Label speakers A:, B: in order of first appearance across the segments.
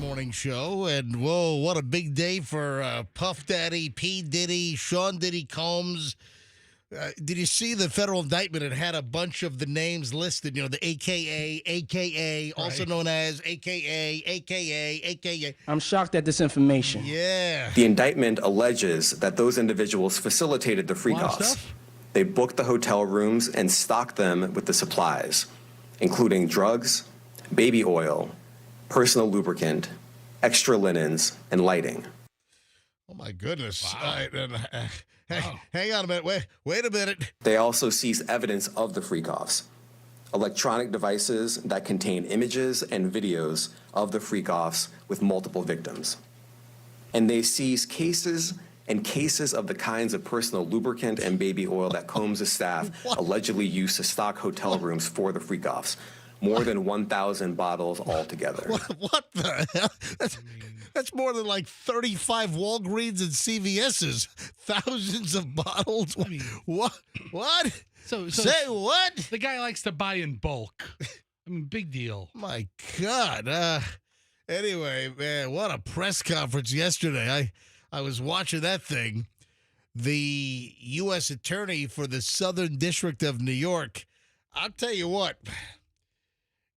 A: morning show. And, whoa, what a big day for Puff Daddy, P. Diddy, Sean Diddy Combs. Did you see the federal indictment? It had a bunch of the names listed, you know, the AKA, also known as AKA.
B: I'm shocked at this information.
A: Yeah.
C: The indictment alleges that those individuals facilitated the freakoffs. They booked the hotel rooms and stocked them with the supplies, including drugs, baby oil, personal lubricant, extra linens, and lighting.
A: Oh, my goodness.
D: Wow.
A: All right, hang on a minute. Wait a minute.
C: They also seized evidence of the freakoffs, electronic devices that contain images and videos of the freakoffs with multiple victims. And they seized cases and cases of the kinds of personal lubricant and baby oil that Combs' staff allegedly used to stock hotel rooms for the freakoffs. More than 1,000 bottles altogether.
A: What the hell? That's more than like 35 Walgreens and CVS's. Thousands of bottles.
D: I mean,
A: what?
D: So
A: Say what?
D: The guy likes to buy in bulk. I mean, big deal.
A: My God. Anyway, man, what a press conference yesterday. I was watching that thing. The U.S. Attorney for the Southern District of New York. I'll tell you what.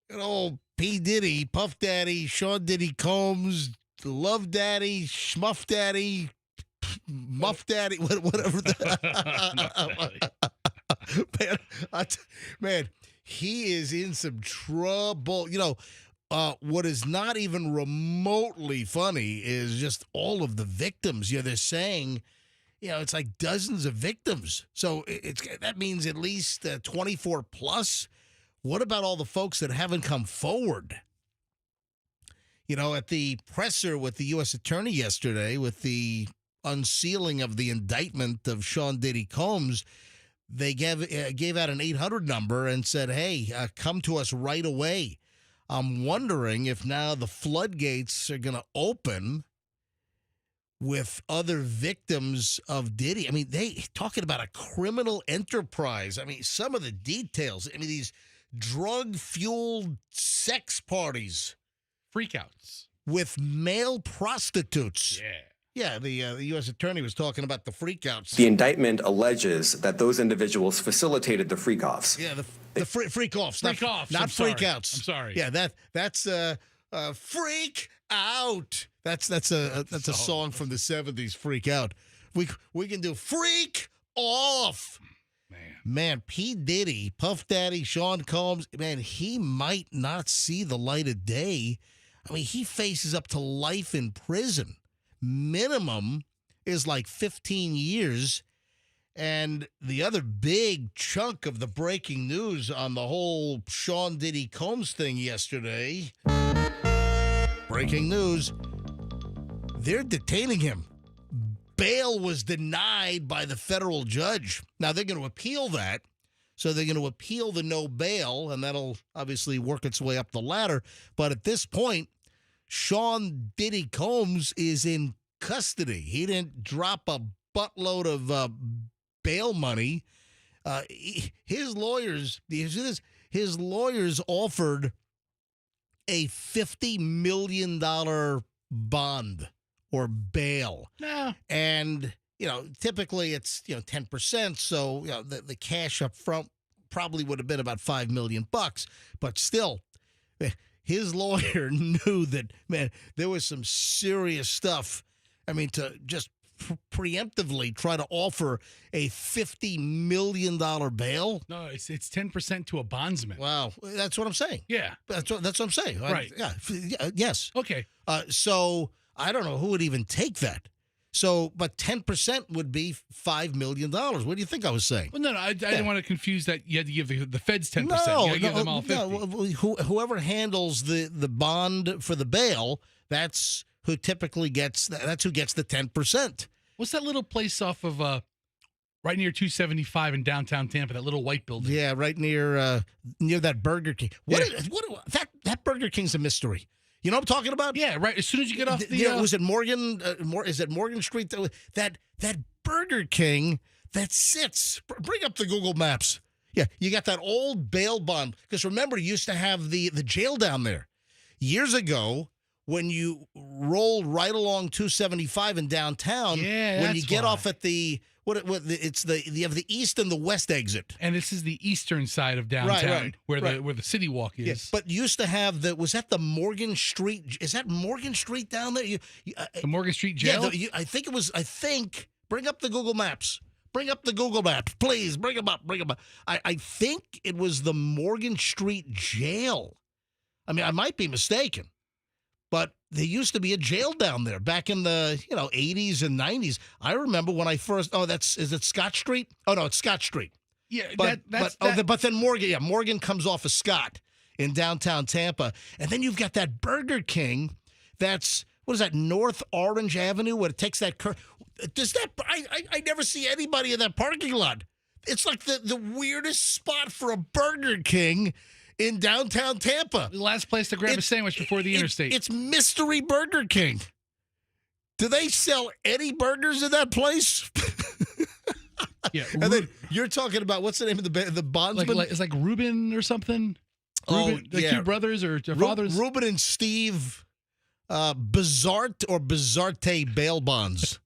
A: Good old P. Diddy, Puff Daddy, Sean Diddy Combs, Love Daddy, Schmuff Daddy, Muff Daddy, whatever. Man, he is in some trouble. You know, what is not even remotely funny is just all of the victims. You know, they're saying, you know, it's like dozens of victims. So that means at least 24 plus. What about all the folks that haven't come forward? You know, at the presser with the U.S. Attorney yesterday, with the unsealing of the indictment of Sean Diddy Combs, they gave out an 800 number and said, hey, come to us right away. I'm wondering if now the floodgates are going to open with other victims of Diddy. I mean, they talking about a criminal enterprise. I mean, some of the details. I mean, these drug-fueled sex parties.
D: Freakouts.
A: With male prostitutes.
D: Yeah.
A: Yeah, the U.S. Attorney was talking about the freakouts.
C: The indictment alleges that those individuals facilitated the freakoffs.
A: Yeah, the freak-offs.
D: Freak-offs.
A: Not
D: I'm sorry.
A: freakouts.
D: I'm sorry.
A: Yeah, that's freak out. That's a song from the 70s, Freak Out. We can do freak off. Man, P. Diddy, Puff Daddy, Sean Combs, man, he might not see the light of day. I mean, he faces up to life in prison. Minimum is like 15 years. And the other big chunk of the breaking news on the whole Sean Diddy Combs thing yesterday, breaking news, they're detaining him. Bail was denied by the federal judge. Now, they're going to appeal that. So they're going to appeal the no bail, and that'll obviously work its way up the ladder. But at this point, Sean Diddy Combs is in custody. He didn't drop a buttload of bail money. His lawyers offered a $50 million bond or bail.
D: No.
A: And, you know, typically it's, 10%. So, the cash up front probably would have been about $5 million. But still, his lawyer knew that, man, there was some serious stuff. I mean, to just preemptively try to offer a $50 million bail.
D: No, it's 10% to a bondsman.
A: Wow. That's what I'm saying.
D: Yeah.
A: That's what I'm saying.
D: Right.
A: Yeah. Yes.
D: Okay.
A: So I don't know who would even take that. So, but 10% would be $5 million. What do you think I was saying?
D: Well, no, I didn't want to confuse that. You had to give the feds 10%.
A: No,
D: you got to give them all 50.
A: Whoever handles the bond for the bail, that's who typically gets. That's who gets the 10%.
D: What's that little place off of right near 275 in downtown Tampa? That little white building.
A: Yeah, right near that Burger King. That Burger King's a mystery. You know what I'm talking about?
D: Yeah, right. As soon as you get off the...
A: was it Morgan? Is it Morgan Street? That Burger King that sits... Bring up the Google Maps. Yeah, you got that old bail bond. Because remember, you used to have the jail down there. Years ago, when you roll right along 275 in downtown, when you get off at the you have the east and the west exit.
D: And this is the eastern side of downtown, where the City Walk is.
A: Yeah, but used to have was that the Morgan Street? Is that Morgan Street down there?
D: The Morgan Street Jail?
A: Yeah, I think it was. Bring up the Google Maps. Bring up the Google Maps, please. Bring them up. I think it was the Morgan Street Jail. I mean, I might be mistaken, but there used to be a jail down there back in the 80s and 90s. I remember when I first. Is it Scott Street? Oh no, it's Scott Street.
D: Yeah,
A: but then Morgan comes off of Scott in downtown Tampa, and then you've got that Burger King. That's what is that, North Orange Avenue, where it takes that curve. Does that? I never see anybody in that parking lot. It's like the weirdest spot for a Burger King in downtown Tampa.
D: The last place to grab a sandwich before the interstate.
A: It's Mystery Burger King. Do they sell any burgers in that place?
D: Yeah.
A: And then you're talking about, what's the name of the bondsman?
D: It's like Reuben or something. Reuben, the two brothers or fathers.
A: Reuben and Steve Bizarte or Bizarte bail bonds.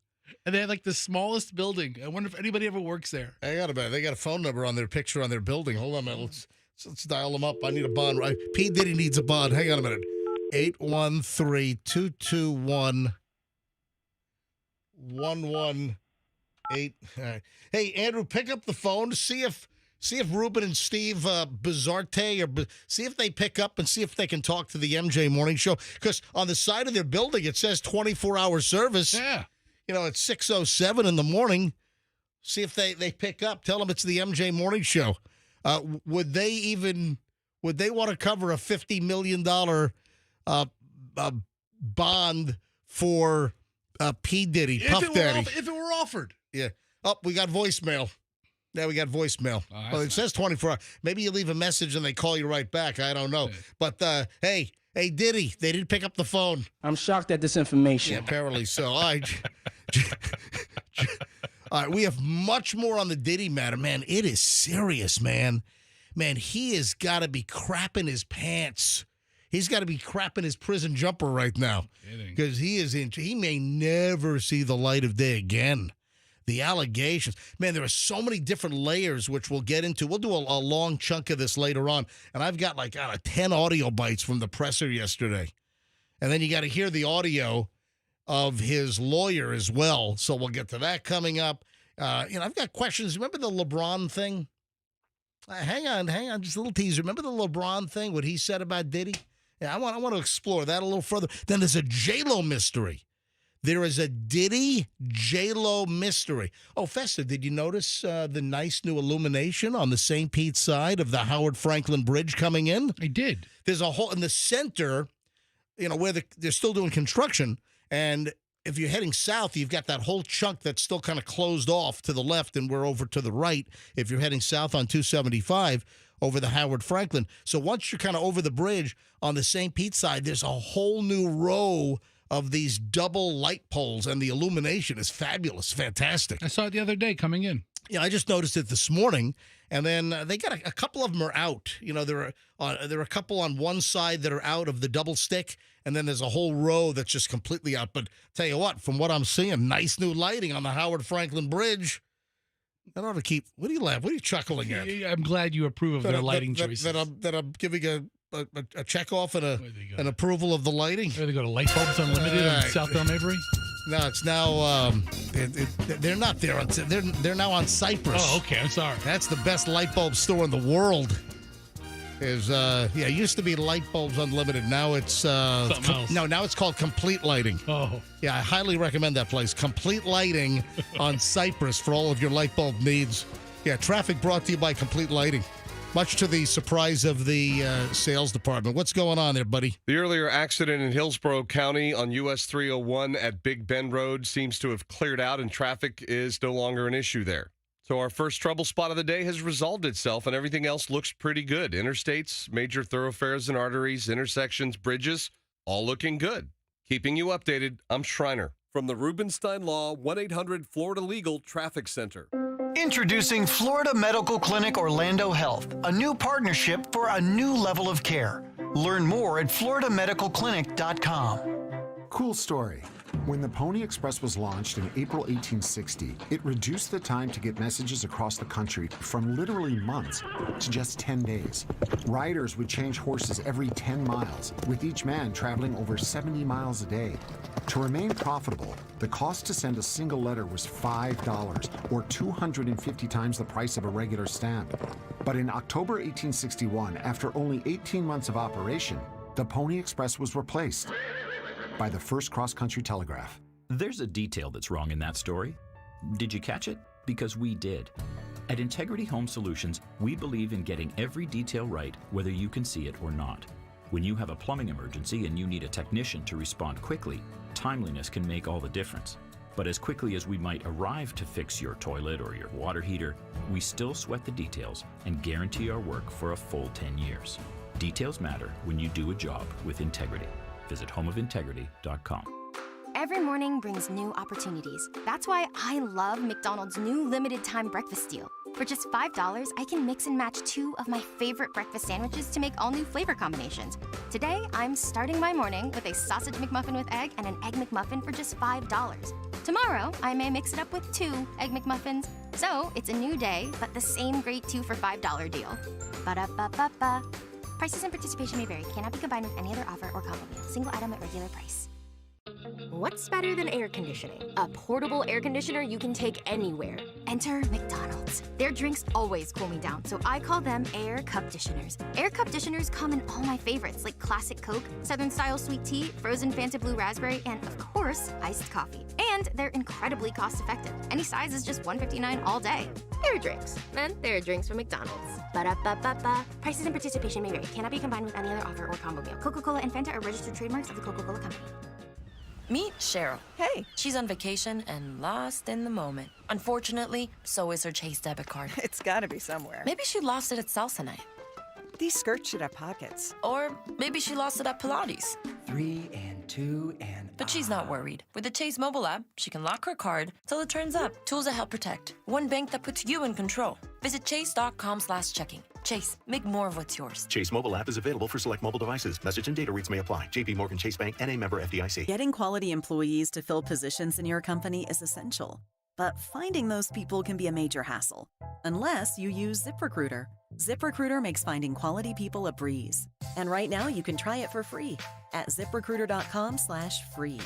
D: And they had like the smallest building. I wonder if anybody ever works there.
A: They got a phone number on their picture on their building. Hold on a minute. Let's dial them up. I need a bond. P. Diddy needs a bond. Hang on a minute. 813-221-118. Hey, Andrew, pick up the phone. See if Reuben and Steve Bizarte see if they pick up and see if they can talk to the MJ Morning Show. Because on the side of their building it says 24-hour service.
D: Yeah.
A: It's 6:07 in the morning. See if they pick up. Tell them it's the MJ Morning Show. Would they want to cover a $50 million bond for P. Diddy, Puff Daddy?
D: If it were offered.
A: Yeah. Oh, we got voicemail. Yeah, we got voicemail. Well, it says 24 hours. Maybe you leave a message and they call you right back. I don't know. But, hey, Diddy, they didn't pick up the phone.
B: I'm shocked at this information.
A: Yeah, apparently so. All right. All right, we have much more on the Diddy matter. Man, it is serious, man. Man, he has got to be crapping his pants. He's got to be crapping his prison jumper right now. Because he may never see the light of day again. The allegations. Man, there are so many different layers, which we'll get into. We'll do a long chunk of this later on. And I've got 10 audio bites from the presser yesterday. And then you got to hear the audio of his lawyer as well. So we'll get to that coming up. I've got questions. Remember the LeBron thing? Hang on. Just a little teaser. Remember the LeBron thing, what he said about Diddy? Yeah, I want to explore that a little further. Then there's a J-Lo mystery. There is a Diddy J-Lo mystery. Oh, Festa, did you notice the nice new illumination on the St. Pete side of the Howard Franklin Bridge coming in?
D: I did.
A: There's a hole in the center, where they're still doing construction. And if you're heading south, you've got that whole chunk that's still kind of closed off to the left, and we're over to the right. If you're heading south on 275 over the Howard Franklin. So once you're kind of over the bridge on the St. Pete side, there's a whole new row of these double light poles, and the illumination is fabulous, fantastic.
D: I saw it the other day coming in.
A: Yeah, I just noticed it this morning, and then they got a couple of them are out. There are a couple on one side that are out of the double stick, and then there's a whole row that's just completely out. But tell you what, from what I'm seeing, nice new lighting on the Howard Franklin Bridge. That ought to keep. What do you laugh? What are you chuckling at?
D: I'm glad you approve of their lighting choices.
A: That I'm giving a check off and an approval of the lighting.
D: Where they go to Light Bulbs Unlimited in South El Mabry?
A: No, it's now. They're not there. They're now on Cypress.
D: Oh, okay. I'm sorry.
A: That's the best light bulb store in the world. It used to be Light Bulbs Unlimited. Now it's
D: something else.
A: No, now it's called Complete Lighting.
D: Oh,
A: yeah, I highly recommend that place. Complete Lighting on Cypress for all of your light bulb needs. Yeah, traffic brought to you by Complete Lighting. Much to the surprise of the sales department. What's going on there, buddy?
E: The earlier accident in Hillsborough County on US 301 at Big Bend Road seems to have cleared out, and traffic is no longer an issue there. So our first trouble spot of the day has resolved itself, and everything else looks pretty good. Interstates, major thoroughfares and arteries, intersections, bridges, all looking good. Keeping you updated, I'm Schreiner.
F: From the Rubenstein Law 1-800-FLORIDA Legal Traffic Center.
G: Introducing Florida Medical Clinic Orlando Health, a new partnership for a new level of care. Learn more at floridamedicalclinic.com.
B: Cool story. When the Pony Express was launched in April 1860, it reduced the time to get messages across the country from literally months to just 10 days. Riders would change horses every 10 miles, with each man traveling over 70 miles a day. To remain profitable, the cost to send a single letter was $5, or 250 times the price of a regular stamp. But in October 1861, after only 18 months of operation, the Pony Express was replaced by the first cross-country telegraph.
H: There's a detail that's wrong in that story. Did you catch it? Because we did. At Integrity Home Solutions, we believe in getting every detail right, whether you can see it or not. When you have a plumbing emergency and you need a technician to respond quickly, timeliness can make all the difference. But as quickly as we might arrive to fix your toilet or your water heater, we still sweat the details and guarantee our work for a full 10 years. Details matter when you do a job with integrity. Visit homeofintegrity.com.
I: Every morning brings new opportunities. That's why I love McDonald's new limited time breakfast deal. For just $5, I can mix and match 2 of my favorite breakfast sandwiches to make all new flavor combinations. Today, I'm starting my morning with a sausage McMuffin with egg and an egg McMuffin for just $5. Tomorrow, I may mix it up with 2 egg McMuffins. So, it's a new day, but the same great 2 for $5 deal. Ba-da-ba-ba-ba. Prices and participation may vary. Cannot be combined with any other offer or combo meal. Single item at regular price.
J: What's better than air conditioning? A portable air conditioner you can take anywhere.
I: Enter McDonald's. Their drinks always cool me down, so I call them Air Cup-ditioners. Air Cup-ditioners come in all my favorites, like classic Coke, Southern Style Sweet Tea, frozen Fanta Blue Raspberry, and, of course, iced coffee. And they're incredibly cost-effective. Any size is just $1.59 all day.
J: Air drinks. And they're drinks from McDonald's.
I: Ba-da-ba-ba-ba. Prices and participation may vary. Cannot be combined with any other offer or combo meal. Coca-Cola and Fanta are registered trademarks of the Coca-Cola Company.
K: Meet Cheryl. Hey. She's on vacation and lost in the moment. Unfortunately, so is her Chase debit card.
L: It's gotta be somewhere.
K: Maybe she lost it at salsa night.
L: These skirts should have pockets.
K: Or maybe she lost it at Pilates.
M: 3 and 2 and...
K: But she's not worried. With the Chase mobile app, she can lock her card till it turns up. Tools that help protect. One bank that puts you in control. Visit chase.com/checking. Chase, make more of what's yours.
N: Chase mobile app is available for select mobile devices. Message and data rates may apply. JP Morgan Chase Bank, N.A. member FDIC.
O: Getting quality employees to fill positions in your company is essential. But finding those people can be a major hassle. Unless you use ZipRecruiter. ZipRecruiter makes finding quality people a breeze. And right now you can try it for free at ZipRecruiter.com/free.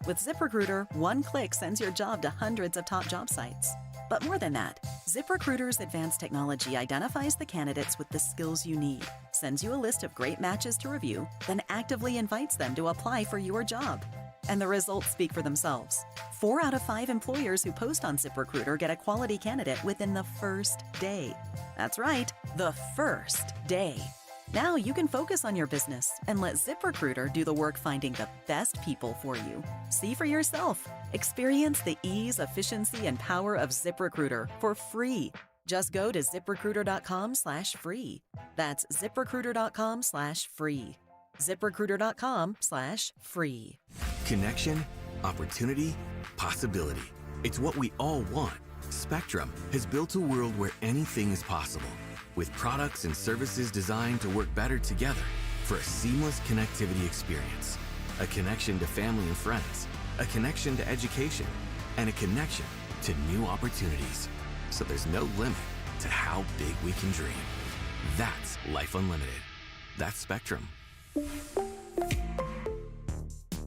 O: With ZipRecruiter, one click sends your job to hundreds of top job sites. But more than that, ZipRecruiter's advanced technology identifies the candidates with the skills you need, sends you a list of great matches to review, then actively invites them to apply for your job. And the results speak for themselves. 4 out of 5 employers who post on ZipRecruiter get a quality candidate within the first day. That's right, the first day. Now you can focus on your business and let ZipRecruiter do the work finding the best people for you. See for yourself. Experience the ease, efficiency, and power of ZipRecruiter for free. Just go to ZipRecruiter.com/free. That's ZipRecruiter.com/free. ZipRecruiter.com/free.
P: Connection, opportunity, possibility. It's what we all want. Spectrum has built a world where anything is possible, with products and services designed to work better together for a seamless connectivity experience. A connection to family and friends, a connection to education, and a connection to new opportunities. So there's no limit to how big we can dream. That's Life Unlimited. That's Spectrum.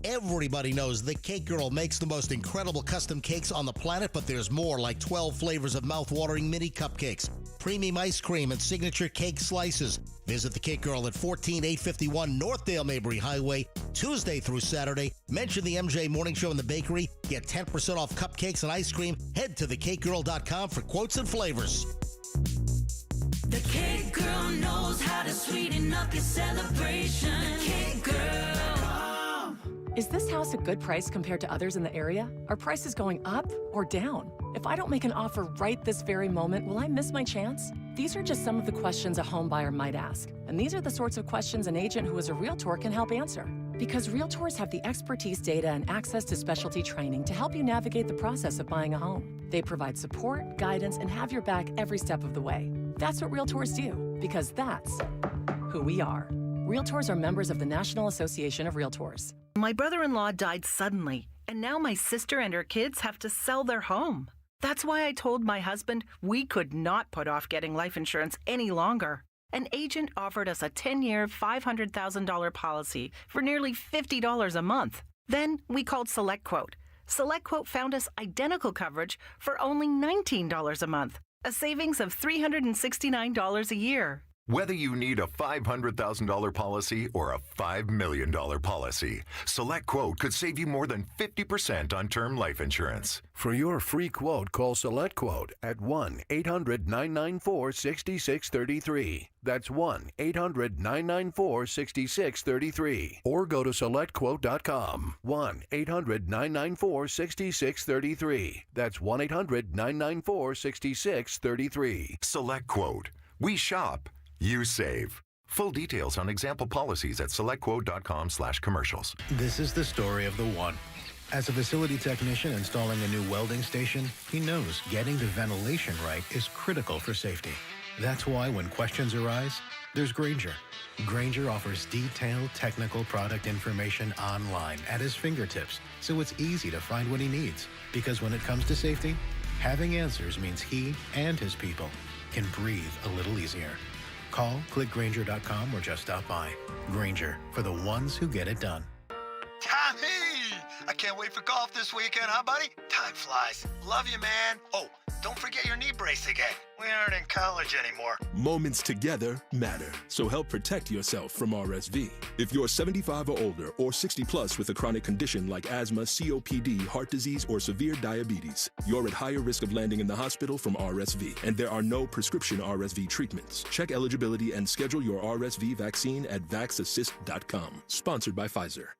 A: Everybody knows the Cake Girl makes the most incredible custom cakes on the planet, but there's more, like 12 flavors of mouth-watering mini cupcakes, premium ice cream, and signature cake slices. Visit the Cake Girl at 14851 Northdale Mabry Highway, Tuesday through Saturday. Mention the MJ Morning Show in the bakery. Get 10% off cupcakes and ice cream. Head to thecakegirl.com for quotes and flavors.
Q: The Cake Girl knows how to sweeten up your celebration. The Cake Girl.
R: Is this house a good price compared to others in the area? Are prices going up or down? If I don't make an offer right this very moment, will I miss my chance? These are just some of the questions a home buyer might ask. And these are the sorts of questions an agent who is a realtor can help answer. Because realtors have the expertise, data, and access to specialty training to help you navigate the process of buying a home. They provide support, guidance, and have your back every step of the way. That's what realtors do, because that's who we are. Realtors are members of the National Association of Realtors.
S: My brother-in-law died suddenly, and now my sister and her kids have to sell their home. That's why I told my husband we could not put off getting life insurance any longer. An agent offered us a 10-year, $500,000 policy for nearly $50 a month. Then we called SelectQuote. SelectQuote found us identical coverage for only $19 a month, a savings of $369 a year.
T: Whether you need a $500,000 policy or a $5 million policy, SelectQuote could save you more than 50% on term life insurance.
U: For your free quote, call SelectQuote at 1-800-994-6633. That's 1-800-994-6633. Or go to SelectQuote.com. 1-800-994-6633. That's 1-800-994-6633.
T: SelectQuote. We shop. You save. Full details on example policies at selectquote.com/commercials.
V: This is the story of the one. As a facility technician installing a new welding station, he knows getting the ventilation right is critical for safety. That's why when questions arise, there's Grainger. Grainger offers detailed technical product information online at his fingertips, so it's easy to find what he needs. Because when it comes to safety, having answers means he and his people can breathe a little easier. Call, click Grainger.com, or just stop by. Grainger, for the ones who get it done.
G: Tommy! I can't wait for golf this weekend, huh, buddy? Time flies. Love you, man. Oh, don't forget your knee brace again. We aren't in college anymore.
W: Moments together matter, so help protect yourself from RSV. If you're 75 or older or 60 plus with a chronic condition like asthma, COPD, heart disease, or severe diabetes, you're at higher risk of landing in the hospital from RSV, and there are no prescription RSV treatments. Check eligibility and schedule your RSV vaccine at vaxassist.com. Sponsored by Pfizer.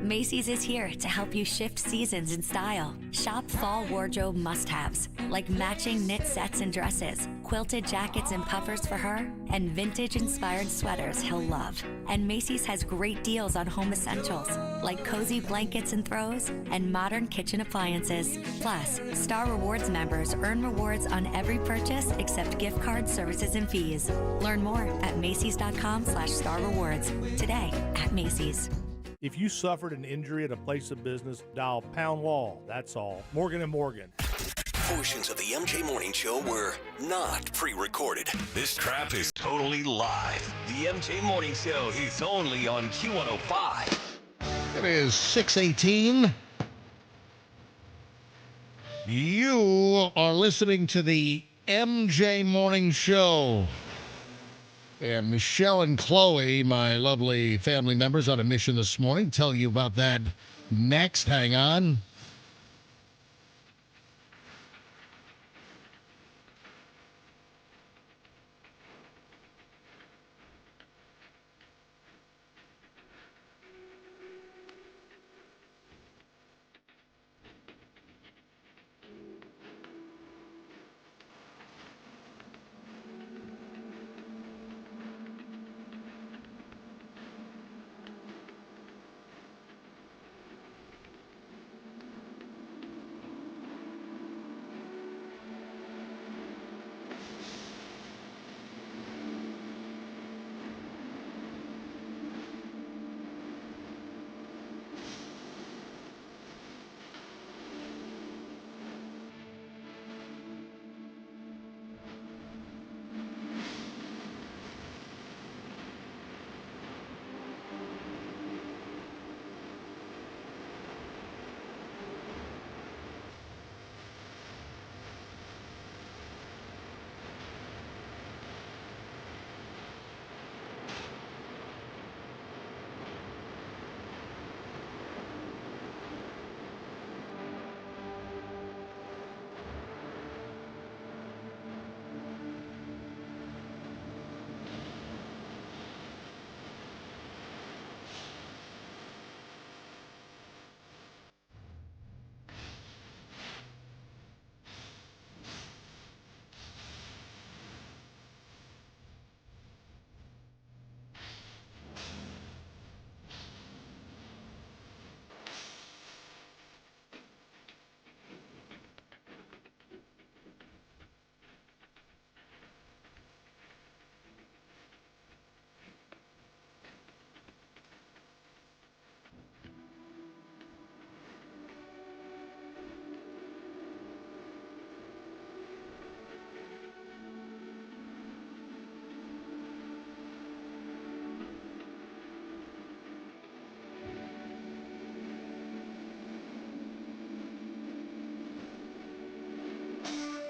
X: Macy's is here to help you shift seasons in style. Shop fall wardrobe must-haves, like matching knit sets and dresses, quilted jackets and puffers for her, and vintage-inspired sweaters he'll love. And Macy's has great deals on home essentials, like cozy blankets and throws, and modern kitchen appliances. Plus, Star Rewards members earn rewards on every purchase except gift cards, services, and fees. Learn more at Macy's.com/Star Rewards. Today at Macy's.
Y: If you suffered an injury at a place of business, dial Pound Law. That's all. Morgan & Morgan.
Z: Portions of the MJ Morning Show were not pre-recorded. This crap is totally live. The MJ Morning Show is only on Q105.
A: It is 6:18. You are listening to the MJ Morning Show. And Michelle and Chloe, my lovely family members, on a mission this morning. Tell you about that next. Hang on.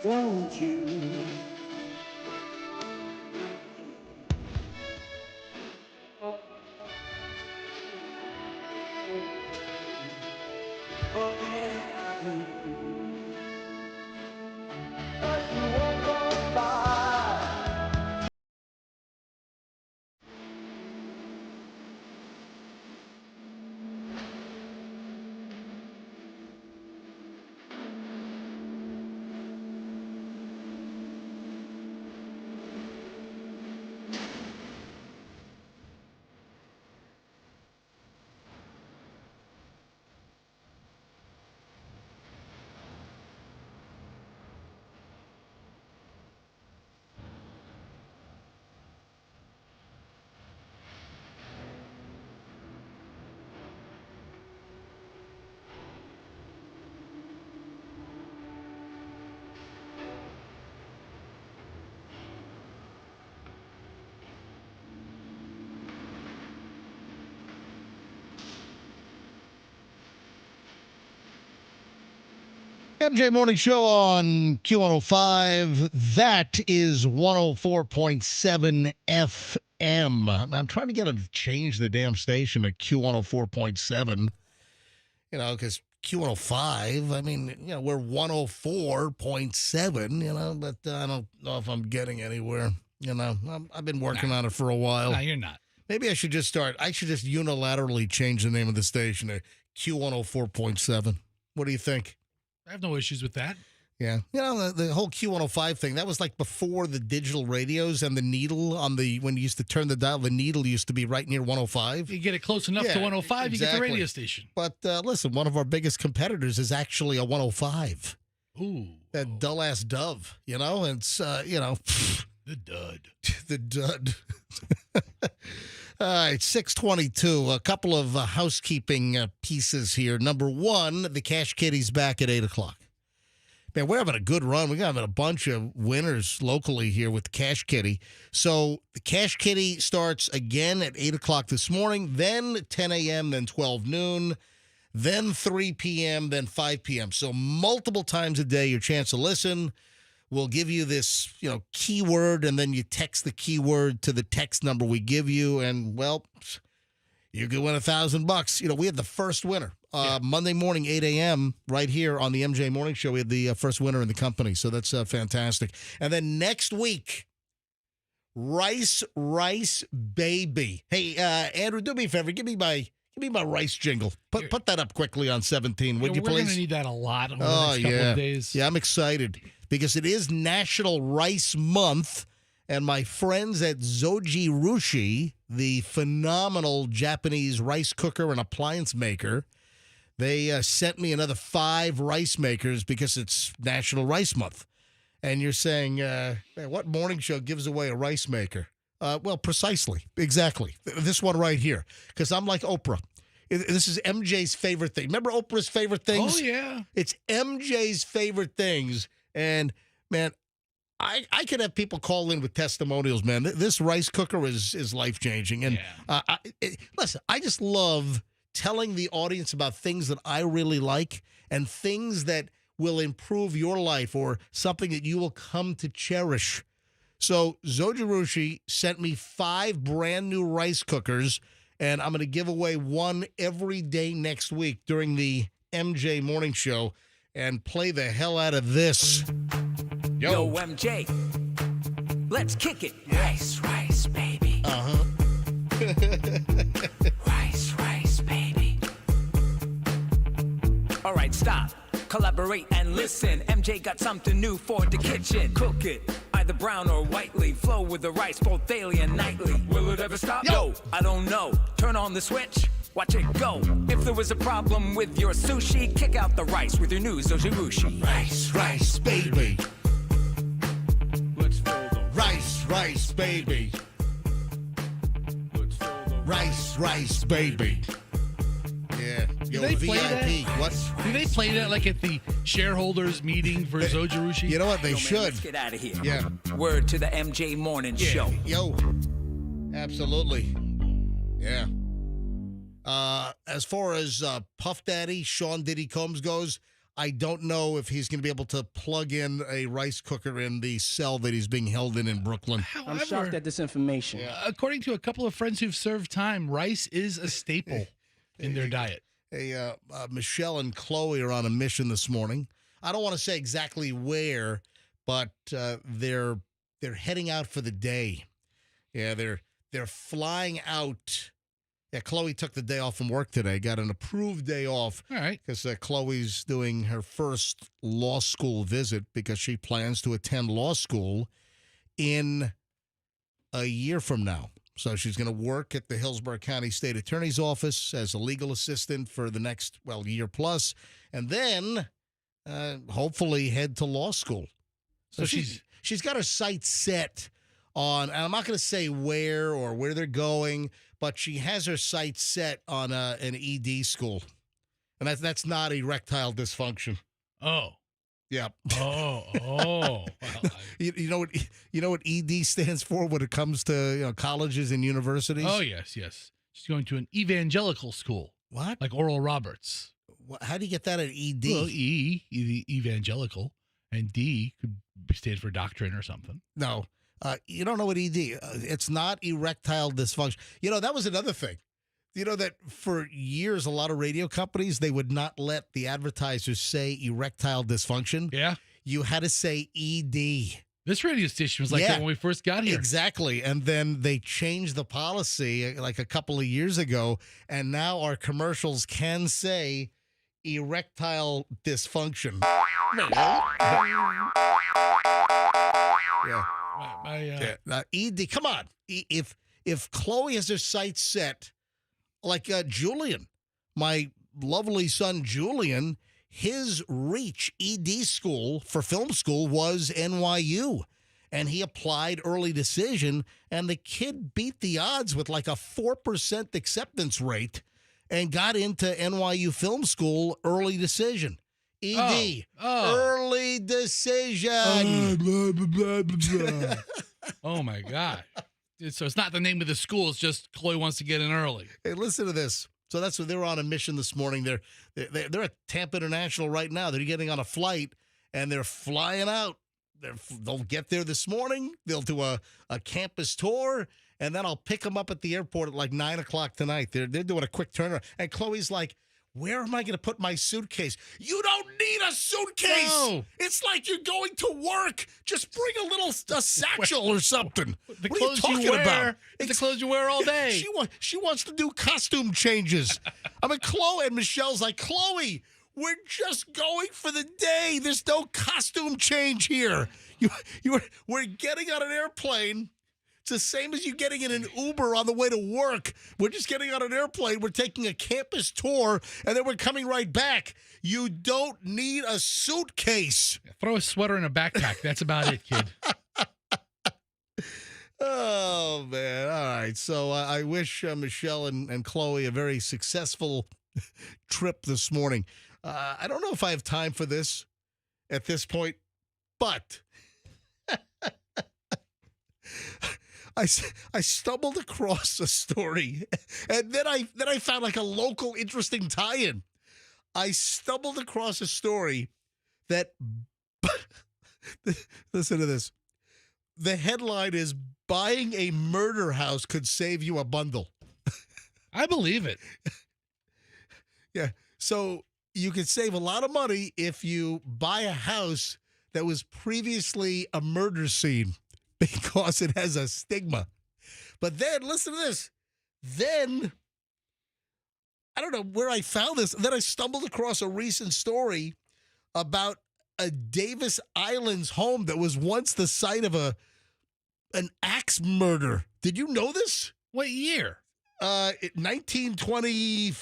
Q: Won't you?
A: MJ Morning Show on Q105. That is 104.7 FM. I'm trying to get it to change the damn station to Q104.7. You know, because Q105, I mean, you know, we're 104.7, you know, but I don't know if I'm getting anywhere. You know, I've been working on it for a while.
B: No, you're not.
A: Maybe I should just unilaterally change the name of the station to Q104.7. What do you think?
B: I have no issues with that.
A: Yeah. You know, the whole Q105 thing, that was like before the digital radios and the needle when you used to turn the dial, the needle used to be right near 105.
B: You get it close enough to 105, you get the radio station.
A: But listen, one of our biggest competitors is actually a 105.
B: Ooh.
A: That dull-ass Dove, you know? And it's, you know.
B: The dud.
A: The dud. All right, 6:22. A couple of housekeeping pieces here. Number one, the Cash Kitty's back at 8 o'clock. Man, we're having a good run. We're having a bunch of winners locally here with the Cash Kitty. So the Cash Kitty starts again at 8 o'clock this morning, then 10 a.m., then 12 noon, then 3 p.m., then 5 p.m. So multiple times a day, your chance to listen. We'll give you this, you know, keyword, and then you text the keyword to the text number we give you, and, well, you could win $1,000. You know, we had the first winner. Monday morning, 8 a.m., right here on the MJ Morning Show. We had the first winner in the company, so that's fantastic. And then next week, Rice Baby. Hey, Andrew, do me a favor. Give me my rice jingle. Put that up quickly on 17, would you please?
B: We're going to need that a lot over the next couple of days.
A: Yeah, I'm excited because it is National Rice Month, and my friends at Zoji Rushi, the phenomenal Japanese rice cooker and appliance maker, they sent me another 5 rice makers because it's National Rice Month. And you're saying, man, what morning show gives away a rice maker? Well, precisely. Exactly. This one right here. Because I'm like Oprah. This is MJ's favorite thing. Remember Oprah's favorite things?
B: Oh, yeah.
A: It's MJ's favorite things. And, man, I could have people call in with testimonials, man. This rice cooker is life-changing. And listen, I just love telling the audience about things that I really like and things that will improve your life or something that you will come to cherish. So Zojirushi sent me 5 brand new rice cookers, and I'm going to give away one every day next week during the MJ Morning Show and play the hell out of this.
C: Yo, MJ, let's kick it. Rice, baby.
A: Uh-huh.
C: Rice, baby. All right, stop. Collaborate and listen. MJ got something new for the kitchen. Cook it, either brown or whitely. Flow with the rice both daily and nightly. Will it ever stop? Yo, I don't know. Turn on the switch, watch it go. If there was a problem with your sushi, kick out the rice with your new Zojirushi.
A: Rice, baby.
C: Let's fill the
A: rice, baby.
C: Let's fill the
A: rice, baby. Yeah. Yo,
B: Do they play
A: VIP.
B: that?
A: What?
B: Do they play that like at the shareholders meeting for Zojirushi?
A: You know what? They should.
C: Let's get out of here.
A: Yeah.
C: Word to the MJ Morning Show.
A: Yo. Absolutely. Yeah. As far as Puff Daddy, Sean Diddy Combs goes, I don't know if he's going to be able to plug in a rice cooker in the cell that he's being held in Brooklyn.
B: However,
D: I'm shocked at this information.
B: according to a couple of friends who've served time, rice is a staple in their diet.
A: Hey, Michelle and Chloe are on a mission this morning. I don't want to say exactly where, but they're heading out for the day. Yeah, they're flying out. Yeah, Chloe took the day off from work today, got an approved day off.
B: All right.
A: Because Chloe's doing her first law school visit because she plans to attend law school in a year from now. So she's going to work at the Hillsborough County State Attorney's Office as a legal assistant for the next, year plus, and then hopefully head to law school. So she's got her sights set on, and I'm not going to say where or where they're going, but she has her sights set on an ED school, and that's not erectile dysfunction.
B: Oh,
A: yeah.
B: Oh. Well,
A: you know what ED stands for when it comes to colleges and universities?
B: Oh yes. She's going to an evangelical school.
A: What?
B: Like Oral Roberts.
A: How do you get that at ED?
B: Well, evangelical, and D could stand for doctrine or something.
A: No. You don't know what ED. It's not erectile dysfunction. That was another thing. That for years, a lot of radio companies, they would not let the advertisers say erectile dysfunction.
B: Yeah.
A: You had to say ED.
B: This radio station was like that when we first got here.
A: Exactly. And then they changed the policy like a couple of years ago, and now our commercials can say erectile dysfunction. Yeah. ED, come on. If Chloe has her sights set, like Julian, my lovely son Julian, his reach ED school for film school was NYU, and he applied early decision, and the kid beat the odds with like a 4% acceptance rate and got into NYU film school early decision. ED, early decision.
B: Oh, my God. So it's not the name of the school. It's just Chloe wants to get in early.
A: Hey, listen to this. So that's what they're on a mission this morning. They're at Tampa International right now. They're getting on a flight, and they're flying out. They'll get there this morning. They'll do a campus tour, and then I'll pick them up at the airport at like 9 o'clock tonight. They're doing a quick turnaround. And Chloe's like, where am I going to put my suitcase? You don't need a suitcase. No. It's like you're going to work. Just bring a satchel or something.
B: The
A: what are you
B: clothes
A: talking
B: you wear,
A: about?
B: It's the clothes you wear all day.
A: She wants to do costume changes. I mean, Chloe and Michelle's like, Chloe, we're just going for the day. There's no costume change here. We're getting on an airplane. It's the same as you getting in an Uber on the way to work. We're just getting on an airplane. We're taking a campus tour, and then we're coming right back. You don't need a suitcase.
B: Throw a sweater in a backpack. That's about it, kid.
A: Oh, man. All right. So I wish Michelle and Chloe a very successful trip this morning. I don't know if I have time for this at this point, but I stumbled across a story, and then I found like a local interesting tie-in. I stumbled across a story that, listen to this. The headline is, buying a murder house could save you a bundle.
B: I believe it.
A: Yeah. So you could save a lot of money if you buy a house that was previously a murder scene, because it has a stigma. But then, listen to this. Then, I don't know where I found this. Then I stumbled across a recent story about a Davis Islands home that was once the site of an axe murder. Did you know this?
B: What year?
A: 1920.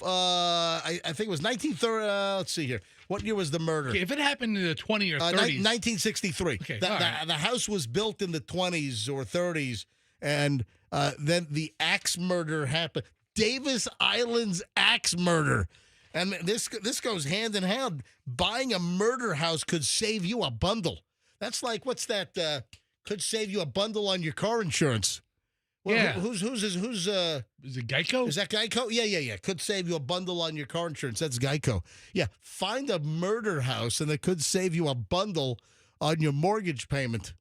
A: I think it was 1930. Let's see here. What year was the murder?
B: Okay, if it happened in the 20s or 30s.
A: 1963.
B: Okay,
A: the house was built in the 20s or 30s, and then the axe murder happened. Davis Islands axe murder. And this goes hand in hand. Buying a murder house could save you a bundle. That's like, what's that? Could save you a bundle on your car insurance. Well,
B: Yeah.
A: Who's
B: Is it Geico?
A: Is that Geico? Yeah. Could save you a bundle on your car insurance. That's Geico. Yeah. Find a murder house and it could save you a bundle on your mortgage payment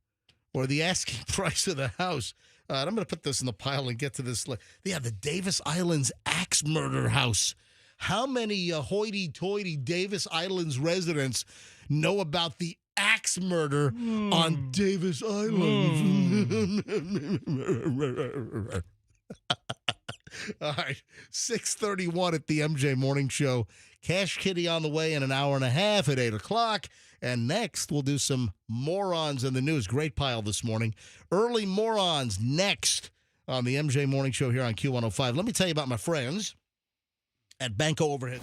A: or the asking price of the house. I'm going to put this in the pile and get to this. Yeah, the Davis Islands Axe Murder House. How many hoity-toity Davis Islands residents know about the axe murder on Davis Island? All right, 6:31 at the MJ Morning Show. Cash Kitty on the way in an hour and a half at 8 o'clock. And next, we'll do some morons in the news. Great pile this morning. Early morons next on the MJ Morning Show here on Q105. Let me tell you about my friends at Banco Overhead.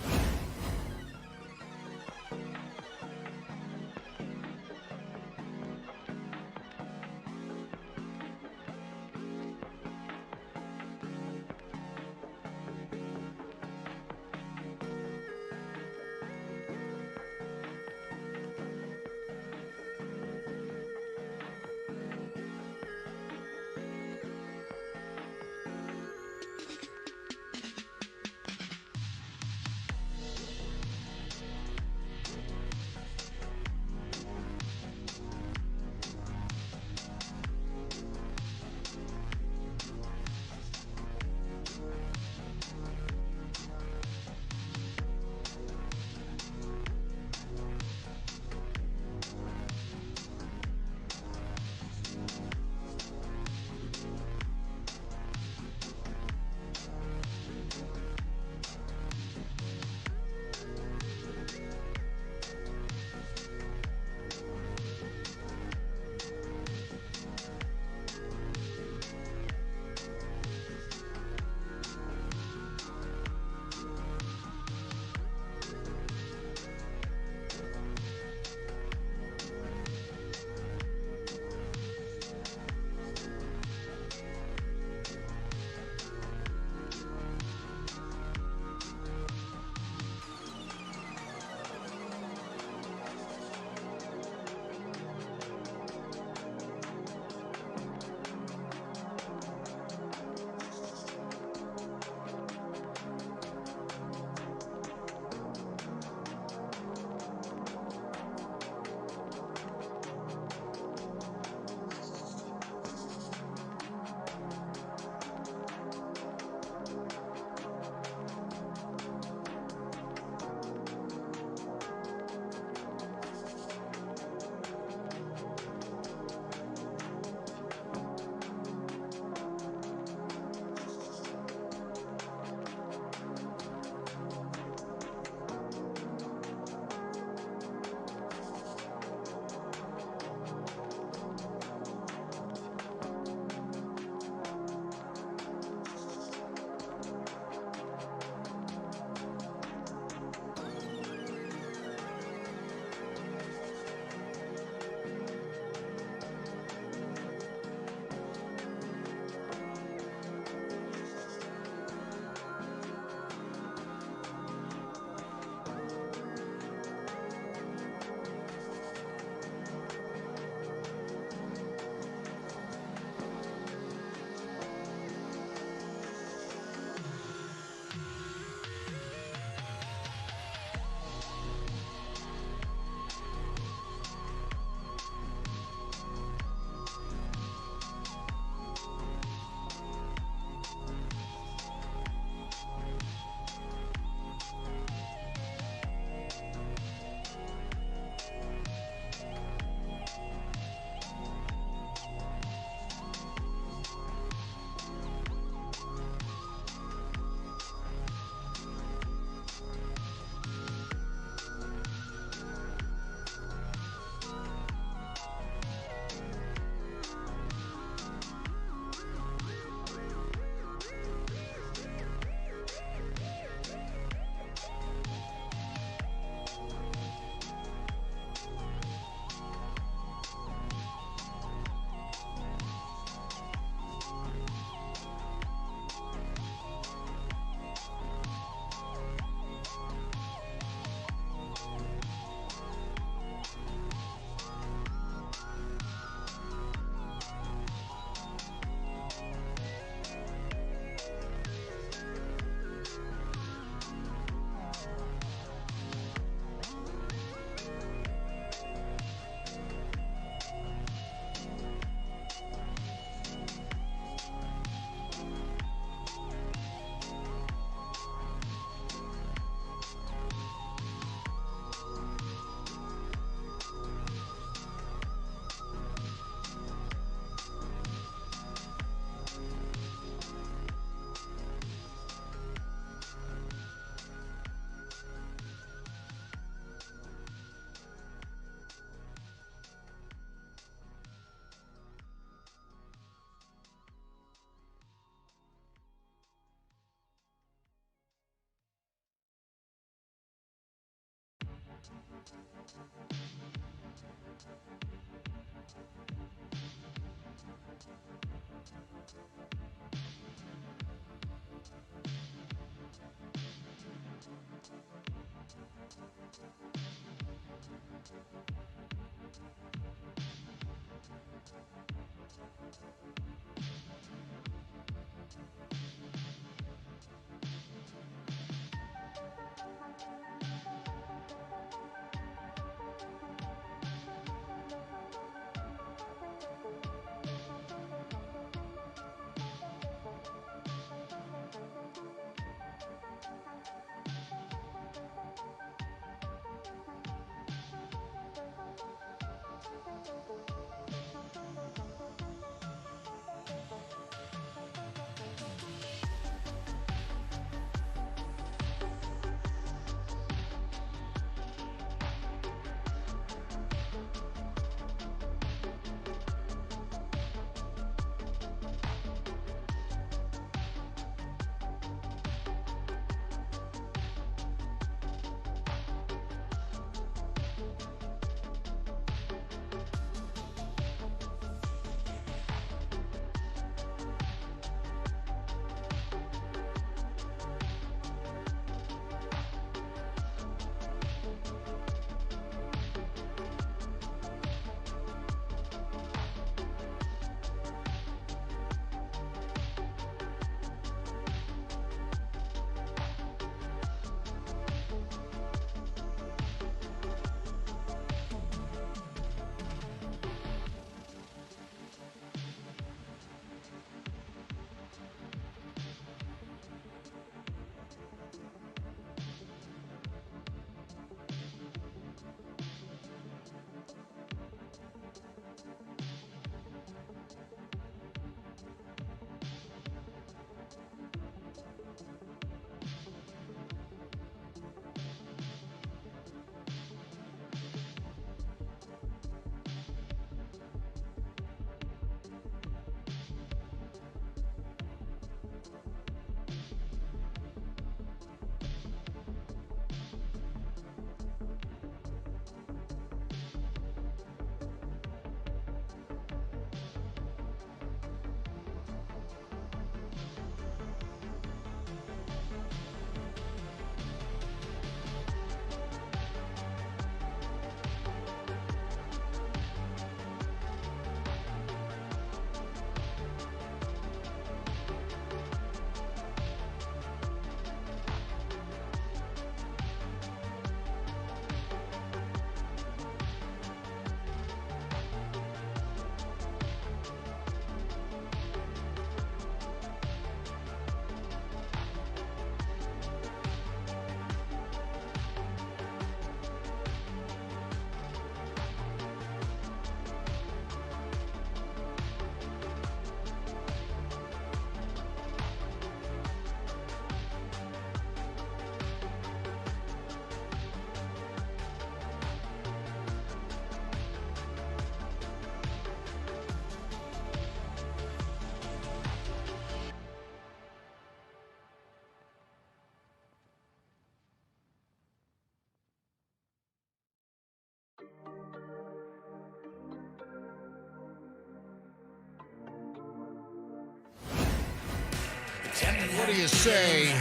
A: What do you say?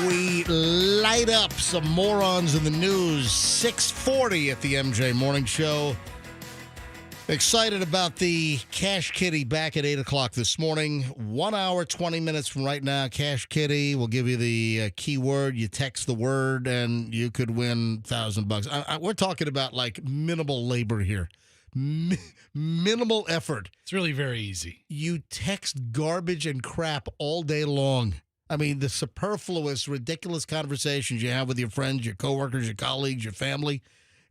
A: We light up some morons in the news. 6:40 at the MJ Morning Show. Excited about the Cash Kitty back at 8 o'clock this morning. 1 hour, 20 minutes from right now. Cash Kitty will give you the keyword. You text the word, and you could win $1,000. We're talking about like minimal labor here. Minimal effort.
B: It's really very easy.
A: You text garbage and crap all day long. I mean, the superfluous, ridiculous conversations you have with your friends, your coworkers, your colleagues, your family.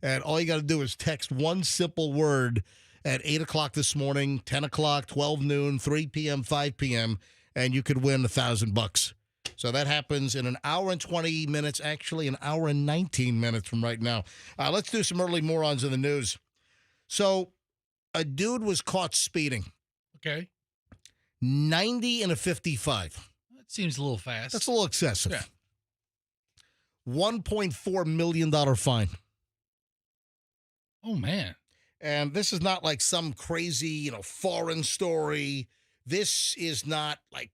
A: And all you got to do is text one simple word at 8 o'clock this morning, 10 o'clock, 12 noon, 3 p.m., 5 p.m., and you could win $1,000. So that happens in an hour and 20 minutes, actually an hour and 19 minutes from right now. Let's do some early morons in the news. So a dude was caught speeding.
B: Okay.
A: 90 and a 55.
B: That seems a little fast.
A: That's a little excessive.
B: Yeah.
A: $1.4 million fine.
B: Oh, man.
A: And this is not like some crazy, foreign story. This is not like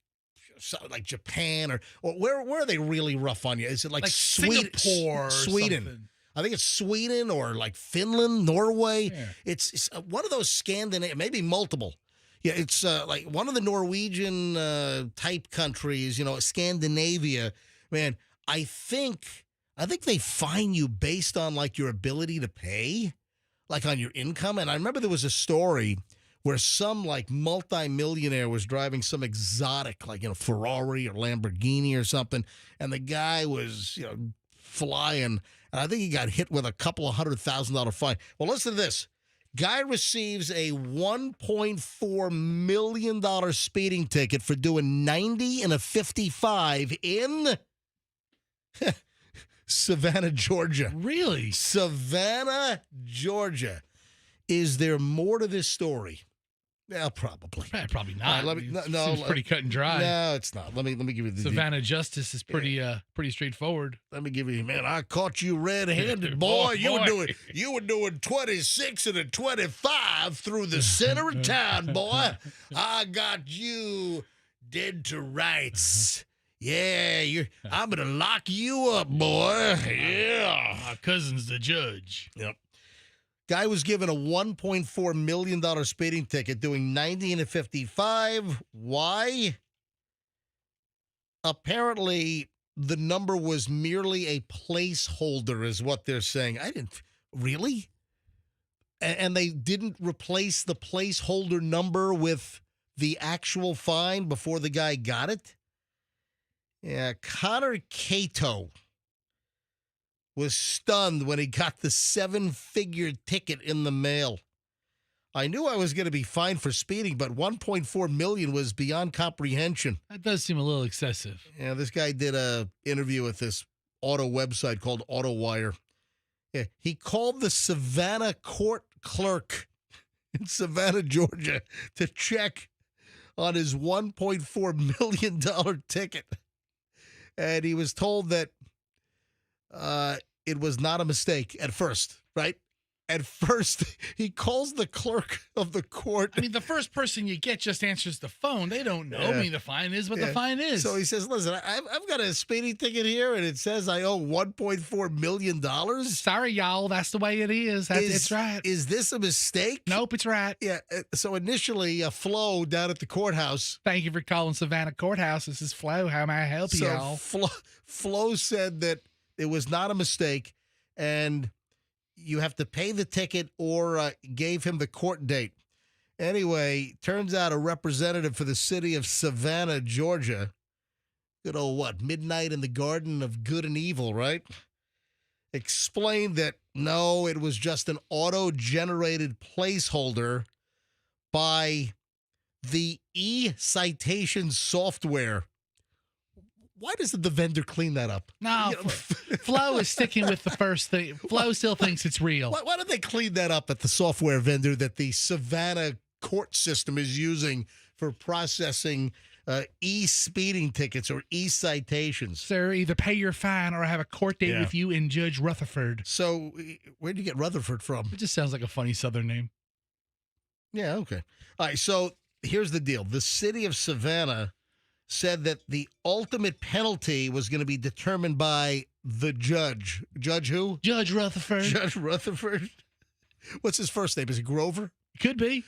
A: Japan or where are they really rough on you? Is it like
B: Singapore or
A: Sweden?
B: something?
A: I think it's Sweden or like Finland, Norway.
B: Yeah.
A: It's one of those Scandinavian, maybe multiple. Yeah, it's like one of the Norwegian type countries, Scandinavia. Man, I think they fine you based on like your ability to pay, like on your income. And I remember there was a story where some like multimillionaire was driving some exotic, like, Ferrari or Lamborghini or something. And the guy was, flying. And I think he got hit with a couple of $100,000 fine. Well, listen to this. Guy receives a $1.4 million speeding ticket for doing 90 and a 55 in Savannah, Georgia.
B: Really?
A: Savannah, Georgia. Is there more to this story? Yeah, probably.
B: Probably not.
A: Seems
B: pretty cut and dry.
A: No, it's not. Let me give you the
B: Savannah justice is pretty straightforward.
A: Let me give you, man. I caught you red-handed, boy. You were doing 26 and a 25 through the center of town, boy. I got you dead to rights. Yeah, I'm gonna lock you up, boy. Yeah,
B: my cousin's the judge.
A: Yep. Guy was given a $1.4 million speeding ticket doing 90 and a 55. Why? Apparently, the number was merely a placeholder, is what they're saying. Really? And they didn't replace the placeholder number with the actual fine before the guy got it? Yeah, Connor Cato was stunned when he got the 7-figure ticket in the mail. I knew I was going to be fined for speeding, but $1.4 million was beyond comprehension.
B: That does seem a little excessive.
A: Yeah, this guy did a interview with this auto website called AutoWire. Yeah, he called the Savannah court clerk in Savannah, Georgia, to check on his $1.4 million ticket. And he was told that it was not a mistake at first, right? At first, he calls the clerk of the court.
B: I mean, the first person you get just answers the phone. They don't know. I mean, the fine is what the fine is.
A: So he says, listen, I've got a speeding ticket here, and it says I owe $1.4 million.
B: Sorry, y'all. That's the way it is. It's right.
A: Is this a mistake?
B: Nope, it's right.
A: Yeah. So initially, Flo down at the courthouse.
B: Thank you for calling Savannah Courthouse. This is Flo. How may I help you, y'all?
A: Flo said that it was not a mistake, and you have to pay the ticket or gave him the court date. Anyway, turns out a representative for the city of Savannah, Georgia, good old Midnight in the Garden of Good and Evil, right? Explained that, no, it was just an auto-generated placeholder by the e-citation software. Why doesn't the vendor clean that up?
B: No, Flo is sticking with the first thing. Flo still thinks it's real.
A: Why don't they clean that up at the software vendor that the Savannah court system is using for processing e-speeding tickets or e-citations?
B: Sir, either pay your fine or have a court date with you and Judge Rutherford.
A: So where'd you get Rutherford from?
B: It just sounds like a funny Southern name.
A: Yeah, okay. All right, so here's the deal. The city of Savannah said that the ultimate penalty was going to be determined by the judge. Judge who?
B: Judge Rutherford.
A: Judge Rutherford. What's his first name? Is it Grover?
B: Could be.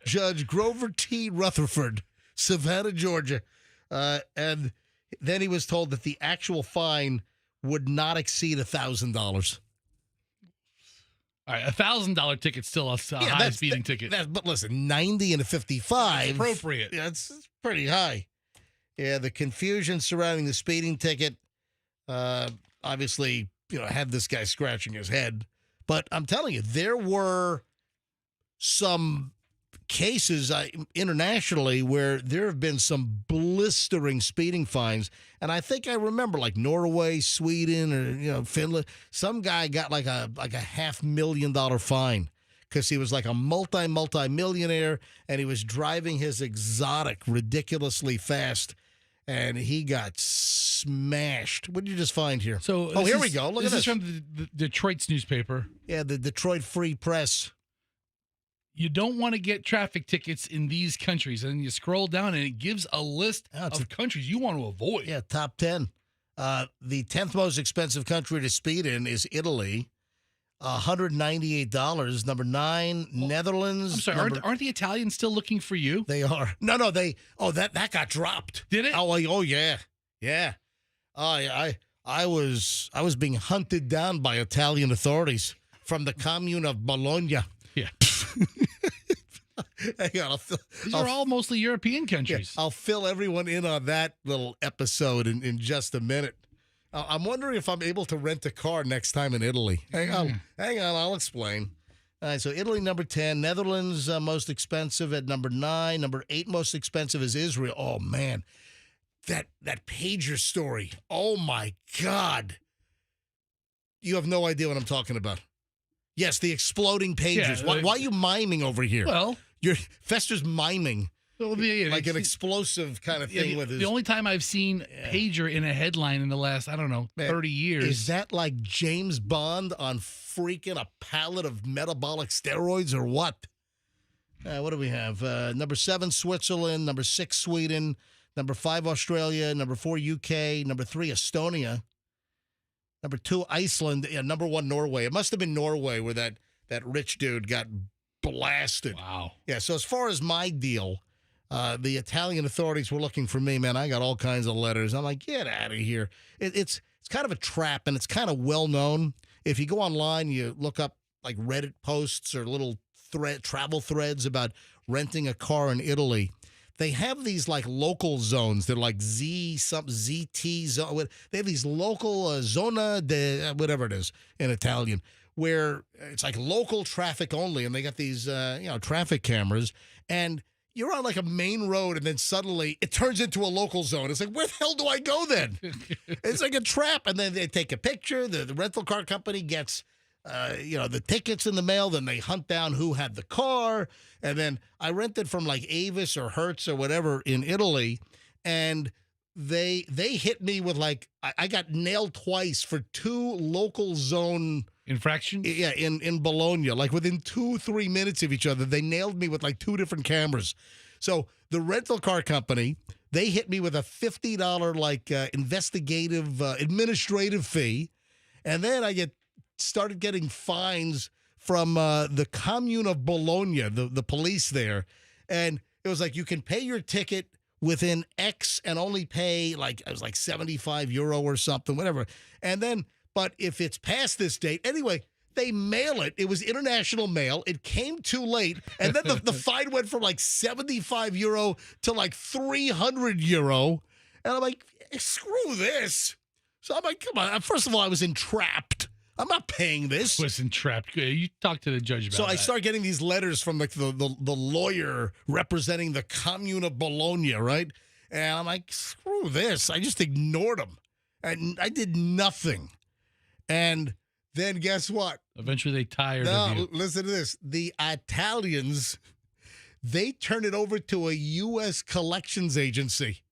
A: Judge Grover T. Rutherford, Savannah, Georgia. And then he was told that the actual fine would not exceed $1,000.
B: All right, $1,000 ticket's still a high speeding ticket.
A: But listen, 90 and a 55.
B: That's appropriate.
A: Yeah, it's pretty high. Yeah, the confusion surrounding the speeding ticket obviously, had this guy scratching his head. But I'm telling you, there were some cases internationally where there have been some blistering speeding fines. And I think I remember like Norway, Sweden, or Finland. Some guy got like a $500,000 fine because he was like a multi-millionaire and he was driving his exotic ridiculously fast. And he got smashed. What did you just find here?
B: So,
A: here we go. Look at this.
B: This is from the Detroit's newspaper.
A: Yeah, the Detroit Free Press.
B: You don't want to get traffic tickets in these countries. And you scroll down and it gives a list of countries you want to avoid.
A: Yeah, top 10. The 10th most expensive country to speed in is Italy. $198. Number 9, Netherlands.
B: I'm sorry, aren't the Italians still looking for you?
A: They are. No, that got dropped.
B: Did it?
A: Oh yeah. Yeah. I was being hunted down by Italian authorities from the commune of Bologna.
B: Yeah.
A: Hang on,
B: These are all mostly European countries.
A: Yeah, I'll fill everyone in on that little episode in just a minute. I'm wondering if I'm able to rent a car next time in Italy. Hang on, I'll explain. All right, so Italy, number 10. Netherlands, most expensive at number 9. Number 8 most expensive is Israel. Oh, man. That pager story. Oh, my God. You have no idea what I'm talking about. Yes, the exploding pagers.
B: Yeah,
A: why are you miming over here?
B: Well,
A: Fester's miming. Like an explosive kind of thing with his...
B: The only time I've seen pager in a headline in the last, 30 years.
A: Is that like James Bond on freaking a pallet of metabolic steroids or what? What do we have? Number 7, Switzerland. Number 6, Sweden. Number 5, Australia. Number 4, UK. Number 3, Estonia. Number 2, Iceland. Yeah, number 1, Norway. It must have been Norway where that rich dude got blasted.
B: Wow.
A: Yeah, so as far as my deal... the Italian authorities were looking for me, man. I got all kinds of letters. I'm like, get out of here. It's kind of a trap, and it's kind of well known. If you go online, you look up like Reddit posts or little travel threads about renting a car in Italy. They have these like local zones. They're like ZT zone. They have these local zona de whatever it is in Italian, where it's like local traffic only, and they got these traffic cameras and. You're on like a main road, and then suddenly it turns into a local zone. It's like, where the hell do I go then? It's like a trap. And then they take a picture. The rental car company gets, the tickets in the mail. Then they hunt down who had the car. And then I rented from like Avis or Hertz or whatever in Italy, and they hit me with like I got nailed twice for 2 local zone
B: infractions.
A: Yeah, in Bologna, like within 2-3 minutes of each other, they nailed me with like 2 different cameras. So the rental car company, they hit me with a $50 investigative administrative fee, and then I started getting fines from the commune of Bologna, the police there, and it was like you can pay your ticket within X and only pay it was like €75 or something, whatever. And then, but if it's past this date, anyway, they mail it. It was international mail. It came too late. And then the fine went from like €75 to like €300. And I'm like, screw this. So I'm like, come on. First of all, I was entrapped. I'm not paying this.
B: Listen, trapped. You talk to the judge about
A: So
B: that.
A: I start getting these letters from like the lawyer representing the commune of Bologna, right? And I'm like, screw this. I just ignored them. And I did nothing. And then guess what?
B: Eventually they tired of you.
A: Listen to this. The Italians, they turn it over to a U.S. collections agency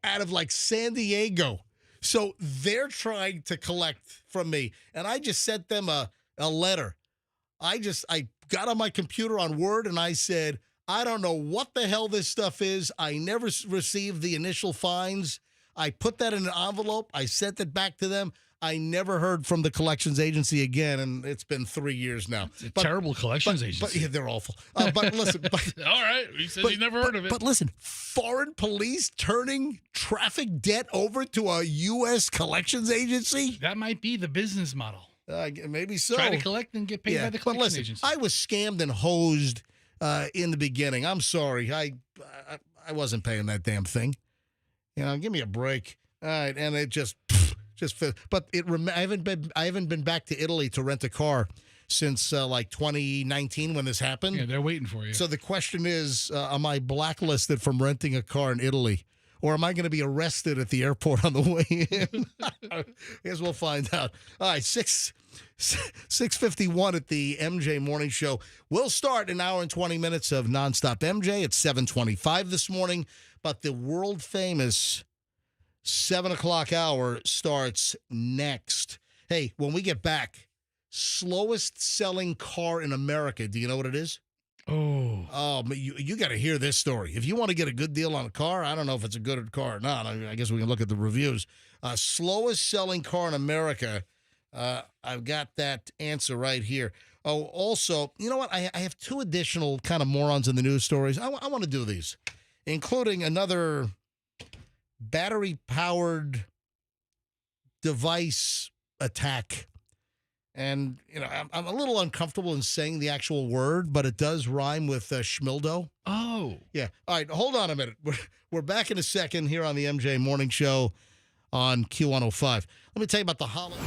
A: out of like San Diego. So they're trying to collect from me, and I just sent them a letter. I got on my computer on Word, and I said, I don't know what the hell this stuff is. I never received the initial fines. I put that in an envelope. I sent it back to them. I never heard from the collections agency again, and it's been 3 years now.
B: It's a terrible collections agency.
A: But yeah, they're awful. But listen.
B: All right. He says he's never heard of it.
A: But listen, foreign police turning traffic debt over to a U.S. collections agency?
B: That might be the business model.
A: Maybe so.
B: Try to collect and get paid by the collection agency.
A: I was scammed and hosed in the beginning. I'm sorry. I wasn't paying that damn thing. Give me a break. All right, and it just but I haven't been back to Italy to rent a car since like 2019 when this happened.
B: Yeah, they're waiting for you.
A: So the question is, am I blacklisted from renting a car in Italy, or am I going to be arrested at the airport on the way in? I guess we'll find out. All right, 6:51 at the MJ Morning Show. We'll start an hour and 20 minutes of nonstop MJ at 7:25 this morning, but the world famous 7 o'clock hour starts next. Hey, when we get back, slowest selling car in America. Do you know what it is? Oh, you got to hear this story. If you want to get a good deal on a car, I don't know if it's a good car or not. I guess we can look at the reviews. Slowest selling car in America. I've got that answer right here. Oh, also, you know what? I have two additional kind of morons in the news stories. I want to do these, including another battery-powered device attack. And, you know, I'm a little uncomfortable in saying the actual word, but it does rhyme with schmildo.
B: Oh.
A: Yeah. All right, hold on a minute. We're back in a second here on the MJ Morning Show on Q105. Let me tell you about the holiday.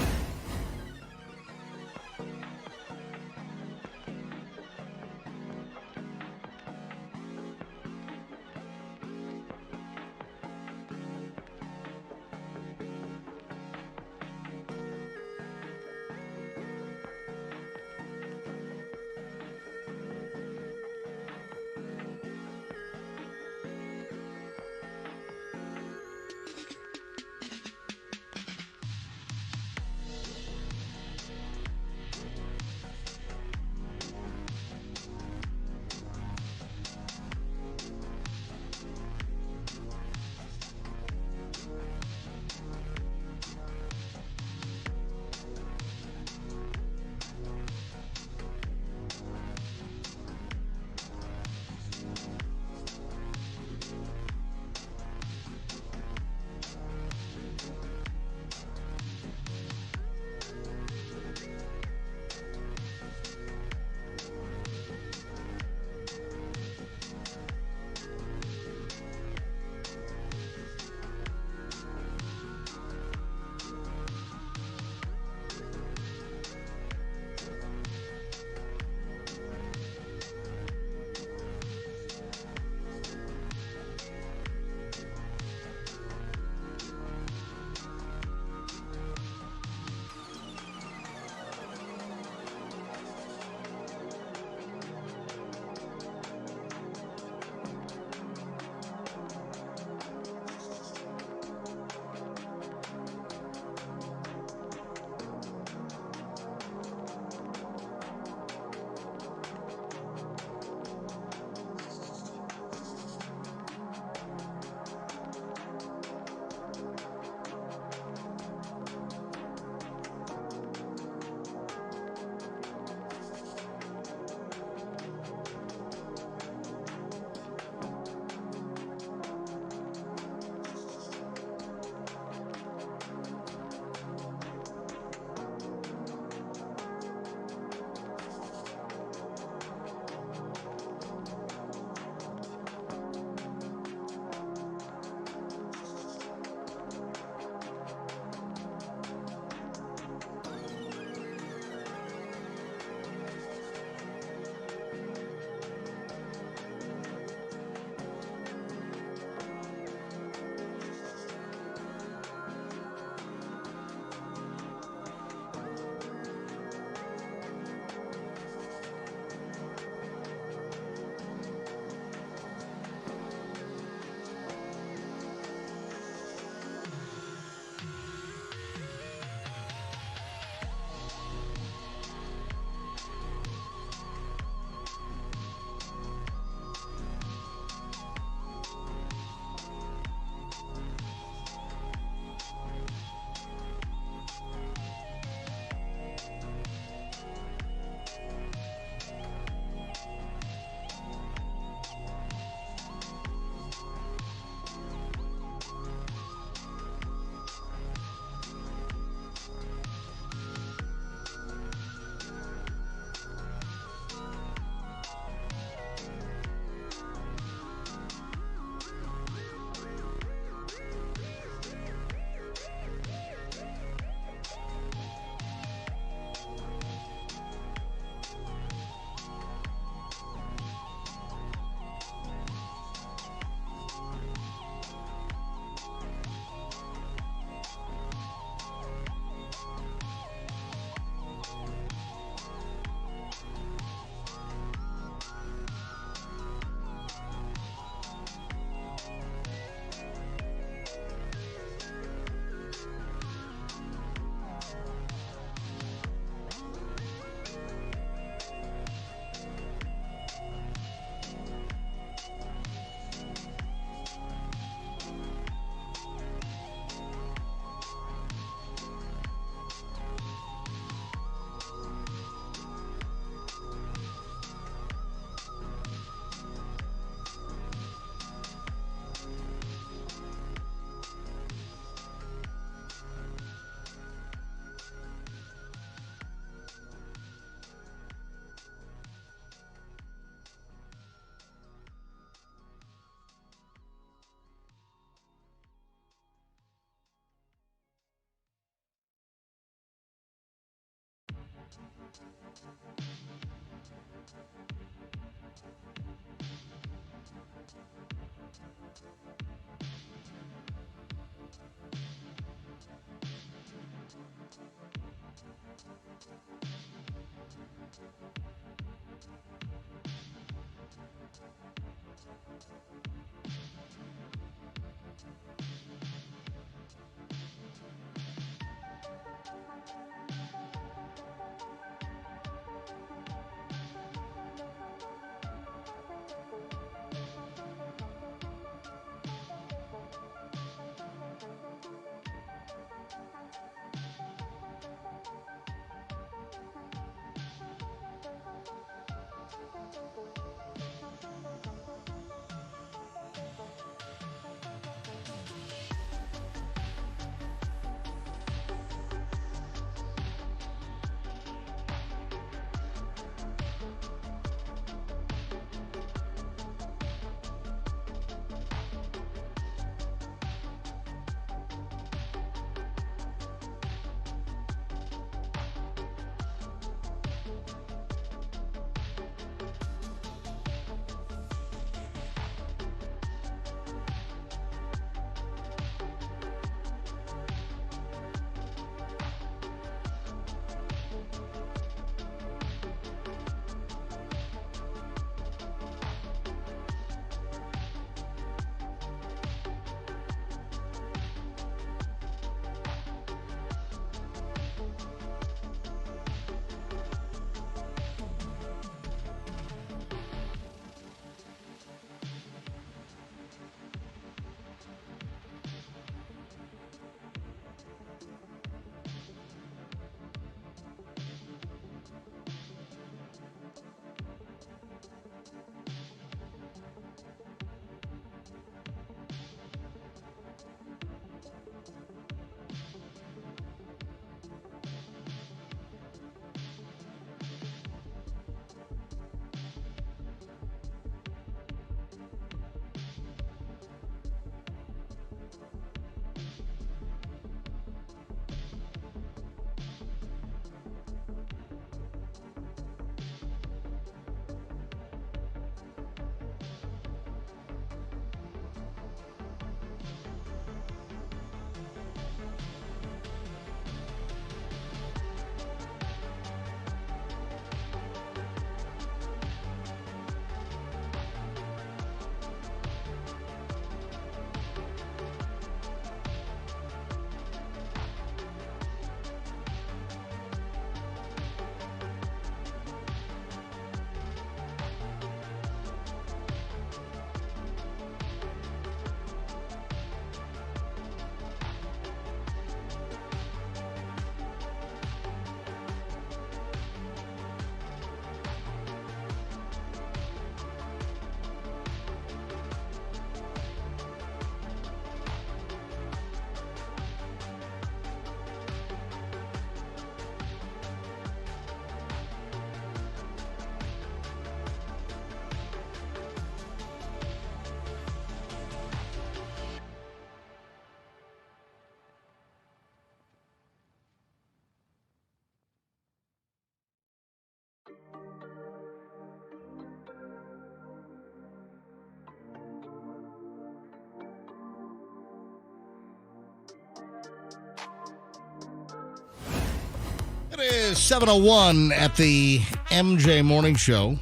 A: It is 7:01 at the MJ Morning Show.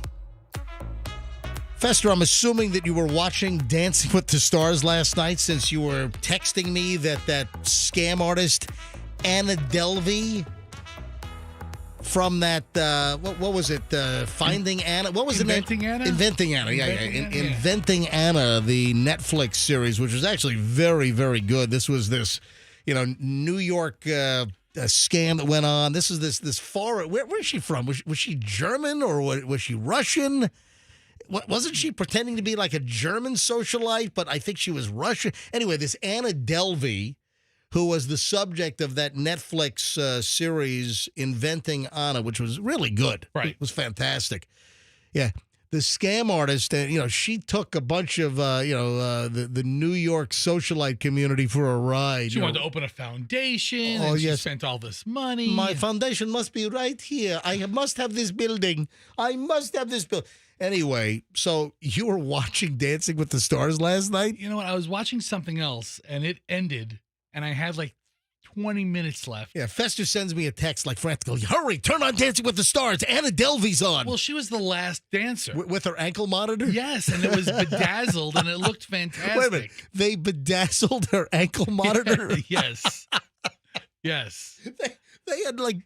A: Fester, I'm assuming that you were watching Dancing with the Stars last night since you were texting me that scam artist, Anna Delvey, from that, what was it, Finding Anna? What was
B: Inventing Anna?
A: Inventing Anna, Inventing Anna, the Netflix series, which was actually very, very good. This was New York scam that went on. This is this foreign, where's she from? Was she German or was she Russian? Wasn't she pretending to be like a German socialite, but I think she was Russian? Anyway, this Anna Delvey, who was the subject of that Netflix series, Inventing Anna, which was really good.
B: Right.
A: It was fantastic. Yeah. the scam artist, and she took a bunch of the New York socialite community for a ride.
B: She wanted to open a foundation.
A: Oh,
B: and she
A: yes.
B: spent all this money.
A: My foundation must be right here. I must have this building. I must have this building. Anyway, so you were watching Dancing with the Stars last night?
B: You know what? I was watching something else, and it ended, and I had like 20 minutes left.
A: Yeah, Fester sends me a text like frantically, hurry, turn on Dancing with the Stars. Anna Delvey's on.
B: Well, she was the last dancer.
A: With her ankle monitor?
B: Yes, and it was bedazzled, and it looked fantastic.
A: Wait a minute. They bedazzled her ankle monitor?
B: Yes. Yes.
A: They had like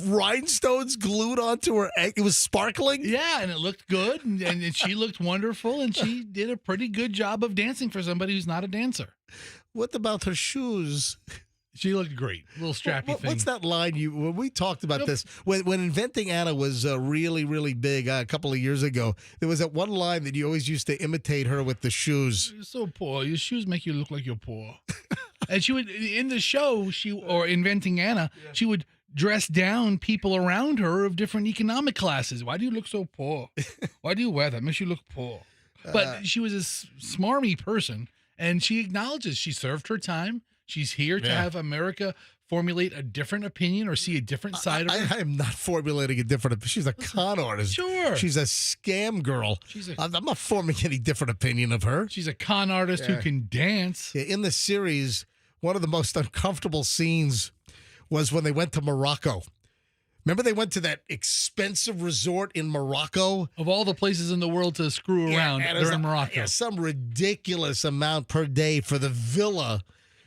A: rhinestones glued onto her ankle. It was sparkling?
B: Yeah, and it looked good, and she looked wonderful, and she did a pretty good job of dancing for somebody who's not a dancer.
A: What about her shoes?
B: She looked great. Little strappy thing.
A: What's that line when we talked about this? When Inventing Anna was really, really big a couple of years ago, there was that one line that you always used to imitate her with the shoes.
B: You're so poor. Your shoes make you look like you're poor. And she would, in the show, or Inventing Anna, she would dress down people around her of different economic classes. Why do you look so poor? Why do you wear that? Makes you look poor. But she was a smarmy person, and she acknowledges she served her time. She's here to have America formulate a different opinion or see a different side of her.
A: I am not formulating a different opinion. She's a con artist.
B: Sure.
A: She's a scam girl. I'm not forming any different opinion of her.
B: She's a con artist who can dance.
A: Yeah, in the series, one of the most uncomfortable scenes was when they went to Morocco. Remember they went to that expensive resort in Morocco?
B: Of all the places in the world to screw around, they're in Morocco.
A: Yeah, some ridiculous amount per day for the villa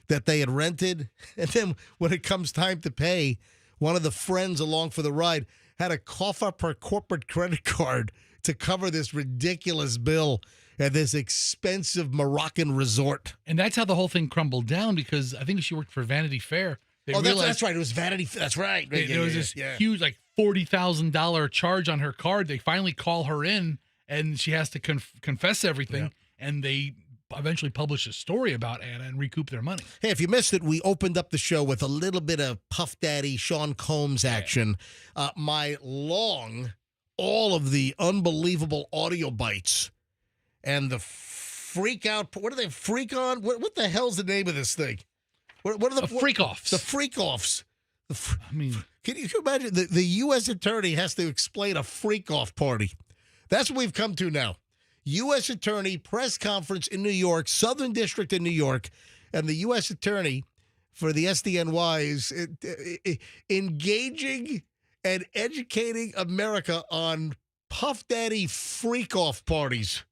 A: that they had rented. And then when it comes time to pay, one of the friends along for the ride had to cough up her corporate credit card to cover this ridiculous bill at this expensive Moroccan resort.
B: And that's how the whole thing crumbled down, because I think she worked for Vanity Fair.
A: That's right. It was Vanity Fair. That's right.
B: There was this huge, like $40,000 charge on her card. They finally call her in, and she has to confess everything. Yeah. And they eventually publish a story about Anna and recoup their money.
A: Hey, if you missed it, we opened up the show with a little bit of Puff Daddy, Sean Combs action. All of the unbelievable audio bites and the freak out. What are they? Freak on? What the hell's the name of this thing? What are the
B: freakoffs?
A: The freakoffs. Can you imagine the U.S. attorney has to explain a freak-off party? That's what we've come to now. U.S. attorney press conference in New York, Southern District in New York, and the U.S. attorney for the SDNY is engaging and educating America on Puff Daddy freak-off parties.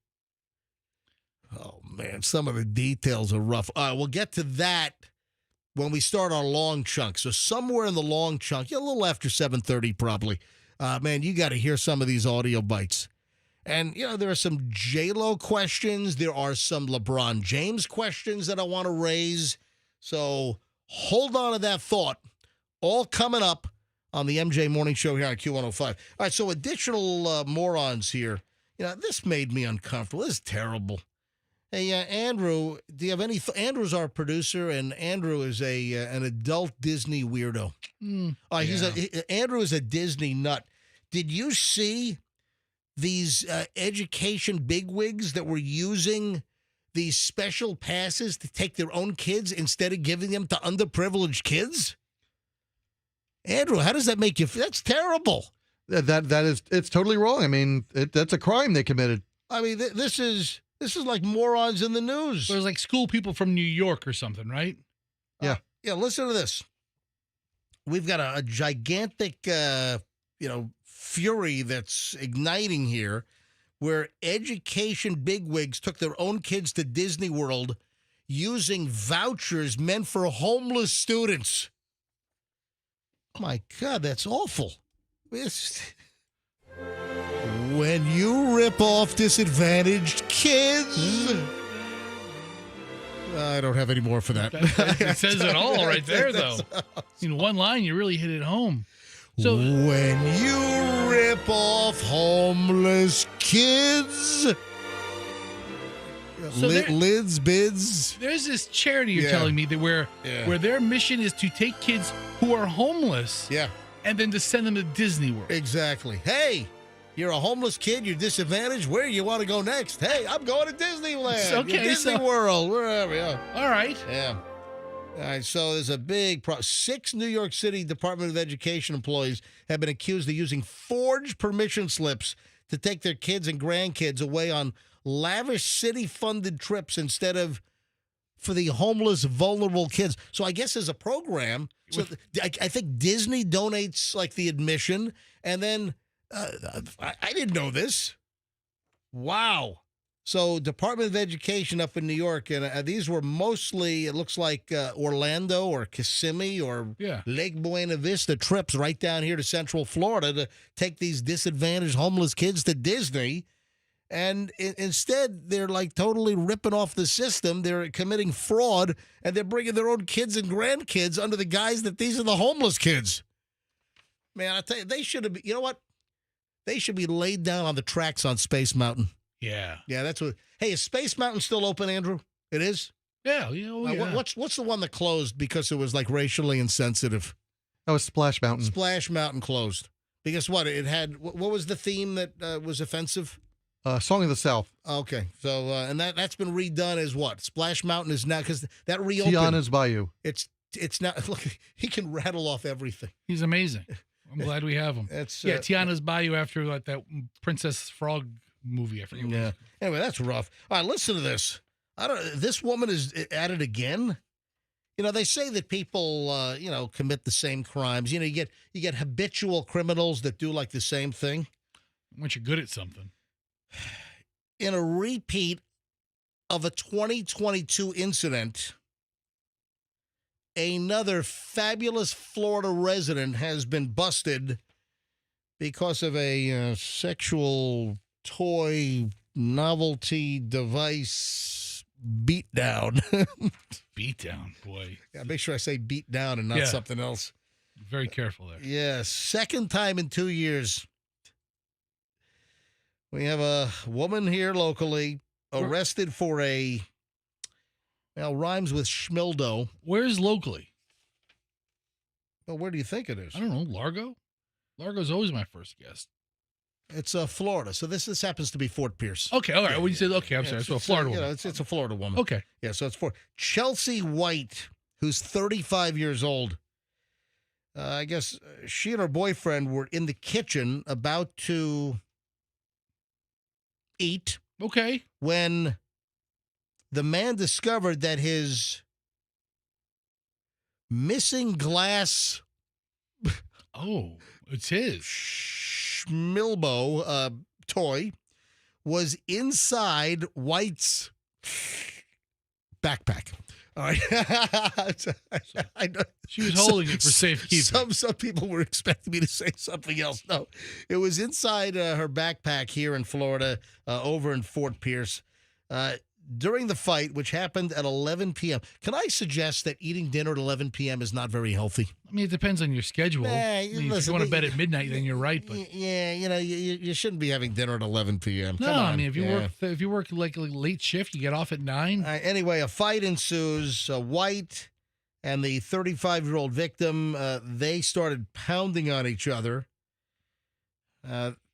A: Oh, man, some of the details are rough. We'll get to that when we start our long chunk. So somewhere in the long chunk, a little after 7:30 probably, man, you got to hear some of these audio bites. And, there are some J-Lo questions. There are some LeBron James questions that I want to raise. So hold on to that thought. All coming up on the MJ Morning Show here on Q105. All right, so additional morons here. This made me uncomfortable. This is terrible. Hey, Andrew, do you have any? Andrew's our producer, and Andrew is an adult Disney weirdo. Andrew is a Disney nut. Did you see these education bigwigs that were using these special passes to take their own kids instead of giving them to underprivileged kids? Andrew, how does that make you feel? That's terrible.
D: It's totally wrong. I mean, that's a crime they committed.
A: I mean, this is like morons in the news.
B: There's like school people from New York or something, right?
D: Yeah.
A: Listen to this. We've got a gigantic, fury that's igniting here, where education bigwigs took their own kids to Disney World using vouchers meant for homeless students. My God, that's awful. When you rip off disadvantaged kids. I don't have any more for that.
B: It says it all right there, though. In one line, you really hit it home. So
A: when you rip off homeless kids, lids, bids.
B: There's this charity you're telling me that where their mission is to take kids who are homeless, and then to send them to Disney World.
A: Exactly. Hey, You're a homeless kid. You're disadvantaged. Where you want to go next? Hey, I'm going to Disneyland.
B: Okay,
A: Disney World, wherever. Yeah.
B: All right.
A: Yeah. All right, so there's a big 6 New York City Department of Education employees have been accused of using forged permission slips to take their kids and grandkids away on lavish city-funded trips instead of for the homeless, vulnerable kids. So I guess there's a program. So I think Disney donates like the admission, and then I didn't know this. Wow. So Department of Education up in New York, and these were mostly, it looks like Orlando or Kissimmee or Lake Buena Vista trips right down here to Central Florida to take these disadvantaged homeless kids to Disney. And instead, they're like totally ripping off the system. They're committing fraud, and they're bringing their own kids and grandkids under the guise that these are the homeless kids. Man, I tell you, they should have, you know what? They should be laid down on the tracks on Space Mountain.
B: Yeah.
A: Yeah, that's what. Hey, is Space Mountain still open, Andrew? It is?
B: Yeah. Yeah.
A: What's the one that closed because it was like racially insensitive?
D: That was Splash Mountain.
A: Splash Mountain closed. Because what? It had, what was the theme that was offensive?
D: Song of the South.
A: Okay. So, and that's been redone as what? Splash Mountain is now, because that reopened.
D: Tiana's Bayou.
A: It's now, look, he can rattle off everything.
B: He's amazing. I'm glad we have him. Tiana's Bayou after like that Princess Frog movie. I forget.
A: Yeah. Anyway, that's rough. All right, listen to this. This woman is at it again. You know, they say that people, commit the same crimes. You know, you get habitual criminals that do like the same thing.
B: Once you're good at something.
A: In a repeat of a 2022 incident, another fabulous Florida resident has been busted because of a sexual toy novelty device beatdown.
B: Beatdown, boy.
A: Yeah, make sure I say beat down and not something else.
B: Very careful there.
A: Yeah, second time in 2 years. We have a woman here locally arrested for rhymes with schmildo.
B: Where's locally?
A: Well, where do you think it is?
B: I don't know. Largo? Largo's always my first guess.
A: It's Florida. So this happens to be Fort Pierce.
B: Okay, all right. When you said, okay, I'm sorry. So a Florida woman.
A: It's a Florida woman.
B: Okay.
A: Yeah, so it's for Chelsea White, who's 35 years old. I guess she and her boyfriend were in the kitchen about to eat.
B: Okay.
A: When the man discovered that his missing glass.
B: Oh, it's his.
A: Schmilbo toy was inside White's backpack. All right. I know.
B: She was holding it for safekeeping.
A: Some people were expecting me to say something else. No, it was inside her backpack here in Florida, over in Fort Pierce. During the fight, which happened at 11 p.m. Can I suggest that eating dinner at 11 p.m. is not very healthy?
B: I mean, it depends on your schedule. If you want to bed at midnight, then you're right. But
A: yeah, you shouldn't be having dinner at 11 p.m.
B: No, I mean, if you work like a late shift, you get off at 9.
A: Anyway, a fight ensues. White and the 35-year-old victim, they started pounding on each other.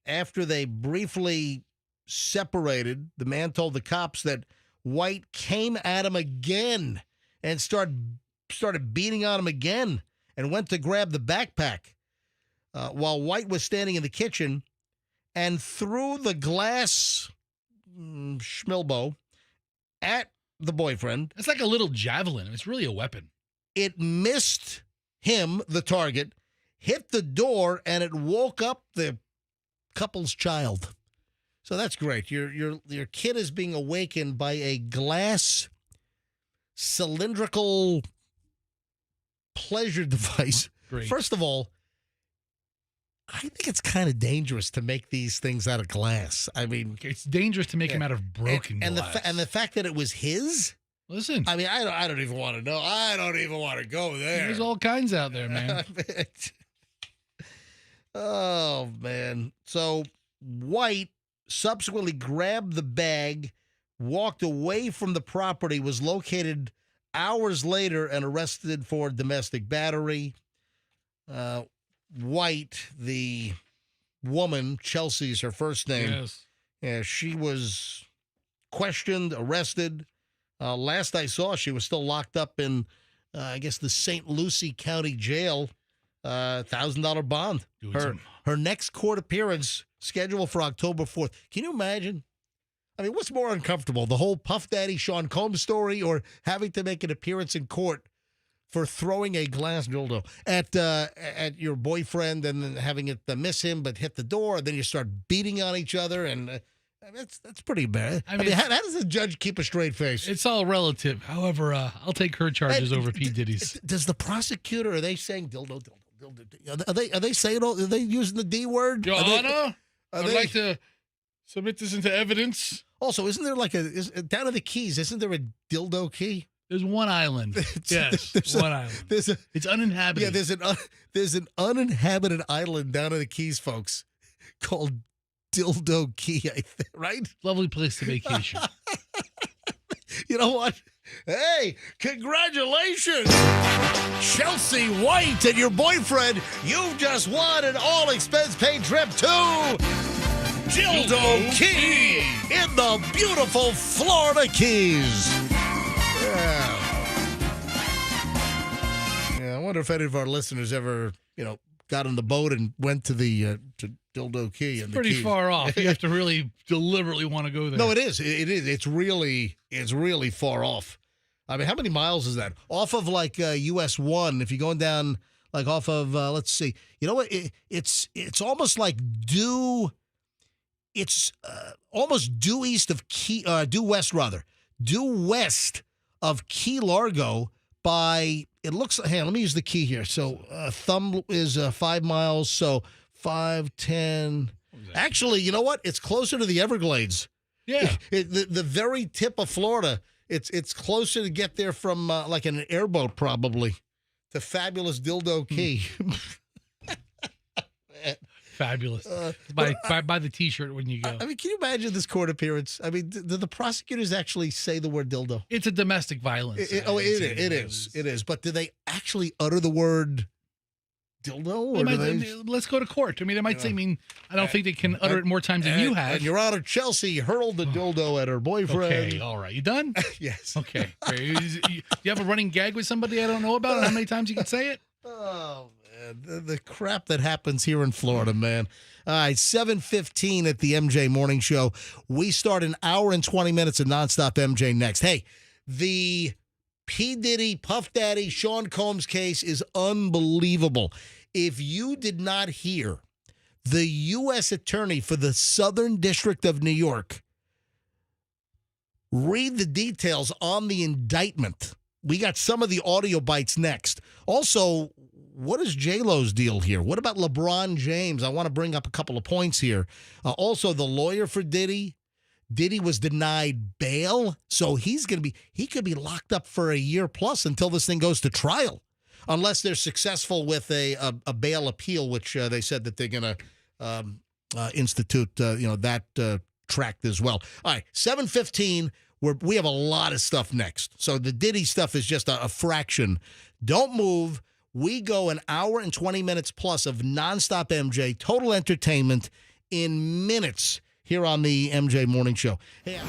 A: After they briefly separated, the man told the cops that White came at him again and started beating on him again and went to grab the backpack while White was standing in the kitchen and threw the glass schmilbo at the boyfriend.
B: It's like a little javelin. It's really a weapon.
A: It missed him, the target, hit the door, and it woke up the couple's child. So that's great. Your kid is being awakened by a glass cylindrical pleasure device.
B: Great.
A: First of all, I think it's kind of dangerous to make these things out of glass. I mean,
B: it's dangerous to make them out of broken glass.
A: And the fact that it was his.
B: Listen,
A: I mean, I don't even want to know. I don't even want to go there.
B: There's all kinds out there, man.
A: Oh man. So White subsequently grabbed the bag, walked away from the property, was located hours later and arrested for domestic battery. White, the woman, Chelsea's her first name.
B: Yes.
A: Yeah, she was questioned, arrested. Last I saw, she was still locked up in, I guess, the St. Lucie County Jail. $1,000 bond. Her next court appearance scheduled for October 4th. Can you imagine? I mean, what's more uncomfortable, the whole Puff Daddy Sean Combs story, or having to make an appearance in court for throwing a glass dildo at your boyfriend and then having it miss him but hit the door, and then you start beating on each other, and that's pretty bad. I mean, how does a judge keep a straight face?
B: It's all relative. However, I'll take her charges over P. Diddy's.
A: Does the prosecutor, are they saying dildo? Are they saying, are they using the D word?
B: Your Honor, I'd like to submit this into evidence.
A: Also, isn't there down in the Keys, isn't there a dildo key?
B: There's one island. Yes, one island. It's uninhabited.
A: Yeah, there's an uninhabited island down in the Keys, folks, called Dildo Key, I think, right?
B: Lovely place to vacation.
A: You know what? Hey, congratulations, Chelsea White and your boyfriend. You've just won an all-expense-paid trip to Dildo Key in the beautiful Florida Keys. Yeah, I wonder if any of our listeners ever, got on the boat and went to the to Dildo Key.
B: It's pretty far off. You have to really deliberately want to go there.
A: No, it is. It is. It's really far off. I mean, how many miles is that? Off of US 1, if you're going down off of, let's see. You know what? It's almost like due east of due west of Key Largo by, it looks, hey, let me use the key here. So thumb is 5 miles, so 5, 10. Actually, you know what? It's closer to the Everglades.
B: Yeah.
A: The very tip of Florida. It's closer to get there from an airboat probably to fabulous Dildo Key.
B: Fabulous. Buy the T-shirt when you go.
A: I mean, can you imagine this court appearance? I mean, do the prosecutors actually say the word dildo?
B: It's a domestic violence.
A: It is. But do they actually utter the word dildo?
B: Let's go to court. I mean, they might say, I don't think they can utter it more times than you have.
A: And Your Honor, Chelsea hurled the dildo at her boyfriend.
B: Okay, all right. You done?
A: Yes.
B: Okay. You have a running gag with somebody I don't know about and how many times you can say it?
A: Oh, man. The crap that happens here in Florida, man. All right, 7:15 at the MJ Morning Show. We start an hour and 20 minutes of nonstop MJ next. Hey, the P. Diddy, Puff Daddy, Sean Combs case is unbelievable. If you did not hear the U.S. Attorney for the Southern District of New York read the details on the indictment, we got some of the audio bites next. Also, what is J-Lo's deal here? What about LeBron James? I want to bring up a couple of points here. Also, the lawyer for Diddy. Diddy was denied bail, so he could be locked up for a year plus until this thing goes to trial, unless they're successful with a bail appeal, which they said that they're going to institute, that tract as well. All right, 7:15. We have a lot of stuff next. So the Diddy stuff is just a fraction. Don't move. We go an hour and 20 minutes plus of nonstop MJ, total entertainment in minutes here on the MJ Morning Show. Hey,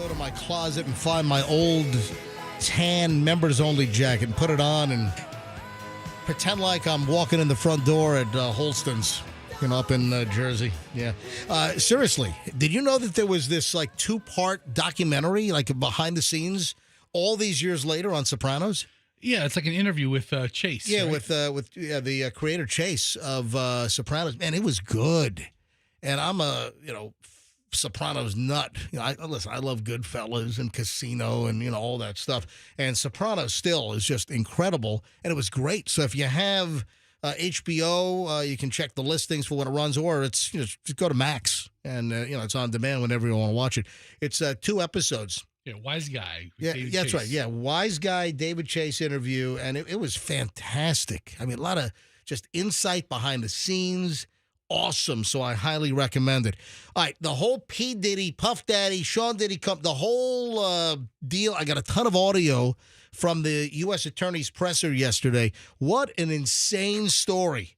A: go to my closet and find my old tan members-only jacket and put it on and pretend like I'm walking in the front door at Holston's, up in Jersey. Yeah. Seriously, did you know that there was this, like, 2-part documentary, like, behind the scenes all these years later on Sopranos?
B: Yeah, it's like an interview with Chase.
A: Yeah,
B: right?
A: with the creator Chase of Sopranos. Man, it was good. And I'm a, Sopranos nut. Listen, I love Goodfellas and Casino and, all that stuff. And Sopranos still is just incredible. And it was great. So if you have HBO, you can check the listings for when it runs, or it's, just go to Max. And, it's on demand whenever you want to watch it. It's 2 episodes.
B: Yeah, Wise Guy.
A: Yeah,
B: David
A: that's
B: Chase.
A: right. Yeah, Wise Guy, David Chase interview, and it was fantastic. I mean, a lot of just insight behind the scenes. Awesome, so I highly recommend it. All right, the whole P. Diddy, Puff Daddy, Sean Diddy, the whole deal. I got a ton of audio from the U.S. Attorney's presser yesterday. What an insane story.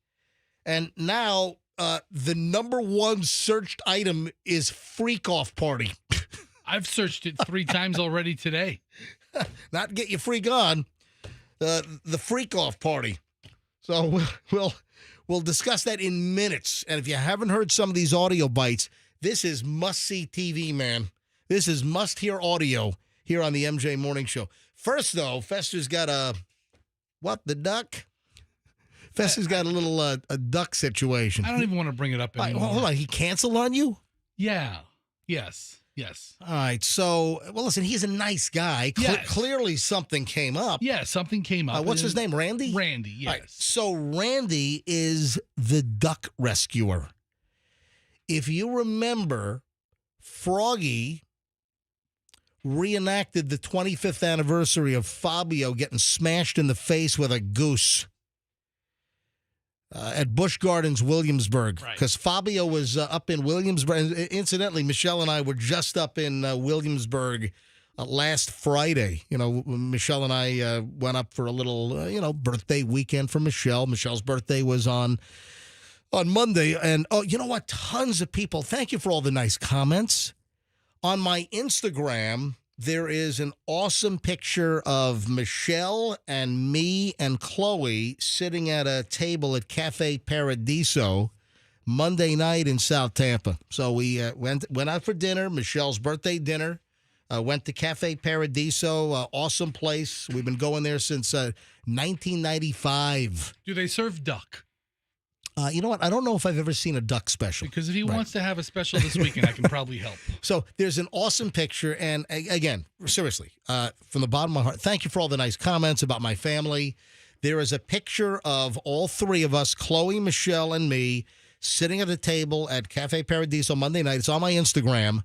A: And now the number 1 searched item is freak-off party.
B: I've searched it 3 times already today.
A: Not get your freak on, the freak-off party. So we'll discuss that in minutes. And if you haven't heard some of these audio bites, this is must-see TV, man. This is must-hear audio here on the MJ Morning Show. First, though, Fester's got the duck? Fester's got a little a duck situation.
B: I don't even want to bring it up anymore.
A: Hold on, he canceled on you?
B: Yeah. Yes.
A: All right, so, listen, he's a nice guy.
B: Yes.
A: Clearly something came up.
B: Yeah, something came up.
A: What's his name, Randy?
B: Randy, yes.
A: All right, so Randy is the duck rescuer. If you remember, Froggy reenacted the 25th anniversary of Fabio getting smashed in the face with a goose at Busch Gardens, Williamsburg, because Fabio was up in Williamsburg. Incidentally, Michelle and I were just up in Williamsburg last Friday. Michelle and I went up for a little, birthday weekend for Michelle. Michelle's birthday was on Monday. And, you know what? Tons of people. Thank you for all the nice comments. On my Instagram, there is an awesome picture of Michelle and me and Chloe sitting at a table at Cafe Paradiso Monday night in South Tampa. So we went out for dinner, Michelle's birthday dinner, went to Cafe Paradiso, awesome place. We've been going there since 1995.
B: Do they serve duck?
A: You know what? I don't know if I've ever seen a duck special.
B: Because if he wants to have a special this weekend, I can probably help.
A: So there's an awesome picture. And again, seriously, from the bottom of my heart, thank you for all the nice comments about my family. There is a picture of all 3 of us, Chloe, Michelle, and me, sitting at a table at Cafe Paradiso Monday night. It's on my Instagram.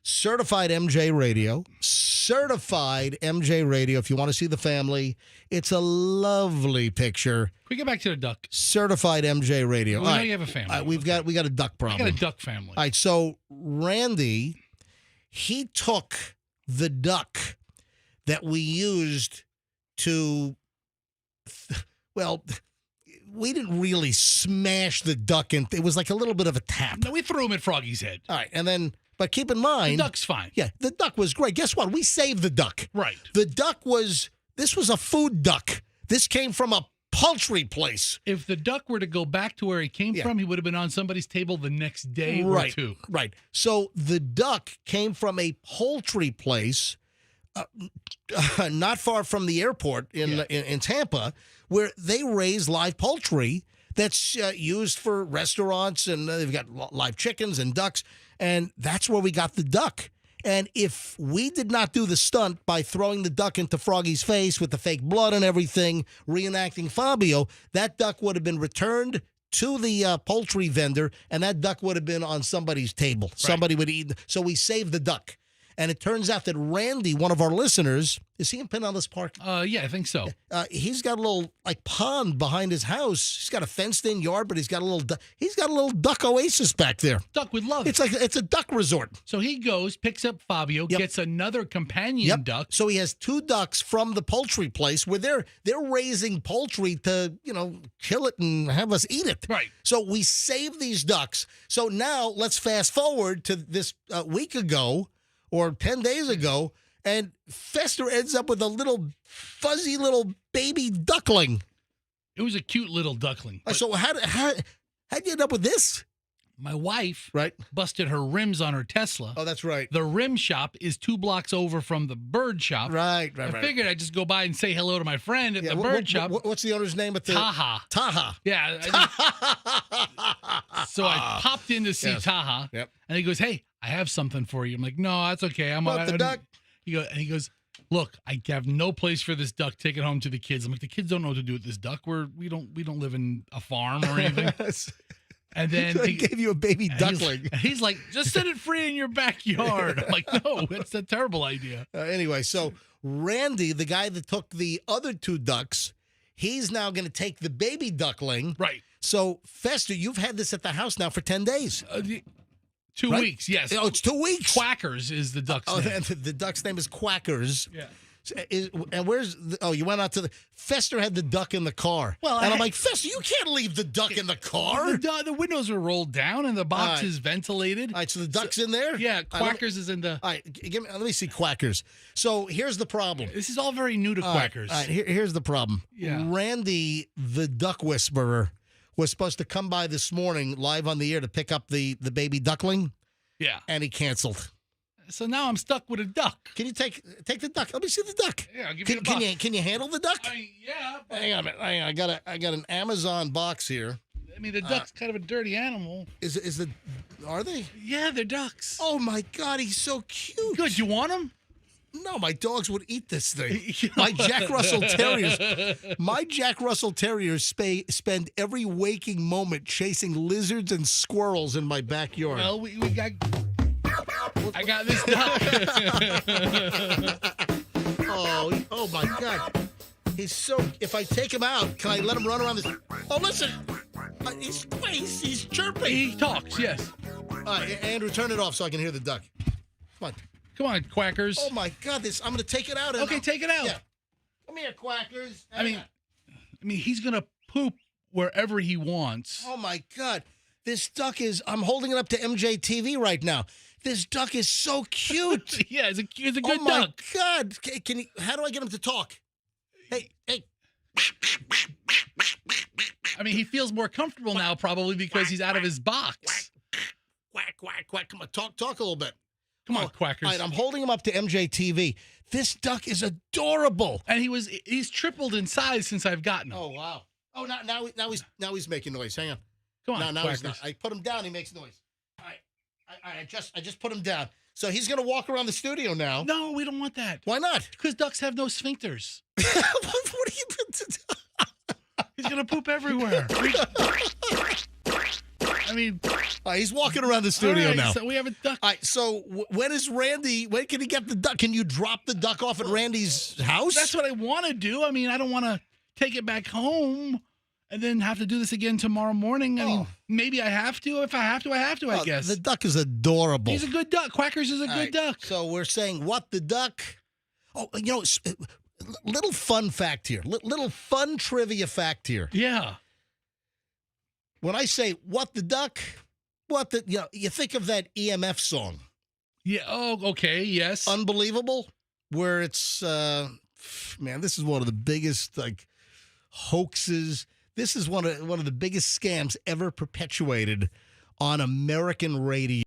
A: Certified MJ Radio. Certified MJ Radio. If you want to see the family, it's a lovely picture.
B: Can we get back to the duck?
A: Certified MJ Radio.
B: We know you have a family.
A: We got a duck problem.
B: I got a duck family.
A: All right, so Randy, he took the duck that we used to, we didn't really smash the duck. It was like a little bit of a tap.
B: No, we threw him at Froggy's head.
A: All right, and then... But keep in mind...
B: The duck's fine.
A: Yeah, the duck was great. Guess what? We saved the duck.
B: Right.
A: The duck this was a food duck. This came from a poultry place.
B: If the duck were to go back to where he came from, he would have been on somebody's table the next day or 2.
A: Right. So the duck came from a poultry place not far from the airport in Tampa, where they raise live poultry that's used for restaurants, and they've got live chickens and ducks, and that's where we got the duck. And if we did not do the stunt by throwing the duck into Froggy's face with the fake blood and everything, reenacting Fabio, that duck would have been returned to the poultry vendor, and that duck would have been on somebody's table. Right. Somebody would eat. So we saved the duck. And it turns out that Randy, one of our listeners, is he in Pinellas Park?
B: Yeah, I think so.
A: He's got a little pond behind his house. He's got a fenced-in yard, but he's got a little duck oasis back there.
B: Duck would love it.
A: It's a duck resort.
B: So he goes, picks up Fabio, gets another companion duck.
A: So he has 2 ducks from the poultry place where they're raising poultry to kill it and have us eat it.
B: Right.
A: So we save these ducks. So now let's fast forward to this week ago, or 10 days ago, and Fester ends up with a little fuzzy little baby duckling.
B: It was a cute little duckling.
A: So how'd you end up with this?
B: My wife
A: right
B: busted her rims on her Tesla.
A: Oh, that's right.
B: The rim shop is 2 blocks over from the bird shop.
A: Right.
B: I figured I'd just go by and say hello to my friend at the bird shop.
A: What's the owner's name at the
B: Taha. Yeah. So I popped in to see Taha.
A: Yep.
B: And he goes, "Hey, I have something for you." I'm like, "No, that's okay.
A: The duck.
B: He goes, "Look, I have no place for this duck. Take it home to the kids." I'm like, "The kids don't know what to do with this duck. We don't live in a farm or anything." And then
A: he gave you a baby duckling.
B: He's like, "Just set it free in your backyard." I'm like, "No, it's a terrible idea."
A: Anyway, so Randy, the guy that took the other 2 ducks, he's now going to take the baby duckling.
B: Right.
A: So, Fester, you've had this at the house now for 10 days.
B: 2 weeks, yes.
A: Oh, it's 2 weeks.
B: Quackers is the duck's name.
A: The duck's name is Quackers.
B: Yeah.
A: And where's you went out to Fester had the duck in the car.
B: Well,
A: and I'm like, Fester, you can't leave the duck in the car.
B: The windows are rolled down and the box is ventilated.
A: All right, so the duck's in there?
B: Yeah, Quackers is in the...
A: All right, let me see Quackers. So here's the problem.
B: This is all very new to Quackers.
A: All right, here's the problem.
B: Yeah.
A: Randy, the duck whisperer, was supposed to come by this morning live on the air to pick up the baby duckling.
B: Yeah.
A: And he canceled.
B: So now I'm stuck with a duck.
A: Can you take the duck? Let me see the duck.
B: Yeah, I'll give you the box.
A: Can you handle the duck?
B: Yeah.
A: Hang on a minute. I got an Amazon box here.
B: I mean, the duck's kind of a dirty animal.
A: Are they?
B: Yeah, they're ducks.
A: Oh my God, he's so cute.
B: Good. You want him?
A: No, my dogs would eat this thing. My Jack Russell Terriers spend every waking moment chasing lizards and squirrels in my backyard.
B: Well, we got. I got this duck.
A: oh my God. He's so. If I take him out, can I let him run around this? Oh, listen. He's chirping.
B: He talks, yes.
A: Andrew, turn it off so I can hear the duck.
B: Come on, Quackers.
A: Oh my God, I'm going to take it out.
B: Okay, take it out.
A: Yeah. Come here, Quackers.
B: I mean, he's going to poop wherever he wants.
A: Oh my God. This duck I'm holding it up to MJ TV right now. This duck is so cute.
B: Yeah, it's a good duck.
A: Oh my God. How do I get him to talk? Hey.
B: I mean, he feels more comfortable now probably because he's out of his box.
A: Quack. Come on, talk a little bit.
B: Come on, Quackers.
A: All right, I'm holding him up to MJ TV. This duck is adorable.
B: And he's tripled in size since I've gotten him.
A: Oh, wow. Oh, now he's making noise. Hang on.
B: Come on,
A: now he's not. I put him down, he makes noise. All right. I just put him down. So he's going to walk around the studio now.
B: No, we don't want that.
A: Why not?
B: Because ducks have no sphincters.
A: What are you doing?
B: He's going to poop everywhere. I mean,
A: he's walking around the studio now.
B: So we have a duck.
A: All right, so when can he get the duck? Can you drop the duck off at Randy's house?
B: That's what I want to do. I mean, I don't want to take it back home and then have to do this again tomorrow morning. I mean, maybe I have to. If I have to, I have to, I guess.
A: The duck is adorable.
B: He's a good duck. Quackers is a good duck.
A: So we're saying what the duck? Oh, little fun fact here. Little fun trivia fact here.
B: Yeah.
A: When I say what the duck, you think of that EMF song.
B: Yeah. Oh, okay. Yes.
A: Unbelievable. Where it's, man, this is one of the biggest hoaxes. This is one of the biggest scams ever perpetuated on American radio.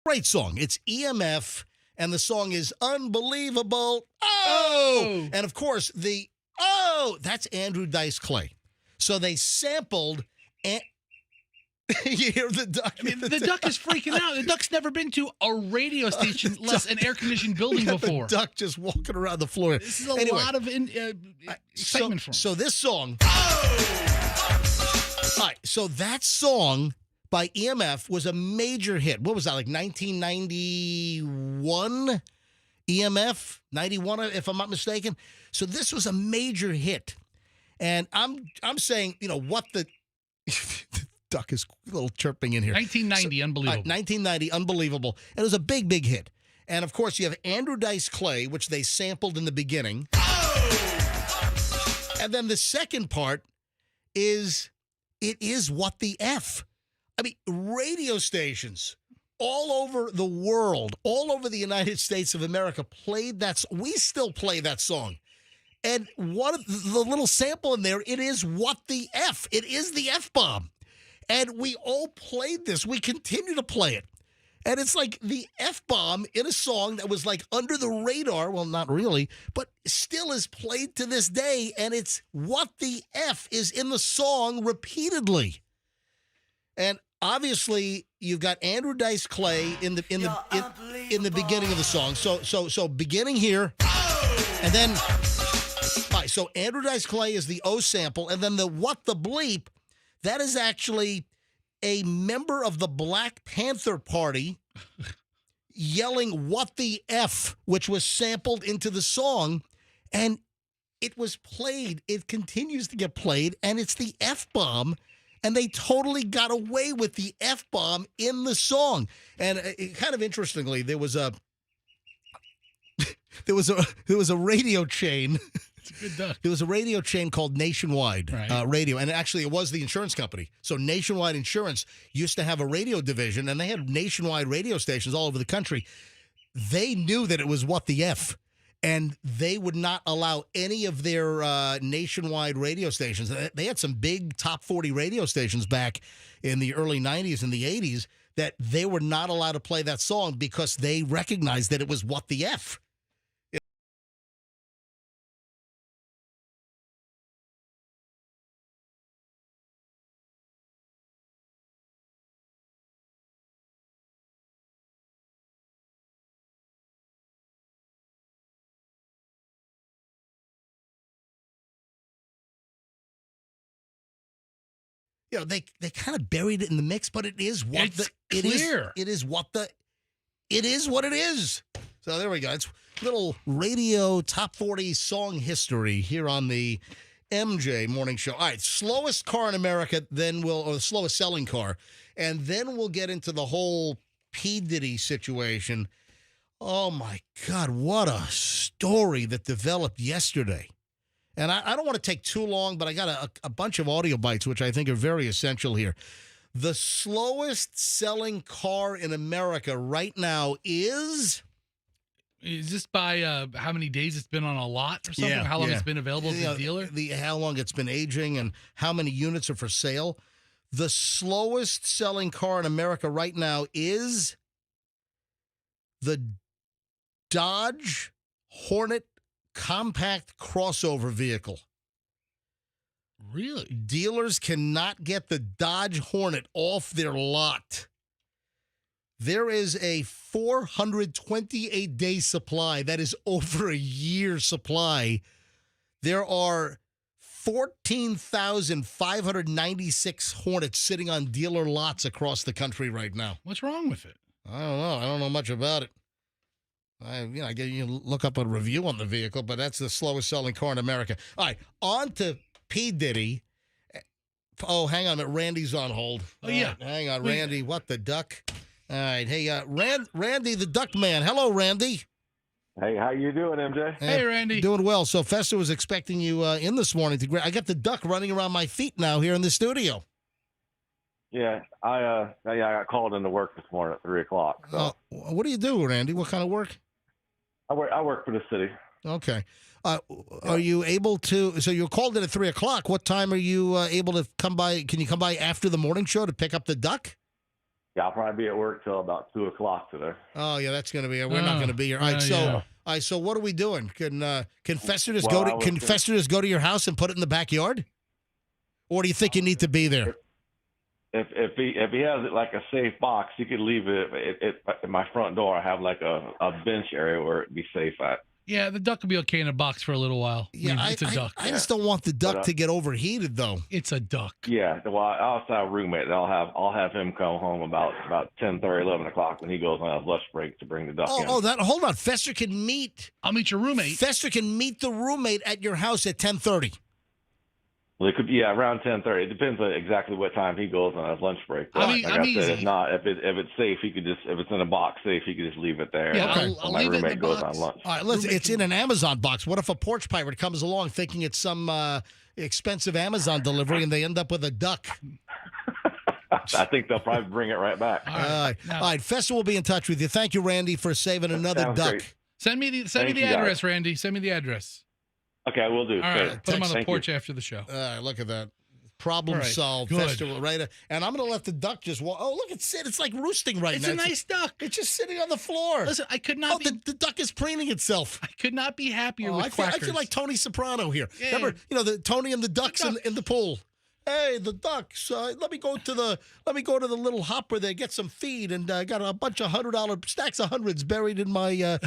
A: Great song. It's EMF, and the song is Unbelievable. Oh! And of course, that's Andrew Dice Clay. So they sampled, you hear the duck?
B: I mean, the duck is freaking out. The duck's never been to a radio station, less an air-conditioned building before.
A: The duck just walking around the floor.
B: This is a lot of excitement for him.
A: So this song. All right, so that song by EMF was a major hit. What was that, like 1991? EMF? 91, if I'm not mistaken. So this was a major hit. And I'm saying, what the duck is a little chirping in here.
B: 1990, unbelievable.
A: 1990, unbelievable. And it was a big, big hit. And, of course, you have Andrew Dice Clay, which they sampled in the beginning. And then the second part is, it is What the F. I mean, radio stations all over the world, all over the United States of America played that. We still play that song. And one of the little sample in there, it is What the F. It is the F-bomb. And we all played this. We continue to play it. And it's like the F-bomb in a song that was like under the radar. Well, not really, but still is played to this day. And it's What the F is in the song repeatedly. And obviously, you've got Andrew Dice Clay in the beginning of the song. So beginning here, and then all right. So Andrew Dice Clay is the O sample, and then the What the Bleep, that is actually a member of the Black Panther Party yelling "What the F," which was sampled into the song, and it was played. It continues to get played, and it's the F-bomb. And they totally got away with the F-bomb in the song. And kind of interestingly, there was a radio chain.
B: It's a good duck.
A: There was a radio chain called Nationwide Radio, and actually it was the insurance company. So Nationwide Insurance used to have a radio division, and they had nationwide radio stations all over the country. They knew that it was What the F. And they would not allow any of their nationwide radio stations. They had some big top 40 radio stations back in the early 90s and the 80s that they were not allowed to play that song because they recognized that it was What the F. You know, they kind of buried it in the mix, but it is what it is what it is. So there we go. It's little radio top 40 song history here on the MJ Morning Show. All right, slowest car in America, or the slowest selling car, and then we'll get into the whole P. Diddy situation. Oh my God, what a story that developed yesterday. And I don't want to take too long, but I got a bunch of audio bites, which I think are very essential here. The slowest selling car in America right now is
B: this by how many days it's been on a lot or something? Yeah, how long it's been available to the dealer?
A: How long it's been aging and how many units are for sale. The slowest selling car in America right now is the Dodge Hornet compact crossover vehicle.
B: Really?
A: Dealers cannot get the Dodge Hornet off their lot. There is a 428-day supply. That is over a year's supply. There are 14,596 Hornets sitting on dealer lots across the country right now.
B: What's wrong with it?
A: I don't know. I don't know much about it. I get you look up a review on the vehicle, but that's the slowest selling car in America. All right, on to P. Diddy. Oh, hang on a minute. Randy's on hold.
B: Oh, yeah.
A: Hang on, Randy. What the duck? All right. Hey, Randy the Duck Man. Hello, Randy.
E: Hey, how you doing, MJ?
B: Hey, Randy.
A: Doing well. So Fester was expecting you in this morning. I got the duck running around my feet now here in the studio.
E: Yeah, I got called into work this morning at 3 o'clock. So.
A: What do you do, Randy? What kind of work?
E: I work for the city.
A: Okay. Are you able to? So you're called in at 3 o'clock. What time are you able to come by? Can you come by after the morning show to pick up the duck?
E: Yeah, I'll probably be at work till about 2 o'clock today.
A: Oh yeah, that's going to be. We're not going to be here. All right. All right. So what are we doing? Can Fester just go to your house and put it in the backyard, or do you think you need to be there?
E: If he has it like a safe box, you could leave it at my front door. I have like a bench area where it'd be safe at.
B: Yeah, the duck will be okay in a box for a little while.
A: Yeah,
B: it's a duck.
A: I just don't want the duck to get overheated, though.
B: It's a duck.
E: Yeah, well, I also have a roommate. I'll have him come home about 10:30, 11 o'clock when he goes on his lunch break to bring the duck in.
A: Hold on. Fester can meet.
B: I'll meet your roommate.
A: Fester can meet the roommate at your house at 10:30.
E: Well, it could be around 10:30. It depends on exactly what time he goes on his lunch break. But
B: I'm
E: I said,
B: easy.
E: if not, if it's safe, if it's in a box safe, he could just leave it there.
B: Yeah,
E: and
B: I'll
E: my
B: leave it in
E: roommate
B: the
E: goes
B: box.
E: on lunch.
A: All right, listen, it's in an Amazon box. What if a porch pirate comes along thinking it's some expensive Amazon delivery and they end up with a duck?
E: I think they'll probably bring it right back.
A: All right. Festa will be in touch with you. Thank you, Randy, for saving another
E: Sounds
A: duck.
E: great.
B: Send me the
E: Thank you,
B: address,
E: guys.
B: Randy. Send me the address.
E: Okay, I will do.
B: All right,
E: Great.
B: put him on the
E: Thank
B: porch
E: you.
B: after the show.
A: All right, look at that. Problem
B: All right,
A: solved.
B: good.
A: Festa will right. And I'm going to let the duck just walk. Oh, look, it's like roosting right
B: It's
A: now.
B: a nice duck.
A: It's just sitting on the floor.
B: Listen, I could not be.
A: The duck is preening itself.
B: I could not be happier with
A: I
B: Quackers.
A: feel like Tony Soprano here.
B: Yeah.
A: Remember, the Tony and the ducks in the pool. Hey, the ducks! Let me go to the little hopper there, get some feed, and I got a bunch of $100 stacks of hundreds buried in my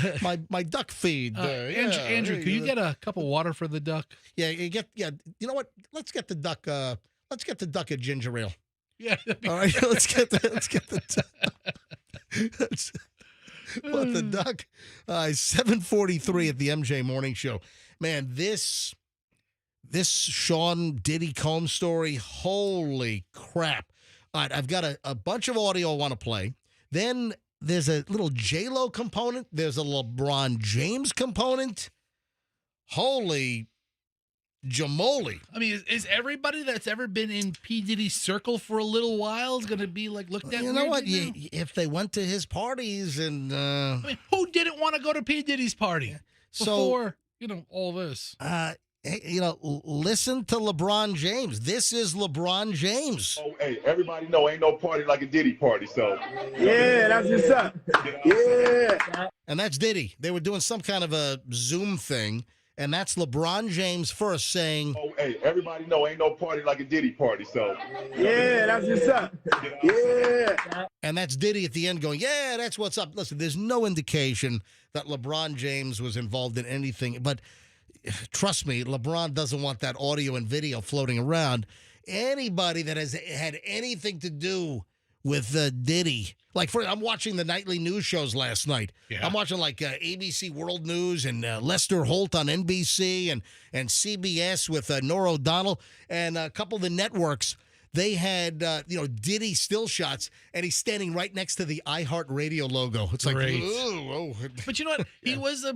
A: my duck feed.
B: Andrew, can you get a cup of water for the duck?
A: Yeah, you know what? Let's get the duck. Let's get the duck a ginger ale.
B: Yeah.
A: All right. Let's get the What the duck? 7:43 at the MJ Morning Show. Man, this Sean Diddy Combs story, holy crap. All right, I've got a bunch of audio I want to play. Then there's a little J-Lo component. There's a LeBron James component. Holy jamoli.
B: I mean, is everybody that's ever been in P. Diddy's circle for a little while is going to be like looked at?
A: You know what?
B: weirdly now?
A: If they went to his parties and
B: I mean, who didn't want to go to P. Diddy's party before all this?
A: Listen to LeBron James. This is LeBron James.
F: Oh, hey, everybody know ain't no party like a Diddy party, so.
H: Yeah, that's what's up. Yeah.
A: And that's Diddy. They were doing some kind of a Zoom thing, and that's LeBron James first saying,
F: Oh, hey, everybody know ain't no party like a Diddy party, so.
H: Yeah, that's what's up. Yeah.
A: And that's Diddy at the end going, yeah, that's what's up. Listen, there's no indication that LeBron James was involved in anything, but trust me, LeBron doesn't want that audio and video floating around. Anybody that has had anything to do with Diddy, I'm watching the nightly news shows last night.
B: Yeah.
A: I'm watching ABC World News and Lester Holt on NBC and CBS with Norah O'Donnell and a couple of the networks. They had, Diddy still shots, and he's standing right next to the iHeartRadio logo. It's like,
B: Great.
A: ooh.
B: But you know what? He was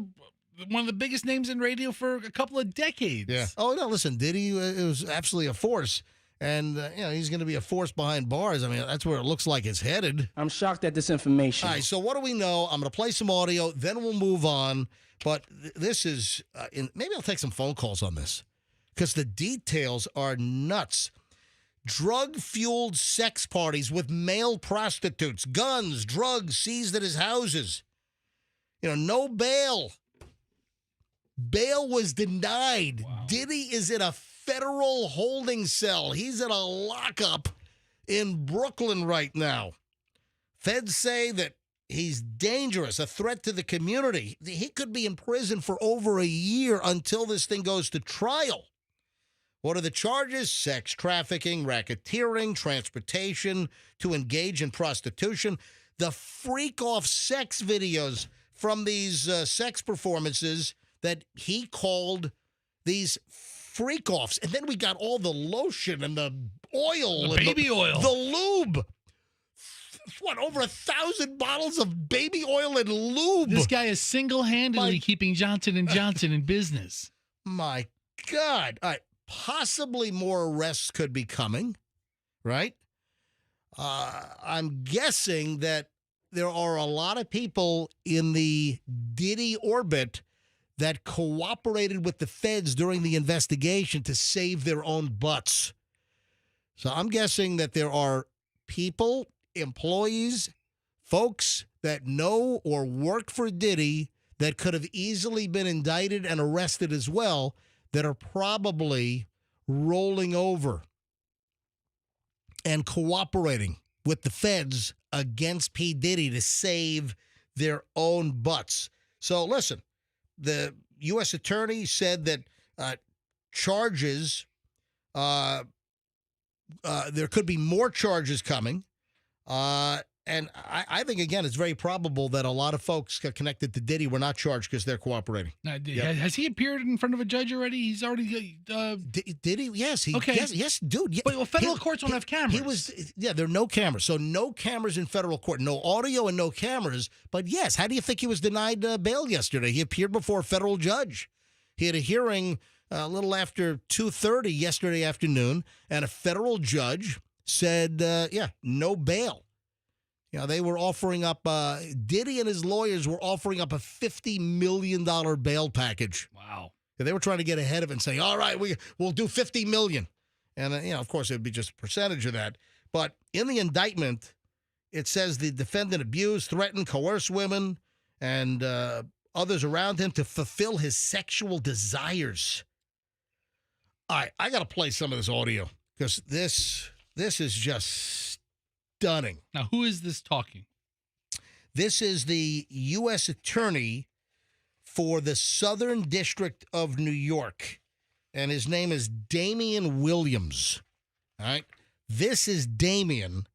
B: one of the biggest names in radio for a couple of decades.
A: Yeah. Oh, no, listen, Diddy it was absolutely a force. And, he's going to be a force behind bars. I mean, that's where it looks like it's headed.
H: I'm shocked at this information.
A: All right, so what do we know? I'm going to play some audio, then we'll move on. But this is, maybe I'll take some phone calls on this because the details are nuts. Drug-fueled sex parties with male prostitutes, guns, drugs seized at his houses. No bail. Bail was denied. Wow. Diddy is in a federal holding cell. He's in a lockup in Brooklyn right now. Feds say that he's dangerous, a threat to the community. He could be in prison for over a year until this thing goes to trial. What are the charges? Sex trafficking, racketeering, transportation to engage in prostitution. The freak-off sex videos from these sex performances that he called these freak-offs. And then we got all the lotion and the oil.
B: The baby oil.
A: The lube. Over 1,000 bottles of baby oil and lube.
B: This guy is single-handedly keeping Johnson & Johnson in business.
A: My God. All right. Possibly more arrests could be coming, right? I'm guessing that there are a lot of people in the Diddy orbit that cooperated with the feds during the investigation to save their own butts. So I'm guessing that there are people, employees, folks that know or work for Diddy that could have easily been indicted and arrested as well that are probably rolling over and cooperating with the feds against P. Diddy to save their own butts. So listen, the U.S. attorney said that charges, there could be more charges coming. And I think, again, it's very probable that a lot of folks got connected to Diddy were not charged because they're cooperating.
B: Now, has he appeared in front of a judge already? He's already.
A: Did he? Yes.
B: Okay.
A: Yes, dude. Yeah.
B: But federal courts don't have cameras.
A: There are no cameras. So no cameras in federal court. No audio and no cameras. But yes, how do you think he was denied bail yesterday? He appeared before a federal judge. He had a hearing a little after 2:30 yesterday afternoon, and a federal judge said, no bail. You know, they were offering up, Diddy and his lawyers were offering up a $50 million bail package.
B: Wow.
A: They were trying to get ahead of it and say, all right, we'll do $50 million. And, of course, it would be just a percentage of that. But in the indictment, it says the defendant abused, threatened, coerced women and others around him to fulfill his sexual desires. All right, I got to play some of this audio because this is just stunning.
B: Now, who is this talking?
A: This is the U.S. Attorney for the Southern District of New York, and his name is Damian Williams. All right? This is Damian,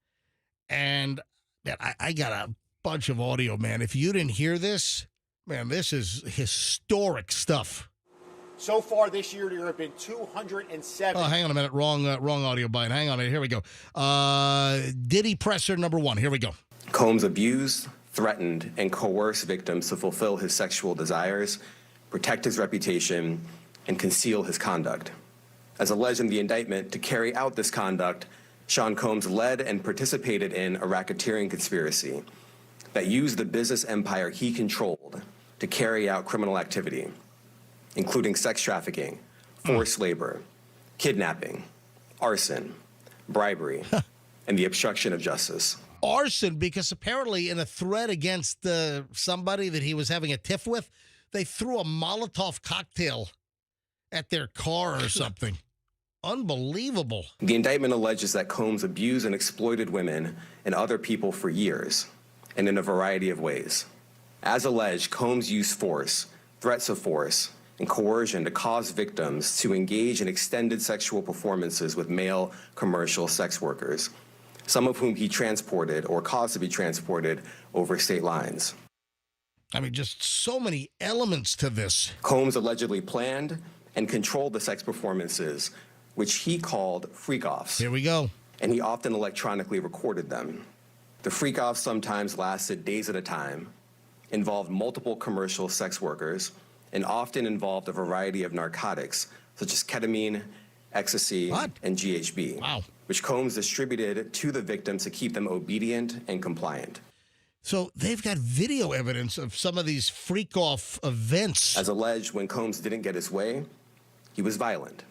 A: and man, I got a bunch of audio, man. If you didn't hear this, man, this is historic stuff.
I: So far this year, there have been 207.
A: Oh, hang on a minute. Wrong audio bite. Hang on. Here we go. Diddy presser number 1. Here we go.
J: Combs abused, threatened, and coerced victims to fulfill his sexual desires, protect his reputation, and conceal his conduct. As alleged in the indictment, to carry out this conduct, Sean Combs led and participated in a racketeering conspiracy that used the business empire he controlled to carry out criminal activity, including sex trafficking, forced labor, kidnapping, arson, bribery, and the obstruction of justice.
A: Arson, because apparently in a threat against somebody that he was having a tiff with, they threw a Molotov cocktail at their car or something. Unbelievable.
J: The indictment alleges that Combs abused and exploited women and other people for years, and in a variety of ways. As alleged, Combs used force, threats of force, and coercion to cause victims to engage in extended sexual performances with male commercial sex workers, some of whom he transported or caused to be transported over state lines.
A: I mean, just so many elements to this.
J: Combs allegedly planned and controlled the sex performances, which he called freakoffs.
A: Here we go.
J: And he often electronically recorded them. The freakoffs sometimes lasted days at a time, involved multiple commercial sex workers, and often involved a variety of narcotics, such as ketamine, ecstasy, and GHB, which Combs distributed to the victims to keep them obedient and compliant.
A: So they've got video evidence of some of these freak-off events.
J: As alleged, when Combs didn't get his way, he was violent,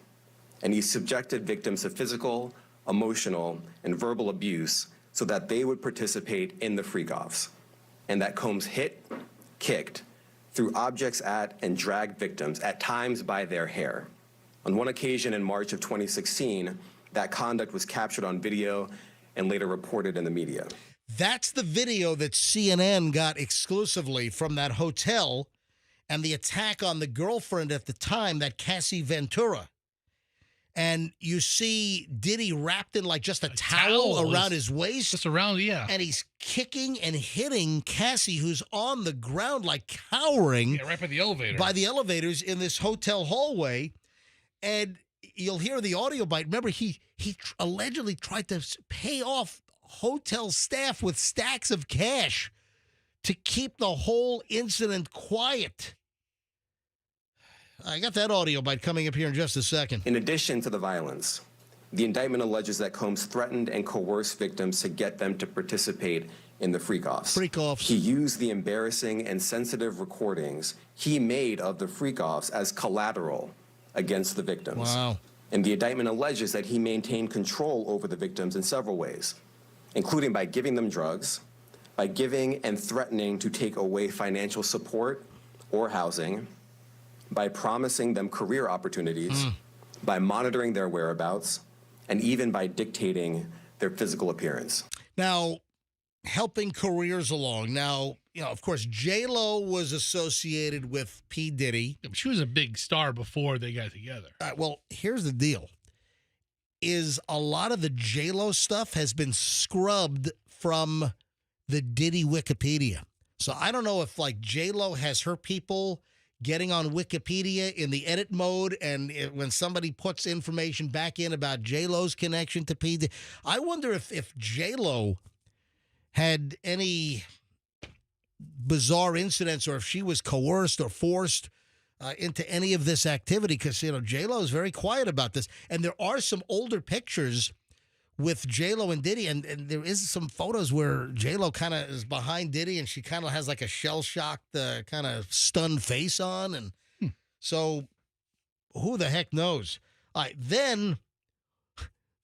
J: and he subjected victims to physical, emotional, and verbal abuse so that they would participate in the freak-offs, and that Combs hit, kicked, threw objects at, and dragged victims, at times by their hair. On one occasion in March of 2016, that conduct was captured on video and later reported in the media.
A: That's the video that CNN got exclusively from that hotel and the attack on the girlfriend at the time, that Cassie Ventura. And you see Diddy wrapped in like just a towel around his waist.
B: Just around, yeah.
A: And he's kicking and hitting Cassie, who's on the ground like cowering.
B: Yeah, right by the elevator.
A: By the elevators in this hotel hallway. And you'll hear the audio bite. Remember, he allegedly tried to pay off hotel staff with stacks of cash to keep the whole incident quiet. I got that audio bite coming up here in just a second.
J: In addition to the violence, the indictment alleges that Combs threatened and coerced victims to get them to participate in the freak-offs.
A: Freak-offs.
J: He used the embarrassing and sensitive recordings he made of the freak-offs as collateral against the victims.
A: Wow.
J: And the indictment alleges that he maintained control over the victims in several ways, including by giving them drugs, by giving and threatening to take away financial support or housing, by promising them career opportunities, by monitoring their whereabouts, and even by dictating their physical appearance.
A: Now, helping careers along. Now, of course, J-Lo was associated with P. Diddy.
B: She was a big star before they got together.
A: Well, here's the deal. Is a lot of the J-Lo stuff has been scrubbed from the Diddy Wikipedia. So I don't know if like J-Lo has her people getting on Wikipedia in the edit mode, and when somebody puts information back in about J-Lo's connection to P. Diddy, I wonder if J-Lo had any bizarre incidents or if she was coerced or forced into any of this activity, because, J-Lo is very quiet about this. And there are some older pictures with J-Lo and Diddy, and there is some photos where J-Lo kind of is behind Diddy, and she kind of has like a shell-shocked, kind of stunned face on, and so who the heck knows? All right, then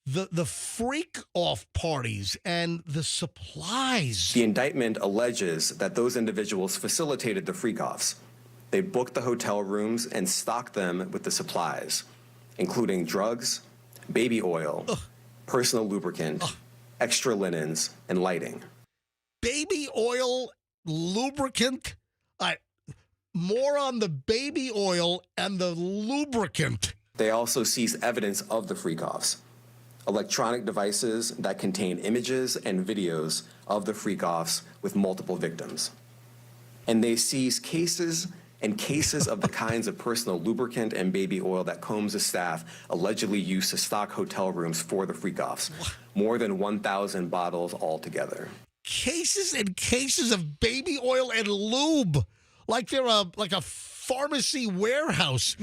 A: the freak-off parties and the supplies.
J: The indictment alleges that those individuals facilitated the freak-offs. They booked the hotel rooms and stocked them with the supplies, including drugs, baby oil, personal lubricant, extra linens, and lighting.
A: Baby oil, lubricant? More on the baby oil and the lubricant.
J: They also seized evidence of the freak-offs, electronic devices that contain images and videos of the freak-offs with multiple victims. And they seized cases and cases of the kinds of personal lubricant and baby oil that Combs' staff allegedly used to stock hotel rooms for the freak-offs. More than 1,000 bottles altogether.
A: Cases and cases of baby oil and lube, like they're like a pharmacy warehouse.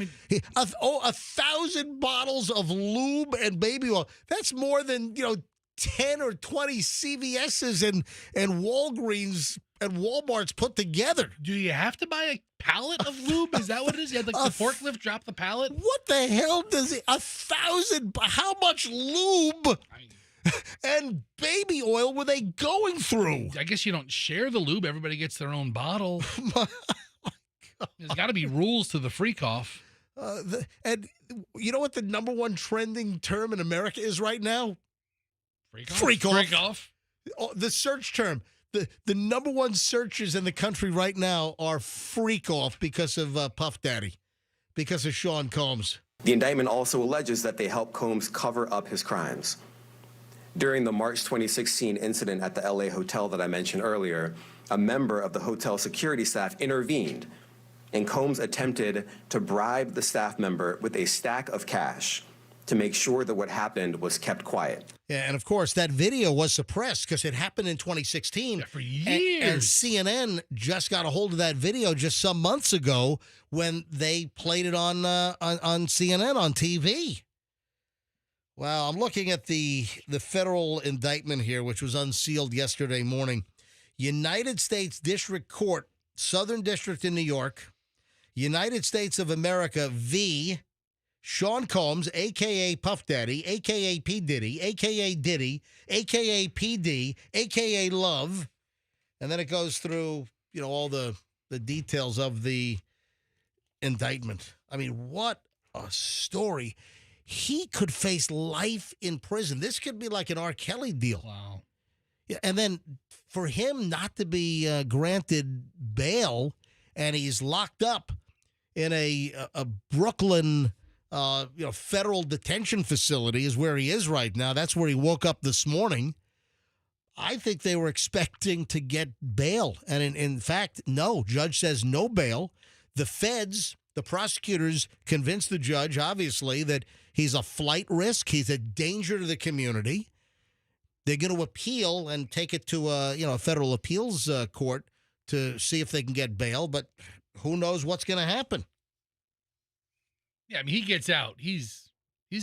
A: 1,000 bottles of lube and baby oil. That's more than 10 or 20 CVS's and Walgreens and Walmart's put together.
B: Do you have to buy a pallet of lube? Is that what it is? You had the forklift drop the pallet?
A: What the hell does it? 1,000? How much lube and baby oil were they going through?
B: I guess you don't share the lube. Everybody gets their own bottle. There's got to be rules to the freak-off.
A: And you know what the number one trending term in America is right now?
B: Freak-off.
A: Freak-off.
B: Freak-off.
A: The search term. The number one searches in the country right now are freak-off because of Puff Daddy, because of Sean Combs.
J: The indictment also alleges that they helped Combs cover up his crimes. During the March 2016 incident at the LA hotel that I mentioned earlier, a member of the hotel security staff intervened, and Combs attempted to bribe the staff member with a stack of cash to make sure that what happened was kept quiet.
A: Yeah, and of course, that video was suppressed because it happened in 2016.
B: Yeah, for years.
A: And CNN just got a hold of that video just some months ago when they played it on CNN on TV. Well, I'm looking at the federal indictment here, which was unsealed yesterday morning. United States District Court, Southern District in New York, United States of America v. Sean Combs, a.k.a. Puff Daddy, a.k.a. P. Diddy, a.k.a. Diddy, a.k.a. P.D., a.k.a. Love. And then it goes through, all the details of the indictment. I mean, what a story. He could face life in prison. This could be like an R. Kelly deal.
B: Wow.
A: Yeah, and then for him not to be granted bail, and he's locked up in a Brooklyn federal detention facility is where he is right now. That's where he woke up this morning. I think they were expecting to get bail. And in fact, no, judge says no bail. The feds, the prosecutors convinced the judge, obviously, that he's a flight risk. He's a danger to the community. They're going to appeal and take it to a federal appeals court to see if they can get bail. But who knows what's going to happen.
B: Yeah, I mean, he gets out. He's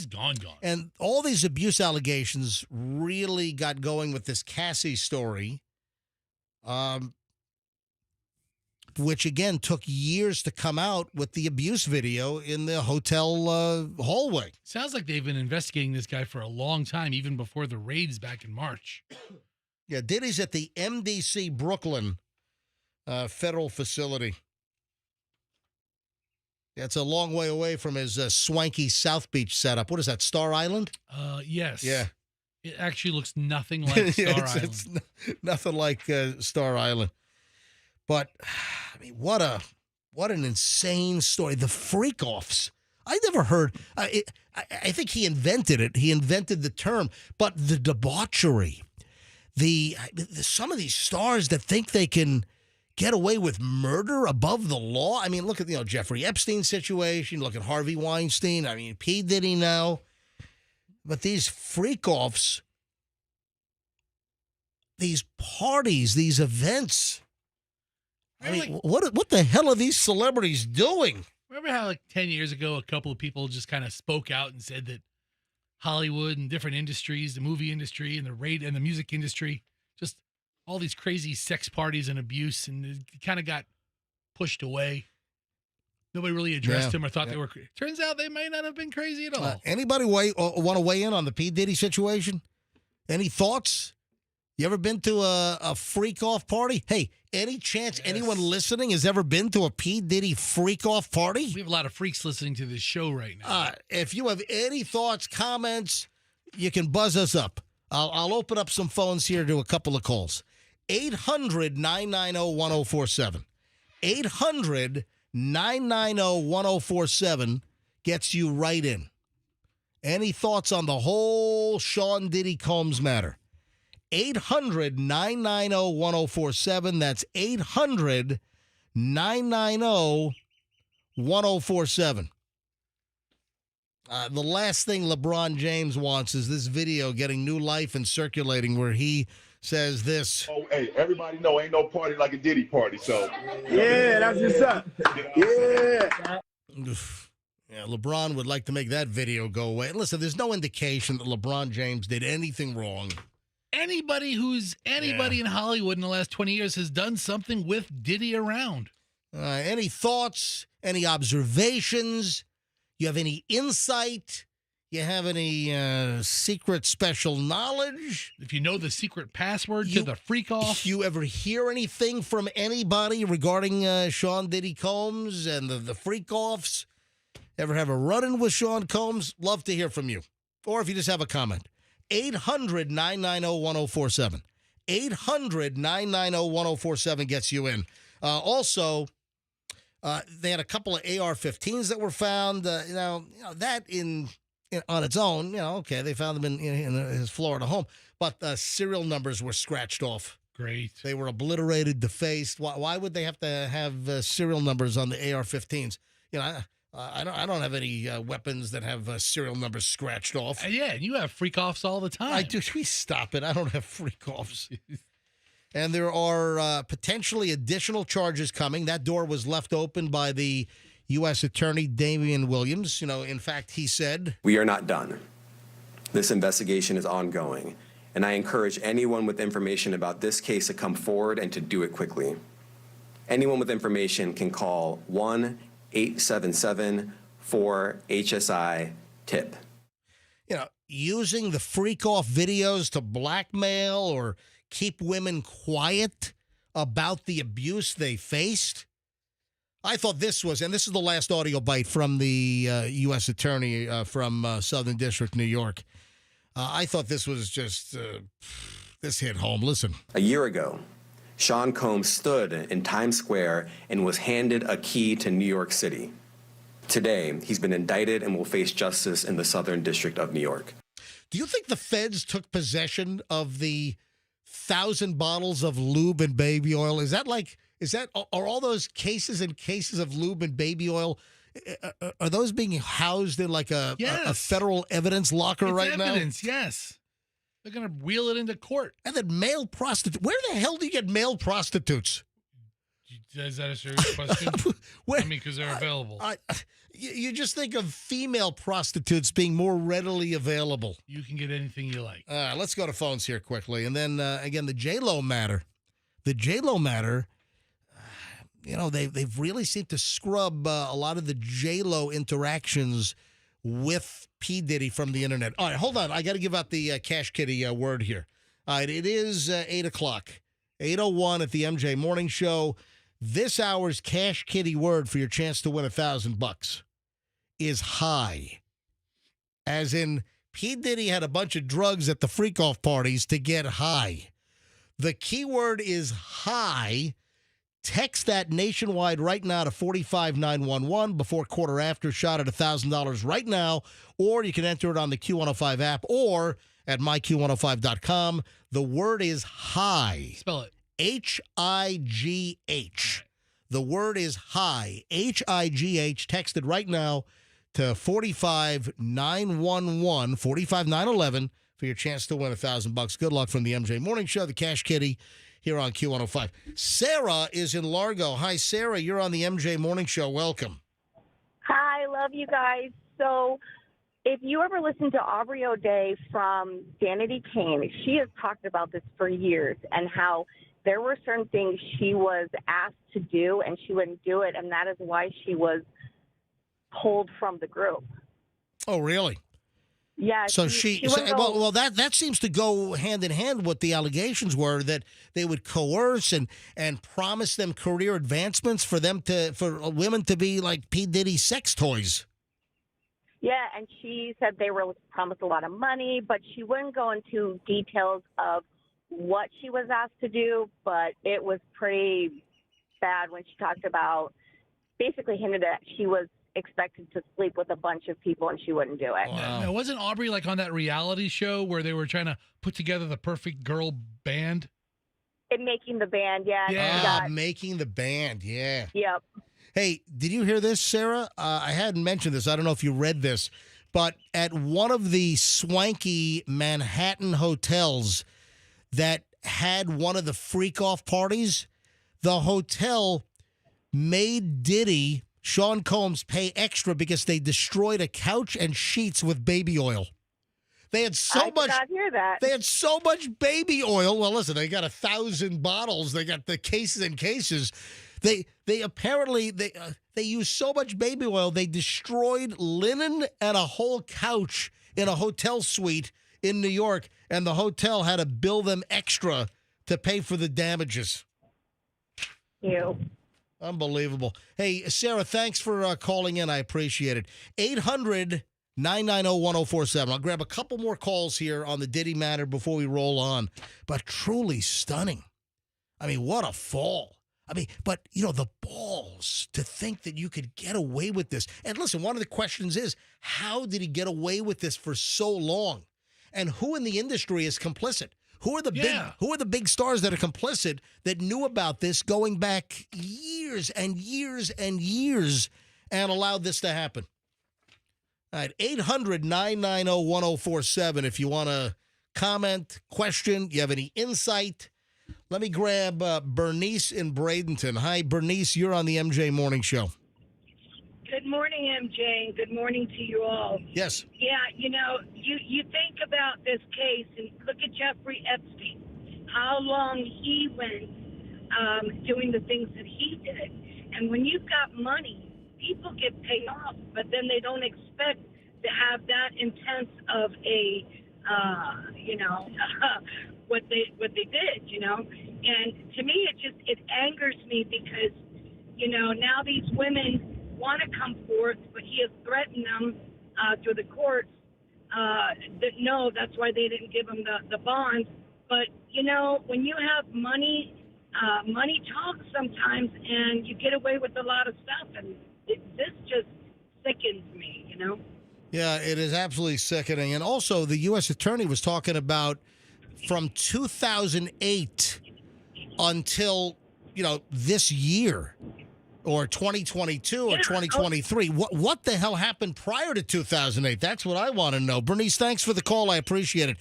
B: gone.
A: And all these abuse allegations really got going with this Cassie story, which, again, took years to come out with the abuse video in the hotel hallway.
B: Sounds like they've been investigating this guy for a long time, even before the raids back in March.
A: Yeah, Diddy's at the MDC Brooklyn federal facility. It's a long way away from his swanky South Beach setup. What is that, Star Island?
B: Yes.
A: Yeah.
B: It actually looks nothing like Star Island.
A: It's nothing like Star Island. But, I mean, what an insane story. The freak-offs. I never heard. I think he invented it. He invented the term. But the debauchery, some of these stars that think they can get away with murder above the law. I mean, look at Jeffrey Epstein situation. Look at Harvey Weinstein. I mean, P. Diddy now. But these freak-offs, these parties, these events. I mean, what the hell are these celebrities doing?
B: Remember how 10 years ago, a couple of people just kind of spoke out and said that Hollywood and different industries, the movie industry and the music industry, just all these crazy sex parties and abuse, and it kind of got pushed away. Nobody really addressed them or thought they were. Turns out they may not have been crazy at all.
A: Anybody want to weigh in on the P. Diddy situation? Any thoughts? You ever been to a freak-off party? Hey, any chance anyone listening has ever been to a P. Diddy freak-off party?
B: We have a lot of freaks listening to this show right now.
A: If you have any thoughts, comments, you can buzz us up. I'll open up some phones here to a couple of calls. 800-990-1047. 800-990-1047 gets you right in. Any thoughts on the whole Sean Diddy Combs matter? 800-990-1047. That's 800-990-1047. The last thing LeBron James wants is this video getting new life and circulating where he says this.
F: Oh, hey, everybody know ain't no party like a Diddy party, so.
H: Yeah, that's what's up. Yeah.
A: Yeah, LeBron would like to make that video go away. Listen, there's no indication that LeBron James did anything wrong.
B: Anybody in Hollywood in the last 20 years has done something with Diddy around.
A: Any thoughts? Any observations? You have any insight? You have any secret special knowledge?
B: If you know the secret password to the freak-off.
A: You ever hear anything from anybody regarding Sean Diddy Combs and the freak-offs? Ever have a run-in with Sean Combs? Love to hear from you. Or if you just have a comment. 800-990-1047. 800-990-1047 gets you in. Also, they had a couple of AR-15s that were found. That on its own, okay, they found them in his Florida home. But serial numbers were scratched off.
B: Great.
A: They were obliterated, defaced. Why would they have to have serial numbers on the AR-15s? I don't have any weapons that have serial numbers scratched off.
B: Yeah, you have freak-offs all the time.
A: I do. Please stop it. I don't have freak-offs. And there are potentially additional charges coming. That door was left open by the U.S. Attorney Damian Williams. In fact, he said,
J: "We are not done. This investigation is ongoing, and I encourage anyone with information about this case to come forward and to do it quickly. Anyone with information can call 1-877-4HSI-TIP.
A: Using the freak-off videos to blackmail or keep women quiet about the abuse they faced. I thought this is the last audio bite from the U.S. Attorney from Southern District, New York. I thought this was just, this hit home. Listen.
J: A year ago, Sean Combs stood in Times Square and was handed a key to New York City. Today, he's been indicted and will face justice in the Southern District of New York.
A: Do you think the feds took possession of the 1,000 bottles of lube and baby oil? Are all those cases and cases of lube and baby oil, are those being housed in like a federal evidence locker right now?
B: Evidence, yes. They're going to wheel it into court.
A: And then male prostitutes. Where the hell do you get male prostitutes?
B: Is that a serious question? Because they're available.
A: You just think of female prostitutes being more readily available.
B: You can get anything you like.
A: Let's go to phones here quickly. And then, again, the J-Lo matter. The J-Lo matter, they've really seemed to scrub a lot of the J-Lo interactions with P. Diddy from the internet. All right, hold on. I got to give out the Cash Kitty word here. All right, it is 8 o'clock, 8:01 at the MJ Morning Show. This hour's Cash Kitty word for your chance to win $1,000 is high. As in, P. Diddy had a bunch of drugs at the freak-off parties to get high. The keyword is high. Text that nationwide right now to 45911 before quarter after. Shot at $1,000 right now. Or you can enter it on the Q105 app or at myq105.com. The word is high.
B: Spell it.
A: H-I-G-H. The word is high. H-I-G-H. Text it right now to 45911, 45911 for your chance to win $1,000. Good luck from the MJ Morning Show, the Cash Kitty, here on Q105. Sarah is in Largo. Hi, Sarah. You're on the MJ Morning Show. Welcome.
K: Hi, love you guys. So if you ever listen to Aubrey O'Day from Danity Kane, she has talked about this for years and how there were certain things she was asked to do and she wouldn't do it, and that is why she was pulled from the group.
A: Oh, really?
K: Yeah.
A: So
K: well,
A: that seems to go hand in hand. What the allegations were, that they would coerce and promise them career advancements for women to be like P. Diddy sex toys.
K: yeah, and she said they were promised a lot of money, but she wouldn't go into details of what she was asked to do, but it was pretty bad when she talked about, basically hinted that she was expected to sleep with a bunch of people and she wouldn't do it.
B: Wow. Now, wasn't Aubrey like on that reality show where they were trying to put together the perfect girl band?
K: Making the band, yeah.
A: Yeah, Making the Band, yeah.
K: Yep.
A: Hey, did you hear this, Sarah? I hadn't mentioned this. I don't know if you read this, but at one of the swanky Manhattan hotels that had one of the freak-off parties, the hotel made Diddy, Sean Combs, pay extra because they destroyed a couch and sheets with baby oil. They had
K: I did not hear that.
A: They had so much baby oil. Well, listen, they got 1,000 bottles. They got the cases and cases. They apparently they used so much baby oil they destroyed linen and a whole couch in a hotel suite in New York, and the hotel had to bill them extra to pay for the damages.
K: Ew.
A: Unbelievable. Hey, Sarah, thanks for calling in. I appreciate it. 800-990-1047. I'll grab a couple more calls here on the Diddy matter before we roll on. But truly stunning. I mean, what a fall. I mean, but, the balls to think that you could get away with this. And listen, one of the questions is, how did he get away with this for so long? And who in the industry is complicit? Who are the big stars that are complicit that knew about this going back years and years and years and allowed this to happen? All right, 800-990-1047 if you want to comment, question, you have any insight. Let me grab Bernice in Bradenton. Hi, Bernice, you're on the MJ Morning Show.
L: Good morning, MJ, and good morning to you all.
A: Yes.
L: Yeah, you think about this case and look at Jeffrey Epstein, how long he went doing the things that he did. And when you've got money, people get paid off, but then they don't expect to have that intense of a, what they did, And to me, it angers me because, now these women want to come forth, but he has threatened them through the courts. That's why they didn't give him the bond. But, when you have money, money talks sometimes, and you get away with a lot of stuff. And this just sickens me,
A: Yeah, it is absolutely sickening. And also, the U.S. Attorney was talking about from 2008 until, this year, or 2022 or 2023. What the hell happened prior to 2008? That's what I want to know. Bernice, thanks for the call. I appreciate it.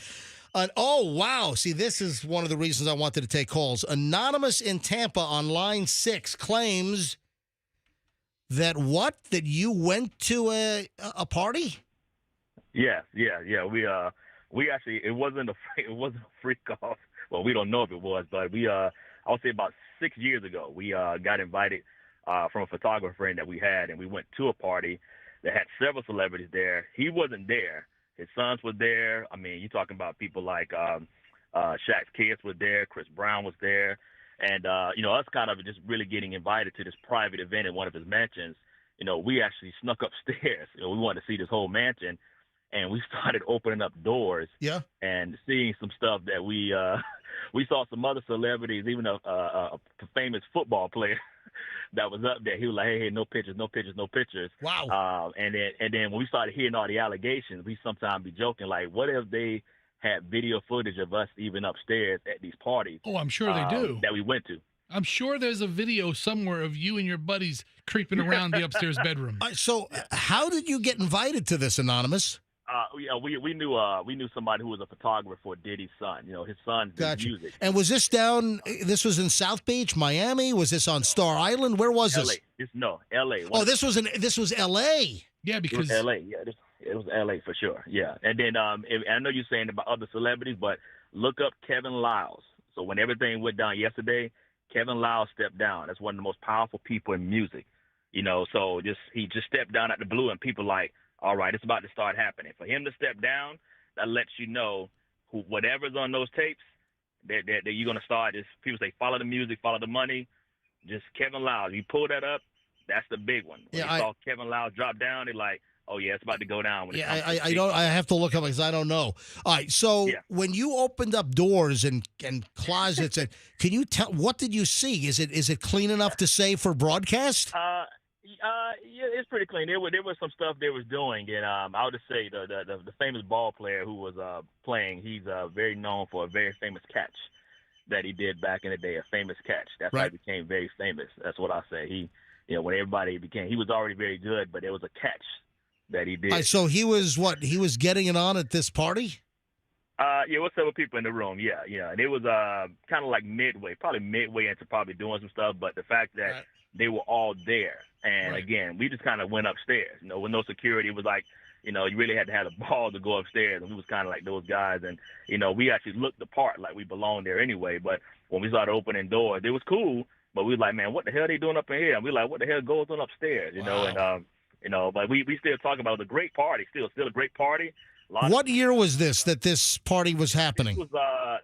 A: Oh, wow. See, this is one of the reasons I wanted to take calls. Anonymous in Tampa on line 6 claims that you went to a party?
M: Yeah. We actually, it wasn't a freak off. Well, we don't know if it was, but I would say about 6 years ago, we got invited from a photographer friend that we had, and we went to a party that had several celebrities there. He wasn't there. His sons were there. I mean, you're talking about people like Shaq's kids were there. Chris Brown was there. And, us kind of just really getting invited to this private event in one of his mansions. We actually snuck upstairs. We wanted to see this whole mansion. And we started opening up doors and seeing some stuff that we saw some other celebrities, even a famous football player that was up there. He was like, hey, no pictures.
A: Wow.
M: And then when we started hearing all the allegations, we sometimes be joking, like, what if they had video footage of us even upstairs at these parties.
B: Oh, I'm sure they do.
M: That we went to.
B: I'm sure there's a video somewhere of you and your buddies creeping around the upstairs bedroom.
A: So how did you get invited to this, Anonymous?
M: We knew somebody who was a photographer for Diddy's son. His son did music.
A: And was this this was in South Beach, Miami? Was this on Star Island? Where was this?
M: L.A.
A: Oh, this was L.A.
B: Yeah, because
M: it was L.A. Yeah, it was L.A. for sure. Yeah, and then I know you're saying about other celebrities, but look up Kevin Liles. So when everything went down yesterday, Kevin Liles stepped down. That's one of the most powerful people in music. So he just stepped down at the blue, and people like, all right, it's about to start happening. For him to step down, that lets you know whatever's on those tapes, that you're going to start. Just people say, follow the music, follow the money. Just Kevin Liles. You pull that up, that's the big one. When you saw Kevin Liles drop down, they're like, oh yeah, it's about to go down.
A: I have to look up because I don't know. All right, so when you opened up doors and closets, and can you tell what did you see? Is it clean enough to say for broadcast?
M: Yeah, it's pretty clean. There was some stuff they was doing, and I'll just say the famous ball player who was playing, he's very known for a very famous catch that he did back in the day, a famous catch. That's how he became very famous. That's what I say. He, when everybody he was already very good, but there was a catch that he did.
A: All right, so he was getting it on at this party?
M: Yeah, with several people in the room. Yeah. And it was kind of like probably midway into probably doing some stuff, but the fact that they were all there. And again, we just kind of went upstairs, with no security. It was like, you really had to have a ball to go upstairs. And we was kind of like those guys. And, we actually looked the part like we belonged there anyway. But when we started opening doors, it was cool. But we was like, man, what the hell are they doing up in here? And we like, what the hell goes on upstairs? But we still talking about it was a great party, still a great party.
A: What year was this that this party was happening?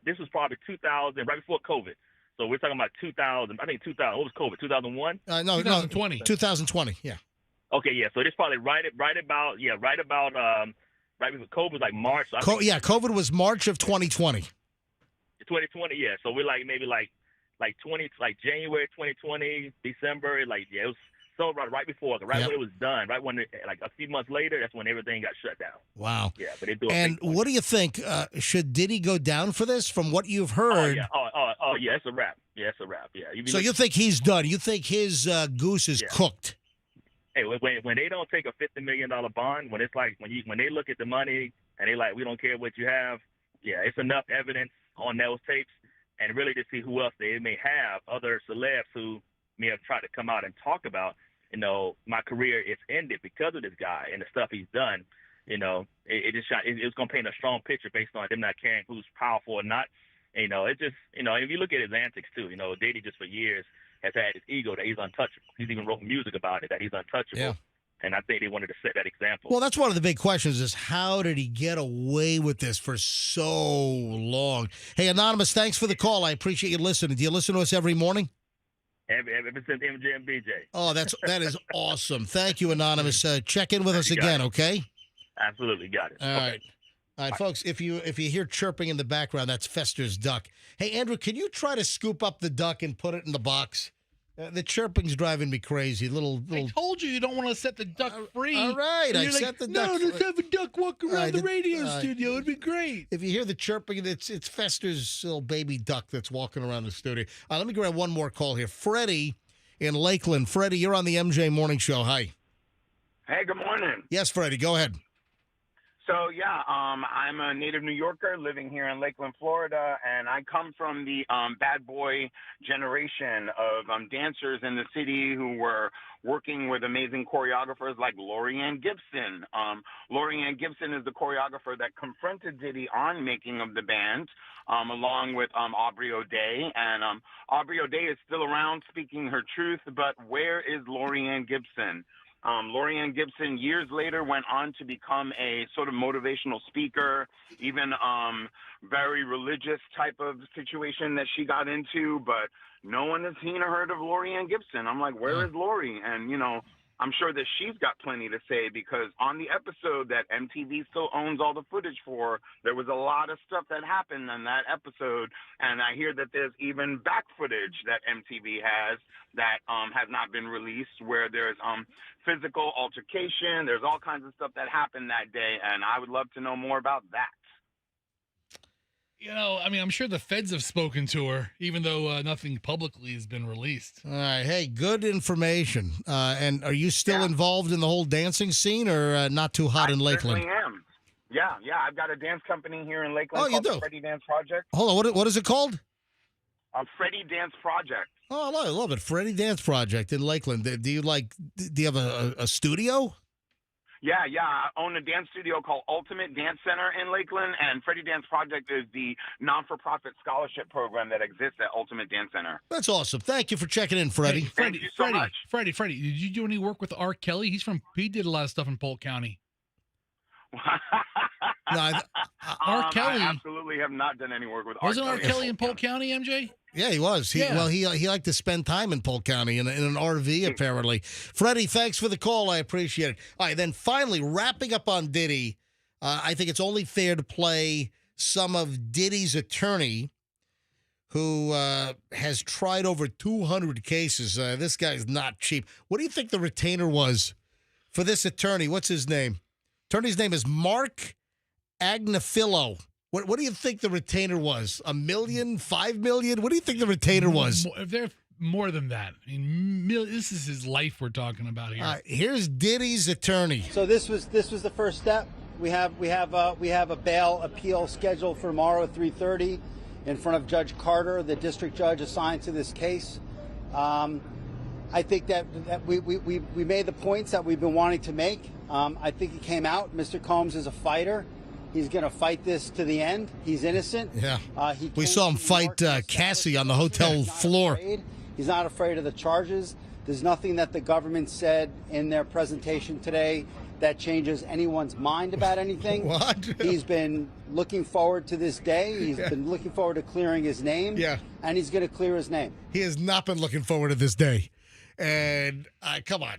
M: This was probably 2000, right before COVID. So we're talking about 2000. I think 2000. What was COVID? 2001?
A: No,
B: 2020.
A: 2020. Yeah.
M: Okay, yeah. So this probably right about right before COVID was like March. So
A: COVID was March of 2020.
M: 2020, yeah. So we're like maybe like January 2020, December. It was. So right before, when it was done, right when like a few months later, that's when everything got shut down.
A: Wow.
M: Yeah, but they do.
A: And what do you think? Should Diddy go down for this? From what you've heard.
M: Oh yeah, it's a wrap. Yeah, it's a wrap. Yeah.
A: You think he's done? You think his goose is cooked?
M: Hey, when they don't take a $50 million bond, when it's like when they look at the money and they like, we don't care what you have. Yeah, it's enough evidence on those tapes, and really to see who else they may have, other celebs who may have tried to come out and talk about, my career is ended because of this guy and the stuff he's done. It was going to paint a strong picture based on them not caring who's powerful or not. It just, if you look at his antics too, Diddy just for years has had his ego that he's untouchable. He's even wrote music about it, that he's untouchable. Yeah. And I think they wanted to set that example.
A: Well, that's one of the big questions is how did he get away with this for so long? Hey, Anonymous, thanks for the call. I appreciate you listening. Do you listen to us every morning?
M: Ever since MJ and BJ.
A: Oh, that is awesome. Thank you, Anonymous. Check in with us again, okay?
M: Absolutely, got it.
A: All right, folks. If you hear chirping in the background, that's Fester's duck. Hey, Andrew, can you try to scoop up the duck and put it in the box? The chirping's driving me crazy. I
B: told you don't want to set the duck free.
A: All right, I set the duck.
B: No, let's have a duck walk around the radio studio. It'd be great.
A: If you hear the chirping, it's Fester's little baby duck that's walking around the studio. Let me grab one more call here. Freddie in Lakeland. Freddie, you're on the MJ Morning Show. Hi.
N: Hey, good morning.
A: Yes, Freddie, go ahead.
N: So, I'm a native New Yorker living here in Lakeland, Florida, and I come from the bad boy generation of dancers in the city who were working with amazing choreographers like Lorian Gibson. Lorian Gibson is the choreographer that confronted Diddy on making of the band, along with Aubrey O'Day. And Aubrey O'Day is still around speaking her truth, but where is Lorian Gibson? Lorian Gibson years later went on to become a sort of motivational speaker, even very religious type of situation that she got into, but no one has seen or heard of Lorian Gibson. I'm like, where is Lori? And, I'm sure that she's got plenty to say because on the episode that MTV still owns all the footage for, there was a lot of stuff that happened in that episode. And I hear that there's even back footage that MTV has that has not been released where there's physical altercation. There's all kinds of stuff that happened that day. And I would love to know more about that.
B: I mean, I'm sure the feds have spoken to her, even though nothing publicly has been released.
A: All right. Hey, good information. And are you still involved in the whole dancing scene or not too hot in Lakeland?
N: I certainly am. Yeah. I've got a dance company here in Lakeland
A: Oh, you
N: called
A: do?
N: the Freddy Dance Project.
A: Hold on. What is it called?
N: Freddy Dance Project.
A: Oh, I love it. Freddy Dance Project in Lakeland. Do you have a studio?
N: Yeah. I own a dance studio called Ultimate Dance Center in Lakeland, and Freddy Dance Project is the non-for-profit scholarship program that exists at Ultimate Dance Center.
A: That's awesome. Thank you for checking in, Freddie.
B: Hey,
N: Thank you so much.
B: Freddie, did you do any work with R. Kelly? He did a lot of stuff in Polk County. R. Kelly.
N: I absolutely have not done any work with R.
B: Wasn't R. Kelly in Polk County, MJ?
A: Yeah, he was. He liked to spend time in Polk County in an RV, apparently. Freddie, thanks for the call. I appreciate it. All right, then finally, wrapping up on Diddy, I think it's only fair to play some of Diddy's attorney, who has tried over 200 cases. This guy's not cheap. What do you think the retainer was for this attorney? What's his name? Attorney's name is Mark Agnafilo. What do you think the retainer was? $1 million, $5 million? What do you think the retainer was?
B: If they're more than that, I mean, this is his life we're talking about here.
A: Here's Diddy's attorney.
O: So this was the first step. We have a bail appeal scheduled for tomorrow at 3:30 in front of Judge Carter, the district judge assigned to this case. I think that we made the points that we've been wanting to make. I think it came out. Mr. Combs is a fighter. He's going to fight this to the end. He's innocent.
A: Yeah. We saw him fight Cassie on the hotel floor.
O: He's not afraid of the charges. There's nothing that the government said in their presentation today that changes anyone's mind about anything.
A: What?
O: He's been looking forward to this day. He's been looking forward to clearing his name.
A: Yeah.
O: And he's going to clear his name.
A: He has not been looking forward to this day. And come on.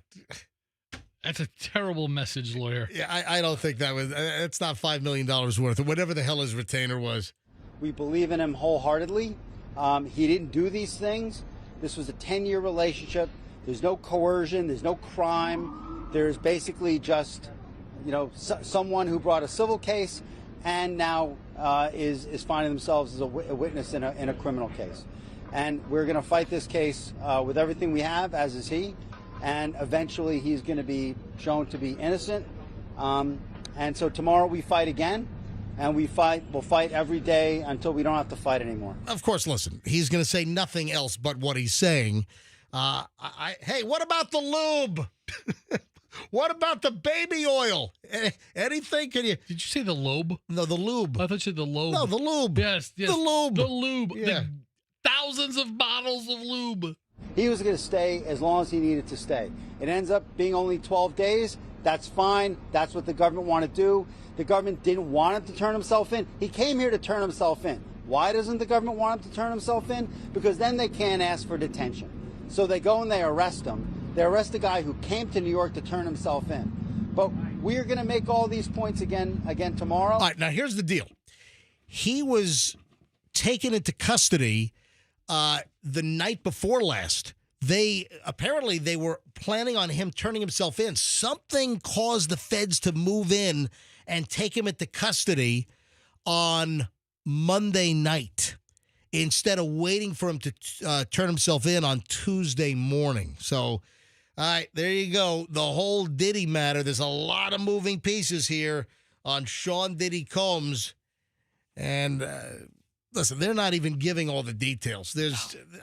B: That's a terrible message, lawyer.
A: Yeah, I don't think that was. It's not $5 million worth, or whatever the hell his retainer was.
O: We believe in him wholeheartedly. He didn't do these things. This was a 10-year relationship. There's no coercion. There's no crime. There's basically just, someone who brought a civil case and now is finding themselves as a witness in a criminal case. And we're going to fight this case with everything we have, as is he. And eventually he's going to be shown to be innocent. And so tomorrow we fight again, and we'll fight every day until we don't have to fight anymore.
A: Of course, listen, he's going to say nothing else but what he's saying. Hey, what about the lube? What about the baby oil? Anything? Did
B: you say the lobe?
A: No, the lube.
B: I thought you said the lobe.
A: No, the lube.
B: Yes.
A: The lube.
B: The lube.
A: Yeah.
B: The thousands of bottles of lube.
O: He was going to stay as long as he needed to stay. It ends up being only 12 days. That's fine. That's what the government wanted to do. The government didn't want him to turn himself in. He came here to turn himself in. Why doesn't the government want him to turn himself in? Because then they can't ask for detention. So they go and they arrest him. They arrest the guy who came to New York to turn himself in. But we are going to make all these points again tomorrow.
A: All right, now here's the deal. He was taken into custody the night before last. They were planning on him turning himself in. Something caused the feds to move in and take him into custody on Monday night instead of waiting for him to turn himself in on Tuesday morning. So, all right, there you go. The whole Diddy matter. There's a lot of moving pieces here on Sean Diddy Combs. And listen, they're not even giving all the details.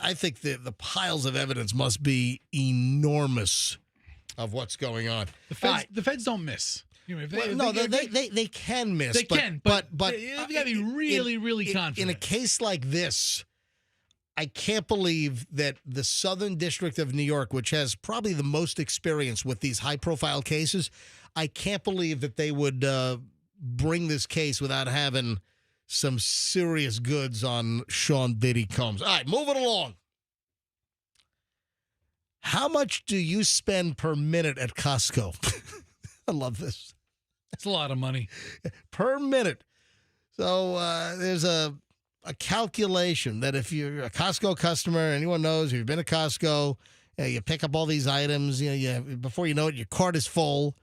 A: I think the piles of evidence must be enormous of what's going on.
B: The feds don't miss.
A: They can miss.
B: They can, but
A: you
B: got to be really, really confident.
A: In a case like this, I can't believe that the Southern District of New York, which has probably the most experience with these high-profile cases, I can't believe that they would bring this case without having some serious goods on Sean Diddy Combs. All right, moving along. How much do you spend per minute at Costco? I love this.
B: It's a lot of money.
A: Per minute. So there's a calculation that if you're a Costco customer, anyone knows, if you've been to Costco, you pick up all these items, before you know it, your cart is full.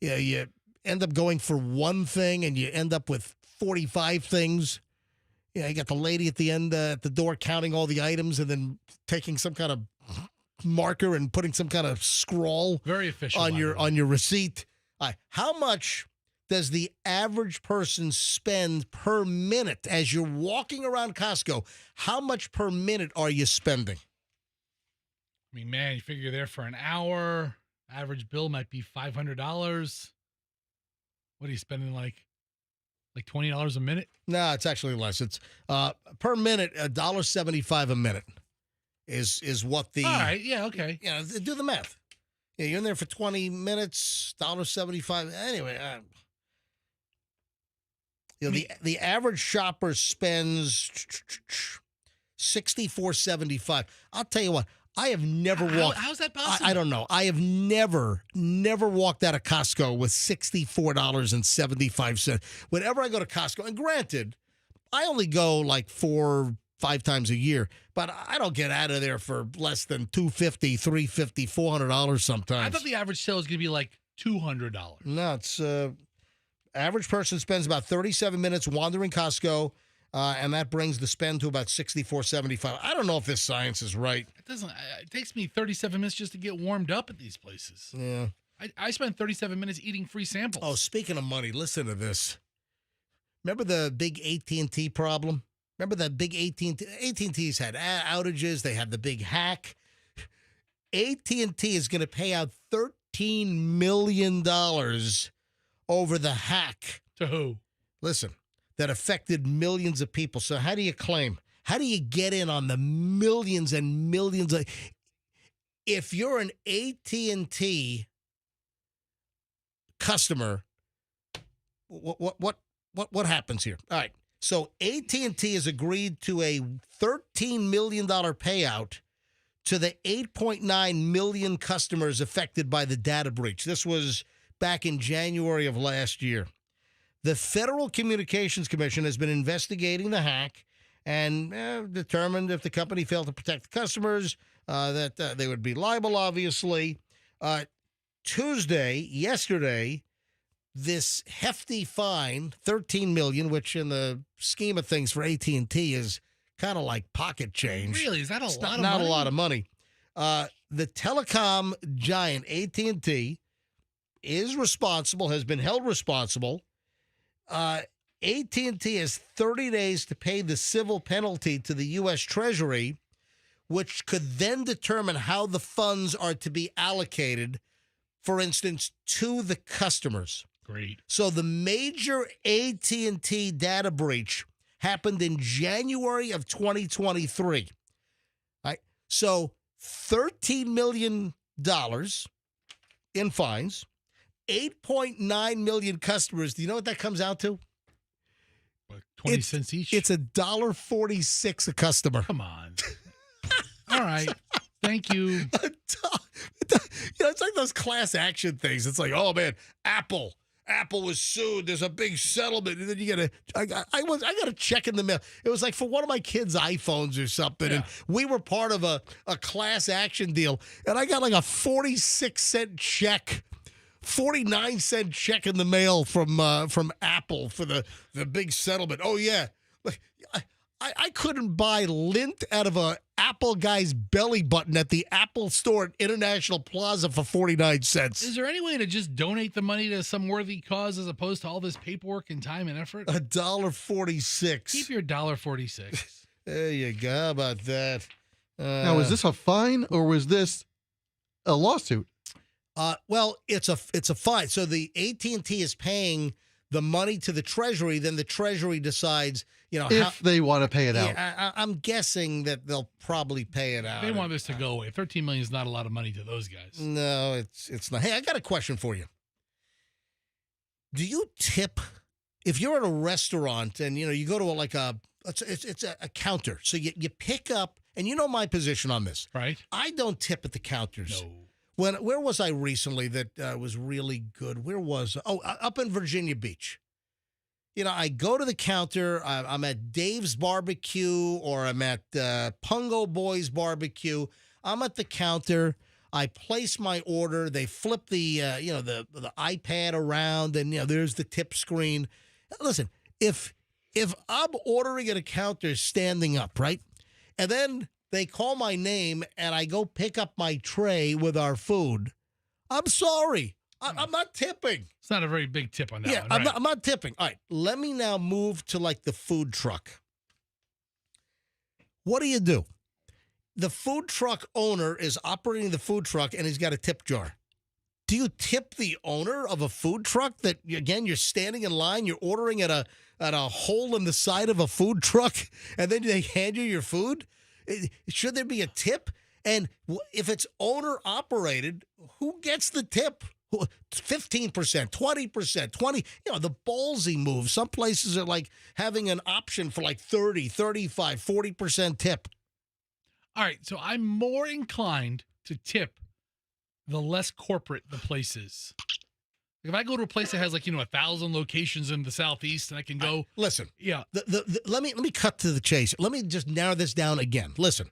A: You end up going for one thing and you end up with 45 things. You got the lady at the end at the door counting all the items and then taking some kind of marker and putting some kind of scrawl
B: Very official
A: on your receipt. How much does the average person spend per minute as you're walking around Costco? How much per minute are you spending?
B: I mean, man, you figure you're there for an hour. Average bill might be $500. What are you spending, like $20 a minute?
A: No, it's actually less. It's per minute, $1.75 a minute is what the.
B: All right, yeah, okay.
A: Do the math. Yeah, you're in there for 20 minutes, $1.75. Anyway, the average shopper spends $64.75. I'll tell you what. I have never walked.
B: How's that possible?
A: I don't know. I have never walked out of Costco with $64.75. Whenever I go to Costco, and granted, I only go like 4-5 times a year, but I don't get out of there for less than $250, $350, $400 sometimes.
B: I thought the average sale is going to be like $200.
A: No, it's average person spends about 37 minutes wandering Costco. And that brings the spend to about $64.75. I don't know if this science is right.
B: It doesn't. It takes me 37 minutes just to get warmed up at these places.
A: Yeah.
B: I spent 37 minutes eating free samples.
A: Oh, speaking of money, listen to this. Remember the big AT&T problem? Remember that big AT&T? AT&T's had outages. They had the big hack. AT&T is going to pay out $13 million over the hack.
B: To who?
A: Listen. That affected millions of people. So how do you claim? How do you get in on the millions and millions of? If you're an AT&T customer, what happens here? All right. So AT&T has agreed to a $13 million payout to the 8.9 million customers affected by the data breach. This was back in January of last year. The Federal Communications Commission has been investigating the hack and determined if the company failed to protect the customers, that they would be liable, obviously. Yesterday, this hefty fine, $13 million, which in the scheme of things for AT&T is kind of like pocket change.
B: Really? Is that a lot of money?
A: Not a lot of money. The telecom giant AT&T is responsible, has been held responsible. AT&T has 30 days to pay the civil penalty to the U.S. Treasury, which could then determine how the funds are to be allocated, for instance, to the customers.
B: Great.
A: So the major AT&T data breach happened in January of 2023. Right? So $13 million in fines. 8.9 million customers. Do you know what that comes out to?
B: What, 20 cents each?
A: It's $1.46 a customer.
B: Come on. All right. Thank you.
A: It's like those class action things. It's like, oh man, Apple was sued. There's a big settlement, and then you get I got a check in the mail. It was like for one of my kids' iPhones or something, and we were part of a class action deal, and I got like a 46-cent check. 49-cent check in the mail from Apple for the big settlement. Oh yeah, I couldn't buy lint out of a Apple guy's belly button at the Apple store at International Plaza for 49 cents.
B: Is there any way to just donate the money to some worthy cause as opposed to all this paperwork and time and effort?
A: $1.46.
B: Keep your $1.46.
A: There you go. How about that?
D: Now, was this a fine or was this a lawsuit?
A: Well, it's a fine. So the AT&T is paying the money to the Treasury. Then the Treasury decides,
D: if they want to pay it out.
A: I'm guessing that they'll probably pay it out.
B: They want this to go away. $13 million is not a lot of money to those guys.
A: No, it's not. Hey, I got a question for you. Do you tip if you're at a restaurant and you go to it's a counter, so you pick up, and you know my position on this,
B: right?
A: I don't tip at the counters.
B: No.
A: Where was I recently that was really good? Where was up in Virginia Beach? I go to the counter. I'm at Dave's Barbecue or I'm at Pungo Boys Barbecue. I'm at the counter. I place my order. They flip the the iPad around, and there's the tip screen. Listen, if If I'm ordering at a counter standing up, right? And then they call my name and I go pick up my tray with our food, I'm sorry. I'm not tipping.
B: It's not a very big tip on that
A: Yeah,
B: one. Right.
A: I'm not tipping. All right, let me now move to like the food truck. What do? The food truck owner is operating the food truck and he's got a tip jar. Do you tip the owner of a food truck that, again, you're standing in line, you're ordering at a hole in the side of a food truck, and then they hand you your food? Should there be a tip? And if it's owner operated, who gets the tip? 15%, 20%, 20, the ballsy move. Some places are like having an option for like 30, 35, 40% tip.
B: All right, so I'm more inclined to tip the less corporate the place is. If I go to a place that has 1,000 locations in the Southeast and I can go.
A: Listen.
B: Yeah.
A: Let me cut to the chase. Let me just narrow this down again. Listen.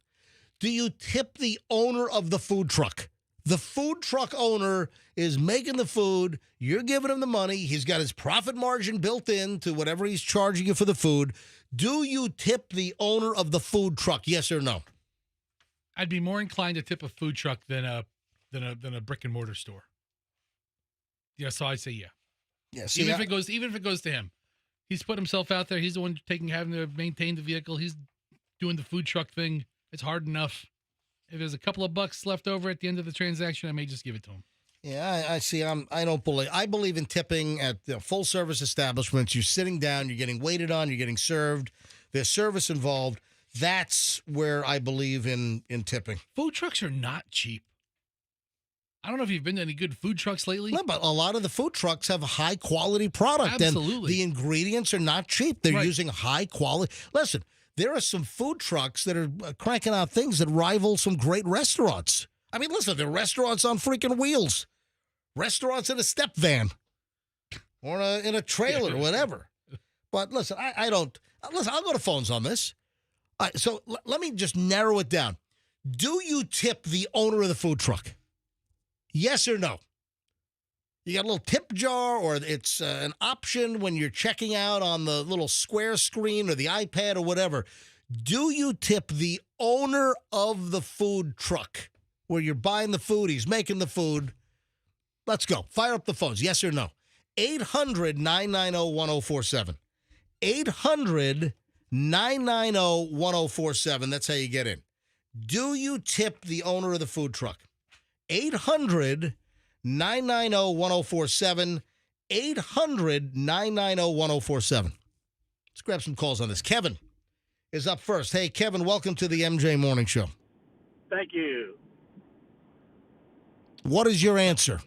A: Do you tip the owner of the food truck? The food truck owner is making the food. You're giving him the money. He's got his profit margin built in to whatever he's charging you for the food. Do you tip the owner of the food truck? Yes or no?
B: I'd be more inclined to tip a food truck than a brick and mortar store. Yeah, so I'd say yeah.
A: Yeah. See,
B: even if it goes to him, he's put himself out there. He's the one having to maintain the vehicle. He's doing the food truck thing. It's hard enough. If there's a couple of bucks left over at the end of the transaction, I may just give it to him.
A: Yeah, I see. I believe in tipping at full service establishments. You're sitting down, you're getting waited on, you're getting served. There's service involved. That's where I believe in tipping.
B: Food trucks are not cheap. I don't know if you've been to any good food trucks lately.
A: No, but a lot of the food trucks have a high quality product.
B: Absolutely.
A: And the ingredients are not cheap. They're using high quality. Listen, there are some food trucks that are cranking out things that rival some great restaurants. I mean, listen, there are restaurants on freaking wheels, restaurants in a step van, or in a trailer or whatever. But listen, I don't. Listen, I'll go to phones on this. All right, so let me just narrow it down. Do you tip the owner of the food truck? Yes or no? You got a little tip jar, or it's an option when you're checking out on the little square screen or the iPad or whatever. Do you tip the owner of the food truck where you're buying the food, he's making the food? Let's go. Fire up the phones. Yes or no? 800-990-1047. 800-990-1047. That's how you get in. Do you tip the owner of the food truck? 800-990-1047. 800-990-1047. Let's grab some calls on this. Kevin is up first. Hey, Kevin, welcome to the MJ Morning Show.
P: Thank you.
A: What is your answer?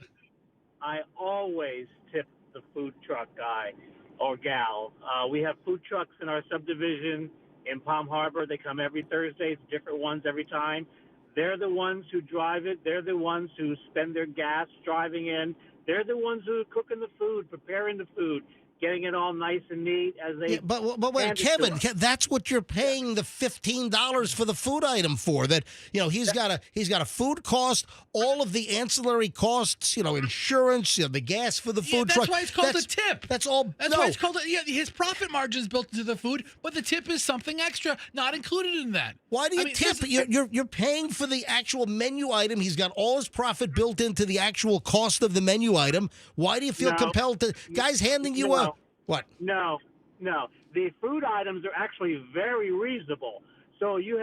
P: I always tip the food truck guy or gal. We have food trucks in our subdivision in Palm Harbor. They come every Thursday. It's different ones every time. They're the ones who drive it. They're the ones who spend their gas driving in. They're the ones who are cooking the food, preparing the food, getting it all nice and neat as they.
A: Yeah, but wait, Kevin, that's what you're paying the $15 for the food item for. That he's got a food cost, all of the ancillary costs, insurance, the gas for the food truck.
B: That's why it's called a tip.
A: That's all.
B: That's why it's called. His profit margin is built into the food, but the tip is something extra, not included in that.
A: Why do you tip? You're paying for the actual menu item. He's got all his profit built into the actual cost of the menu item. Why do you feel compelled to? Guys handing you a. What?
P: No. The food items are actually very reasonable. So you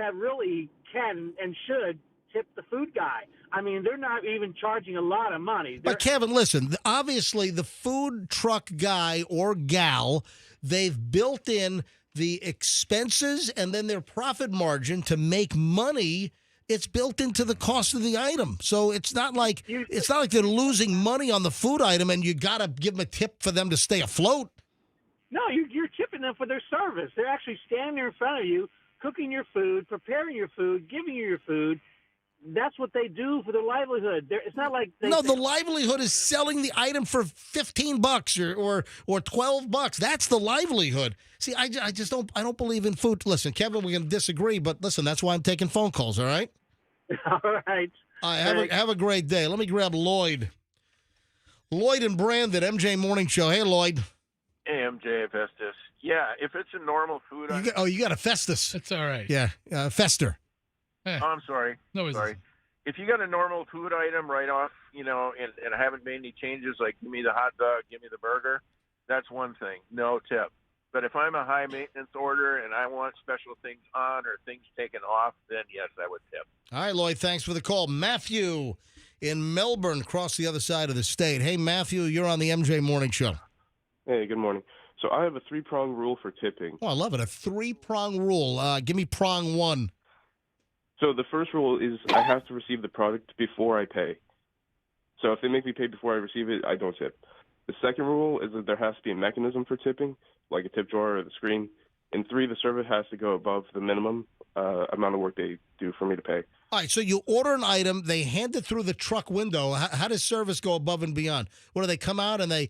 P: can and should tip the food guy. I mean, they're not even charging a lot of money.
A: But Kevin, listen, obviously the food truck guy or gal, they've built in the expenses and then their profit margin to make money. It's built into the cost of the item. So it's not like they're losing money on the food item and you got to give them a tip for them to stay afloat.
P: No, you're tipping them for their service. They're actually standing there in front of you, cooking your food, preparing your food, giving you your food. That's what they do for their livelihood. It's not like
A: the livelihood is selling the item for $15 or $12. That's the livelihood. See, I don't believe in food. Listen, Kevin, we're going to disagree, but listen, that's why I'm taking phone calls. All right.
P: All right.
A: Have a great day. Let me grab Lloyd. Lloyd and Brandon, MJ Morning Show. Hey, Lloyd.
R: Hey, MJ Festus.
G: Yeah, if it's a normal food item.
A: You got a Festus.
B: That's all right.
A: Yeah, Fester.
G: Oh, I'm sorry.
B: No,
G: sorry. If you got a normal food item right off, and I haven't made any changes, like give me the hot dog, give me the burger, that's one thing. No tip. But if I'm a high maintenance order and I want special things on or things taken off, then yes, I would tip.
A: All right, Lloyd, thanks for the call. Matthew in Melbourne, across the other side of the state. Hey, Matthew, you're on the MJ Morning Show.
R: Hey, good morning. So I have a 3-prong rule for tipping.
A: Oh, I love it. A 3-prong rule. Give me prong 1.
R: So the first rule is I have to receive the product before I pay. So if they make me pay before I receive it, I don't tip. The second rule is that there has to be a mechanism for tipping, like a tip jar or the screen. And 3, the server has to go above the minimum amount of work they do for me to pay.
A: All right, so you order an item, they hand it through the truck window. How does service go above and beyond? What do they come out and they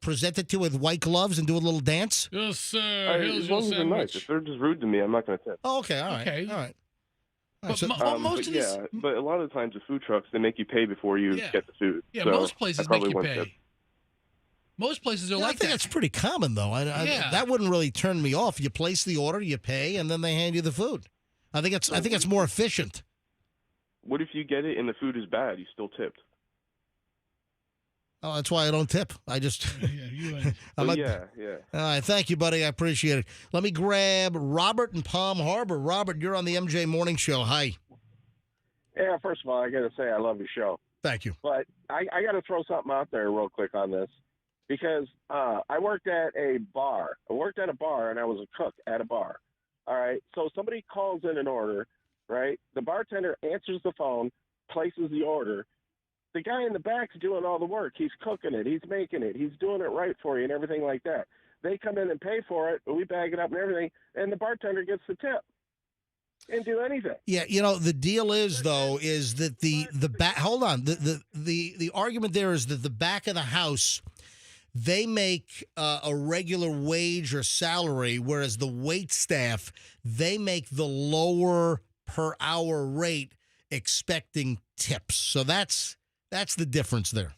A: present it to you with white gloves and do a little dance?
B: Yes, sir.
R: As long as they're nice. If they're just rude to me, I'm not going to tip.
A: Oh, okay, all right.
B: Okay.
A: All right.
B: But
R: but a lot of the times the food trucks, they make you pay before you get the food.
B: Yeah,
R: so
B: most places
R: I
B: make
R: probably
B: you
R: won't
B: pay.
R: tip.
B: Most places are
A: I
B: like
A: think
B: that.
A: that's pretty common, though. That wouldn't really turn me off. You place the order, you pay, and then they hand you the food. I think it's more efficient.
R: What if you get it and the food is bad? You still tipped.
A: Oh, that's why I don't tip. I just.
R: Yeah.
A: All right, thank you, buddy. I appreciate it. Let me grab Robert in Palm Harbor. Robert, you're on the MJ Morning Show. Hi.
S: Yeah, first of all, I got to say I love your show.
A: Thank you.
S: But I got to throw something out there real quick on this because I worked at a bar. I worked at a bar, and I was a cook at a bar. All right, so somebody calls in an order, right? The bartender answers the phone, places the order. The guy in the back's doing all the work. He's cooking it. He's making it. He's doing it right for you and everything like that. They come in and pay for it, we bag it up and everything, and the bartender gets the tip. Didn't do anything.
A: Yeah, the deal is though is that the back. Hold on, the argument there is that the back of the house, they make a regular wage or salary, whereas the wait staff, they make the lower per hour rate, expecting tips. So that's the difference there.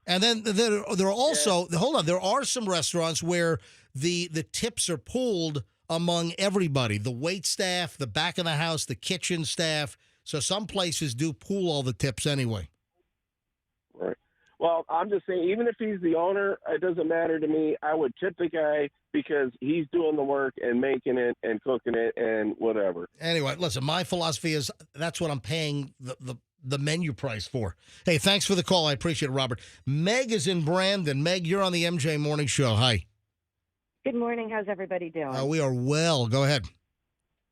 A: And then there are also hold on, there are some restaurants where the tips are pooled among everybody, the wait staff, the back of the house, the kitchen staff. So some places do pool all the tips anyway.
S: Right. Well, I'm just saying, even if he's the owner, it doesn't matter to me. I would tip the guy because he's doing the work and making it and cooking it and whatever.
A: Anyway, listen, my philosophy is that's what I'm paying the menu price for. Hey, thanks for the call. I appreciate it, Robert. Meg is in Brandon. Meg, you're on the MJ Morning Show. Hi.
T: Good morning. How's everybody doing?
A: We are well. Go ahead.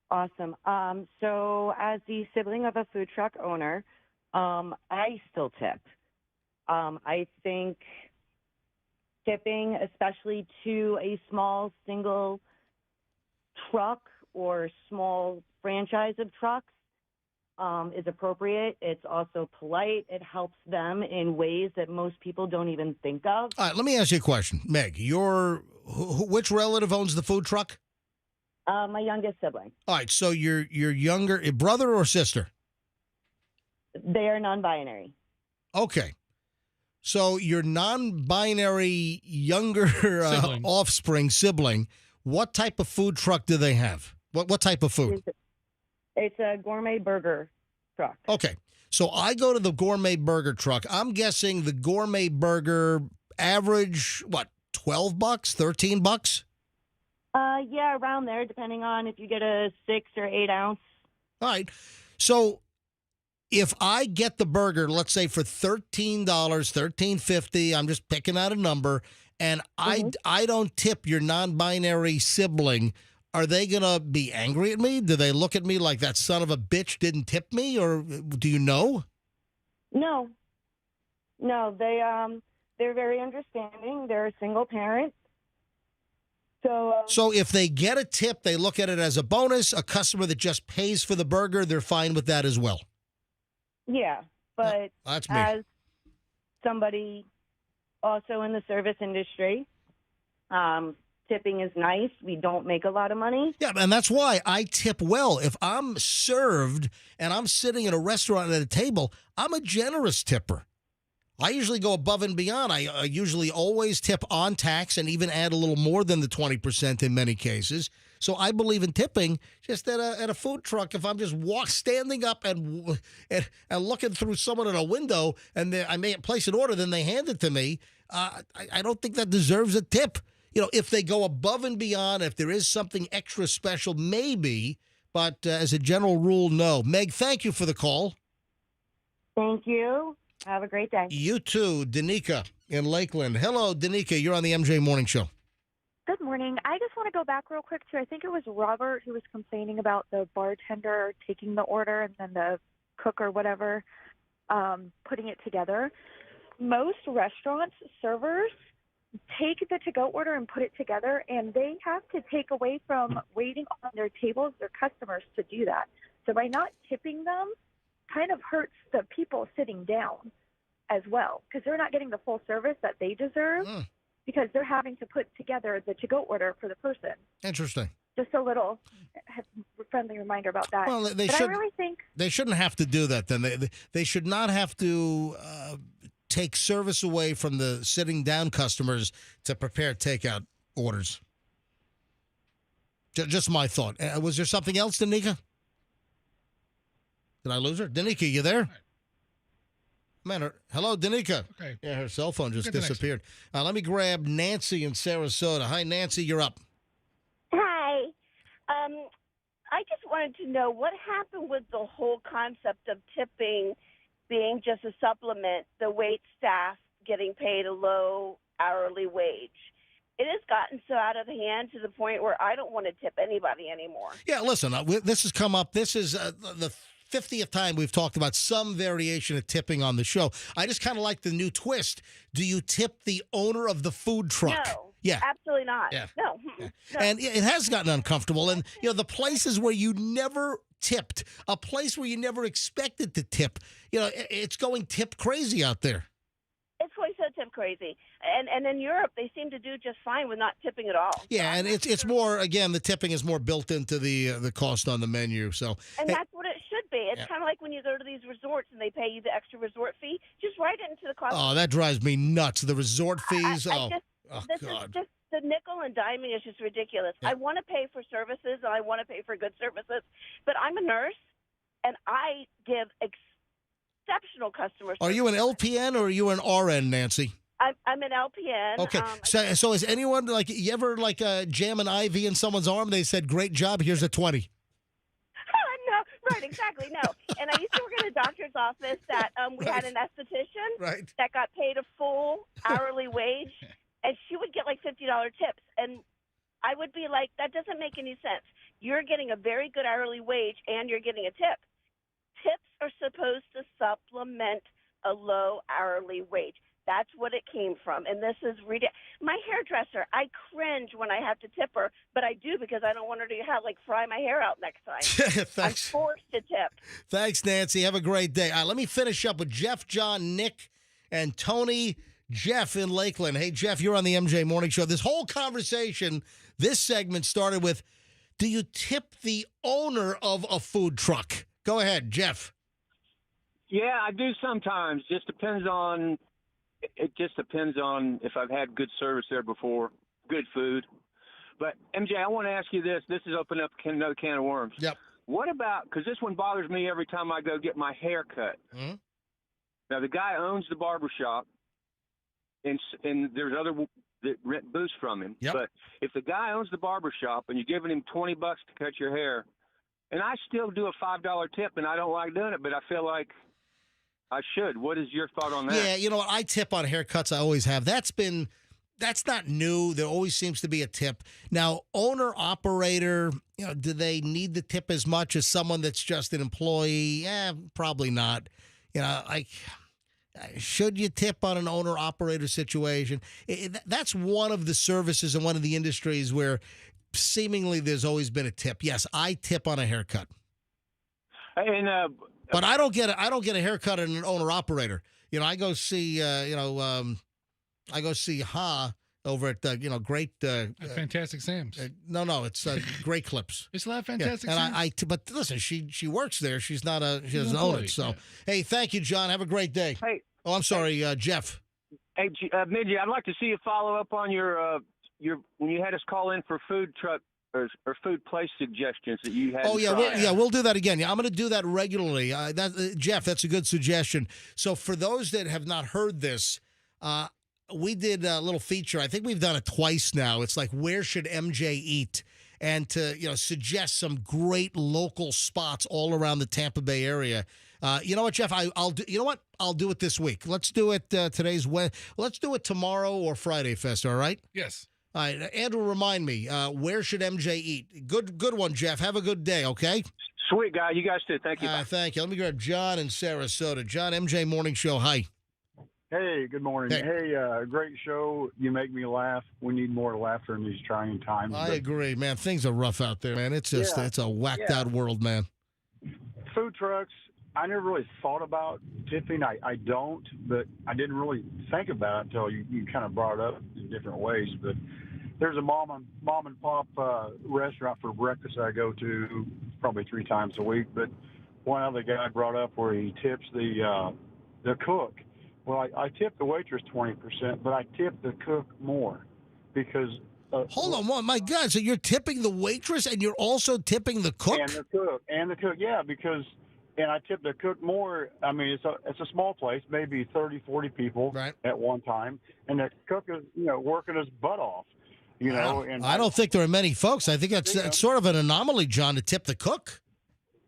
T: Awesome. So as the sibling of a food truck owner, I still tip. I think tipping, especially to a small single truck or small franchise of trucks, is appropriate. It's also polite. It helps them in ways that most people don't even think of.
A: All right, let me ask you a question. Meg, which relative owns the food truck?
T: My youngest sibling.
A: All right, so your younger brother or sister?
T: They are non-binary.
A: Okay. So your non-binary younger offspring sibling, what type of food truck do they have? What type of food?
T: It's a gourmet burger truck.
A: Okay. So I go to the gourmet burger truck. I'm guessing the gourmet burger average, what, $12, $13?
T: Yeah, around there, depending on if you get a 6 or 8 ounce.
A: All right. So if I get the burger, let's say for $13, $13.50, I'm just picking out a number, and I don't tip your non-binary sibling, are they going to be angry at me? Do they look at me like that son of a bitch didn't tip me, or do you know?
T: No, they're very understanding. They're a single parent.
A: So if they get a tip, they look at it as a bonus. A customer that just pays for the burger, they're fine with that as well.
T: Yeah, but
A: that's me.
T: As somebody also in the service industry, tipping is nice. We don't make a lot of money.
A: Yeah, and that's why I tip well. If I'm served and I'm sitting in a restaurant at a table, I'm a generous tipper. I usually go above and beyond. I usually always tip on tax and even add a little more than the 20% in many cases. So I believe in tipping. Just at a food truck, if I'm just standing up and looking through someone in a window, and I may place an order, then they hand it to me. I don't think that deserves a tip. If they go above and beyond, if there is something extra special, maybe. But as a general rule, no. Meg, thank you for the call.
K: Thank you. Have a great day.
A: You too, Danica in Lakeland. Hello, Danica. You're on the MJ Morning Show.
U: Good morning. I just want to go back real quick to, I think it was Robert who was complaining about the bartender taking the order and then the cook or whatever putting it together. Most restaurants, servers, take the to-go order and put it together, and they have to take away from waiting on their tables their customers to do that. So by not tipping them, kind of hurts the people sitting down as well, because they're not getting the full service that they deserve because they're having to put together the to-go order for the person.
A: Interesting.
U: Just a little friendly reminder about that.
A: Well,
U: I really think
A: they shouldn't have to do that. Then they should not have to take service away from the sitting down customers to prepare takeout orders. Just my thought. Was there something else, Danica? Did I lose her? Danica, you there? Man, hello, Danica.
B: Okay.
A: Yeah, her cell phone just
B: Get the next
A: disappeared. Let me grab Nancy in Sarasota. Hi, Nancy, you're up.
V: Hi. I just wanted to know what happened with the whole concept of tipping being just a supplement, the wait staff getting paid a low hourly wage. It has gotten so out of hand to the point where I don't want to tip anybody anymore.
A: Yeah, listen, this has come up. This is the 50th time we've talked about some variation of tipping on the show. I just kind of like the new twist. Do you tip the owner of the food truck?
V: No.
A: Yeah.
V: Absolutely not.
A: Yeah.
V: No.
A: Yeah.
V: No.
A: And it has gotten uncomfortable. And, the places where you never tipped, a place where you never expected to tip, it's going tip crazy out there.
V: It's going so tip crazy. And in Europe, they seem to do just fine with not tipping at all.
A: Yeah, and it's more, again, the tipping is more built into the cost on the menu. So,
V: And that's what it should be. It's
A: Yeah.
V: kind of like when you go to these resorts and they pay you the extra resort fee. Just write it into the cost.
A: Oh, that drives me nuts. The resort fees.
V: This
A: God.
V: is just the nickel and diming is just ridiculous.
A: Yeah.
V: I want to pay for services and I want to pay for good services, but I'm a nurse and I give exceptional customer service.
A: Are you an LPN or are you an RN, Nancy?
V: I'm an LPN.
A: Okay, so is anyone you ever jam an IV in someone's arm? They said, "Great job. Here's a 20."
V: No, right, exactly, no. And I used to work in a doctor's office that we had an esthetician that got paid a full hourly wage, and she would get like $50 tips. And I would be like, that doesn't make any sense. You're getting a very good hourly wage, and you're getting a tip. Tips are supposed to supplement a low hourly wage. That's what it came from, and this is my hairdresser. I cringe when I have to tip her, but I do because I don't want her to fry my hair out next time.
A: Thanks.
V: I'm forced to tip.
A: Thanks, Nancy. Have a great day. Let me finish up with Jeff, John, Nick, and Tony. Jeff in Lakeland. Hey, Jeff, you're on the MJ Morning Show. This whole conversation, this segment started with, do you tip the owner of a food truck? Go ahead, Jeff.
W: Yeah, I do sometimes. It just depends on if I've had good service there before, good food. But, MJ, I want to ask you this. This has opened up another can of worms.
A: Yep.
W: What about, because this one bothers me every time I go get my hair cut.
A: Mm-hmm.
W: Now, the guy owns the barber shop, and there's other that rent booths from him.
A: Yep.
W: But if the guy owns the barber shop and you're giving him $20 to cut your hair, and I still do a $5 tip, and I don't like doing it, but I feel like I should. What is your thought on that?
A: Yeah, you know what? I tip on haircuts. I always have. That's not new. There always seems to be a tip. Now, owner, operator, do they need the tip as much as someone that's just an employee? Probably not. Should you tip on an owner, operator situation? That's one of the services and one of the industries where seemingly there's always been a tip. Yes, I tip on a haircut.
W: And
A: but I don't get a haircut in an owner operator. I go see I go see Ha over at Great
B: Fantastic Sam's.
A: No, it's Great Clips.
B: It's not Fantastic
A: and
B: Sam's.
A: but listen, she works there. She doesn't own
B: employee,
A: it. So
B: yeah.
A: hey, thank you, John. Have a great day.
W: Hey,
A: Oh, I'm sorry, Jeff.
W: Hey, Midget, I'd like to see you follow up on your when you had us call in for food truck or food place suggestions that you had.
A: Oh, yeah, we'll do that again. Yeah, I'm going to do that regularly. Jeff, that's a good suggestion. So for those that have not heard this, we did a little feature. I think we've done it twice now. It's like, where should MJ eat? And to suggest some great local spots all around the Tampa Bay area. You know what, Jeff? I'll do. You know what? I'll do it this week. Let's do it let's do it tomorrow or Friday, Fest. All right?
B: Yes.
A: All right, Andrew, remind me, where should MJ eat? Good one, Jeff. Have a good day, okay?
W: Sweet guy. You guys too. Thank you.
A: Thank you. Let me grab John in Sarasota. John, MJ Morning Show. Hi.
C: Hey, good morning. Hey, great show. You make me laugh. We need more laughter in these trying times.
A: I agree, man. Things are rough out there, man. It's just it's a whacked out world, man.
C: Food trucks, I never really thought about tipping. I don't, but I didn't really think about it until you kind of brought it up in different ways. But there's a mom and pop restaurant for breakfast I go to probably 3 times a week. But one other guy brought up where he tips the cook. Well, I tip the waitress 20%, but I tip the cook more because.
A: Hold on, my God! So you're tipping the waitress and you're also tipping the cook?
C: And the cook, yeah, because. And I tip the cook more. I mean, it's a small place, maybe 30, 40 people at one time, and the cook is working his butt off. And
A: I don't think there are many folks. I think that's sort of an anomaly, John, to tip the cook.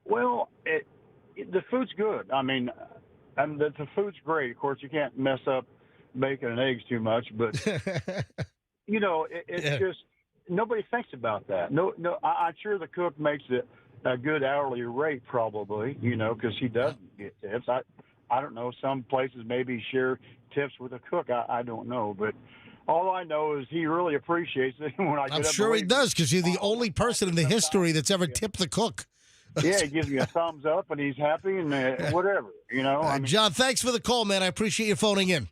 C: Well, the food's good. I mean, and the food's great. Of course, you can't mess up bacon and eggs too much, but it's just nobody thinks about that. No, I'm sure the cook makes it a good hourly rate, probably, because he doesn't get tips. I don't know. Some places maybe share tips with a cook. I don't know, but all I know is he really appreciates it when I get up.
A: I'm sure he does, because you're the only person in the history that's ever tipped the cook.
C: Yeah, he gives me a thumbs up, and he's happy, and whatever,
A: John, thanks for the call, man. I appreciate you phoning in.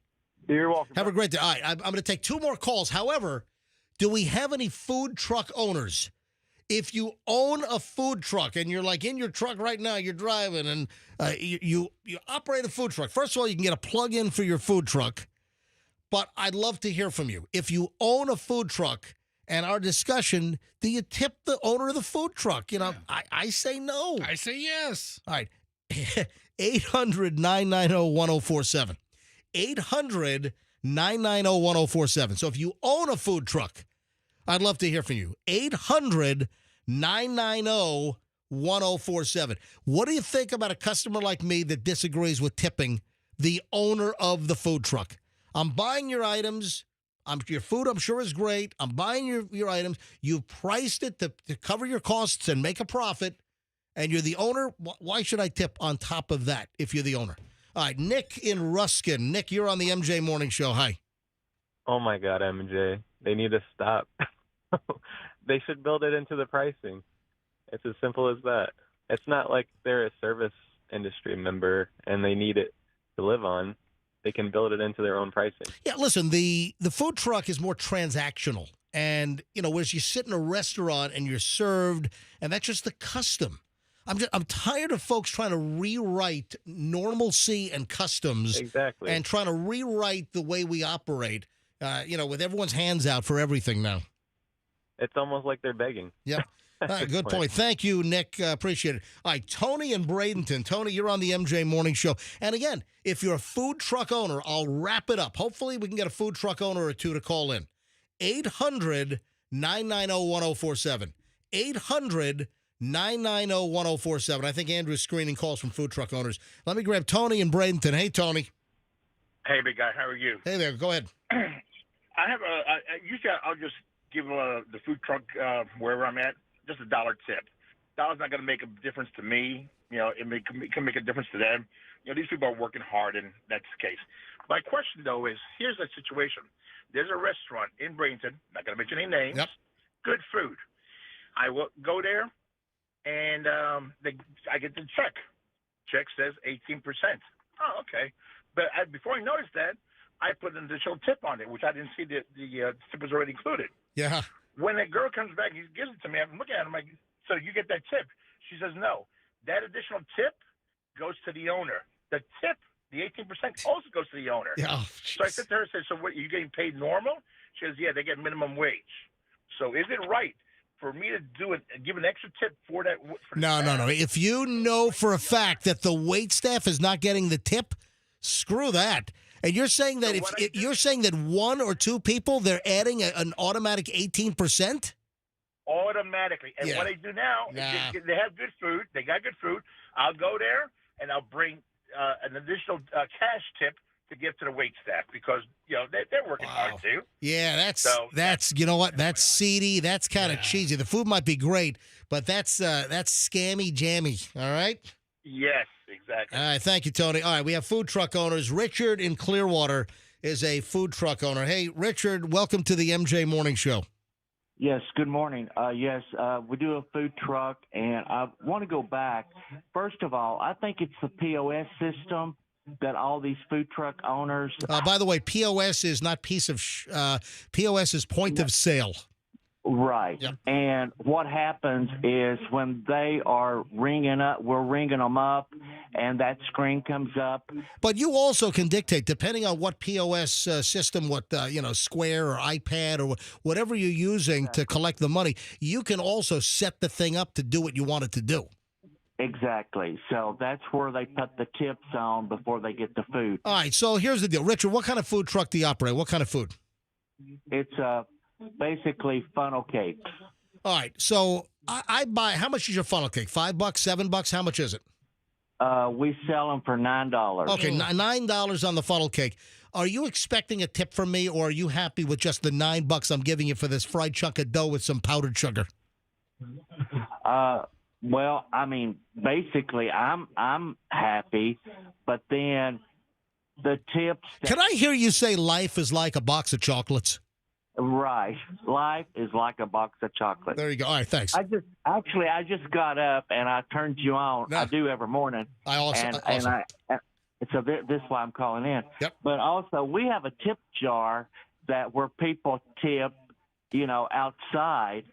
C: You're welcome.
A: Have a great day. All right, I'm going to take 2 more calls. However, do we have any food truck owners? If you own a food truck and you're like in your truck right now, you're driving and you operate a food truck. First of all, you can get a plug-in for your food truck, but I'd love to hear from you. If you own a food truck and our discussion, do you tip the owner of the food truck? I say no.
B: I say yes.
A: All right. 800-990-1047. 800-990-1047. So if you own a food truck, I'd love to hear from you. 800-990-1047. What do you think about a customer like me that disagrees with tipping the owner of the food truck? I'm buying your items. Your food, I'm sure, is great. I'm buying your items. You've priced it to cover your costs and make a profit, and you're the owner. Why should I tip on top of that if you're the owner? All right, Nick in Ruskin. Nick, you're on the MJ Morning Show. Hi.
E: Oh, my God, MJ. They need to stop. They should build it into the pricing. It's as simple as that. It's not like they're a service industry member and they need it to live on. They can build it into their own pricing.
A: Yeah, listen, the food truck is more transactional. And, whereas you sit in a restaurant and you're served, and that's just the custom. I'm tired of folks trying to rewrite normalcy and customs.
E: Exactly.
A: And trying to rewrite the way we operate, with everyone's hands out for everything now.
E: It's almost like they're begging.
A: Yep. Good point. Thank you, Nick. Appreciate it. All right, Tony in Bradenton. Tony, you're on the MJ Morning Show. And again, if you're a food truck owner, I'll wrap it up. Hopefully we can get a food truck owner or 2 to call in. 800-990-1047. 800-990-1047. I think Andrew's screening calls from food truck owners. Let me grab Tony in Bradenton. Hey, Tony.
Q: Hey, big guy. How are you?
A: Hey there. Go ahead.
Q: I have usually I'll just give the food truck wherever I'm at just $1 tip. $1's not going to make a difference to me. It can make a difference to them. These people are working hard, and that's the case. My question, though, is here's the situation. There's a restaurant in Bradenton, not going to mention any names, good food. I will go there, and I get the check. Check says 18%. Oh, okay. But before I noticed that, I put an additional tip on it, which I didn't see the tip was already included.
A: Yeah.
Q: When that girl comes back, he gives it to me. I'm looking at him like, so you get that tip? She says no. That additional tip goes to the owner. The tip the 18% also goes to the owner.
A: Yeah. Oh,
Q: so I said to her, I said, so what, you getting paid normal? She says, yeah, they get minimum wage. So is it right for me to do it, give an extra tip for that? For
A: No. If you know for a fact that the wait staff is not getting the tip, screw that. And you're saying that you're saying that one or two people, they're adding an automatic 18%?
Q: Automatically. And what I do now, is they have good food. They got good food. I'll go there and I'll bring an additional cash tip to give to the wait staff because they're working hard too.
A: Yeah, that's you know what? That's seedy. That's kind of cheesy. The food might be great, but that's scammy jammy. All right.
Q: Yes, exactly.
A: All right, thank you, Tony. All right, we have food truck owners. Richard in Clearwater is a food truck owner. Hey, Richard, welcome to the MJ Morning Show.
F: Yes, good morning. Yes, we do a food truck, and I want to go back. First of all, I think it's the POS system that all these food truck owners.
A: By the way, POS is not POS is point of sale.
F: Right. Yep. And what happens is when they are ringing up, we're ringing them up, and that screen comes up.
A: But you also can dictate, depending on what POS system, what Square or iPad or whatever you're using to collect the money, you can also set the thing up to do what you want it to do.
F: Exactly. So that's where they put the tips on before they get the food.
A: All right. So here's the deal. Richard, what kind of food truck do you operate? What kind of food?
F: It's basically funnel cakes.
A: All right. So I buy, how much is your funnel cake? $5, $7? How much is it?
F: We sell them for $9.
A: Okay. $9 on the funnel cake. Are you expecting a tip from me, or are you happy with just the $9 I'm giving you for this fried chunk of dough with some powdered sugar?
F: Well, I mean, basically, I'm happy, but then the tips.
A: Can I hear you say life is like a box of chocolates?
F: Right. Life is like a box of chocolates.
A: There you go. All right, thanks.
F: I just got up and I turned you on. I do every morning.
A: I also.
F: So this is why I'm calling in.
A: Yep.
F: But also, we have a tip jar where people tip, outside,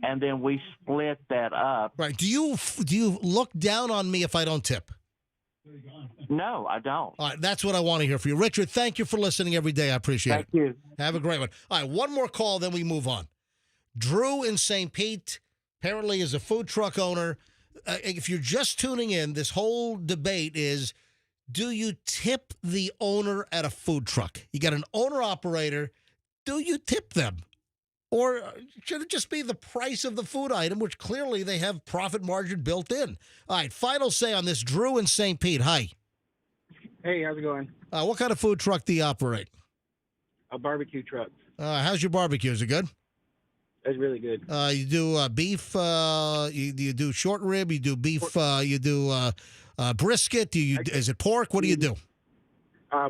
F: and then we split that up.
A: Right. Do you look down on me if I don't tip?
F: No, I don't.
A: All right, that's what I want to hear from you. Richard, thank you for listening every day. I appreciate it.
F: Thank you.
A: Have a great one. All right, one more call, then we move on. Drew in St. Pete apparently is a food truck owner. If you're just tuning in, this whole debate is, do you tip the owner at a food truck? You got an owner-operator. Do you tip them? Or should it just be the price of the food item, which clearly they have profit margin built in? All right, final say on this. Drew in St. Pete. Hi.
H: Hey, how's it going?
A: What kind of food truck do you operate?
H: A barbecue truck.
A: How's your barbecue? Is it good?
H: It's really good.
A: You do beef, you do short rib, you do beef, you do brisket, is it pork? What do you do?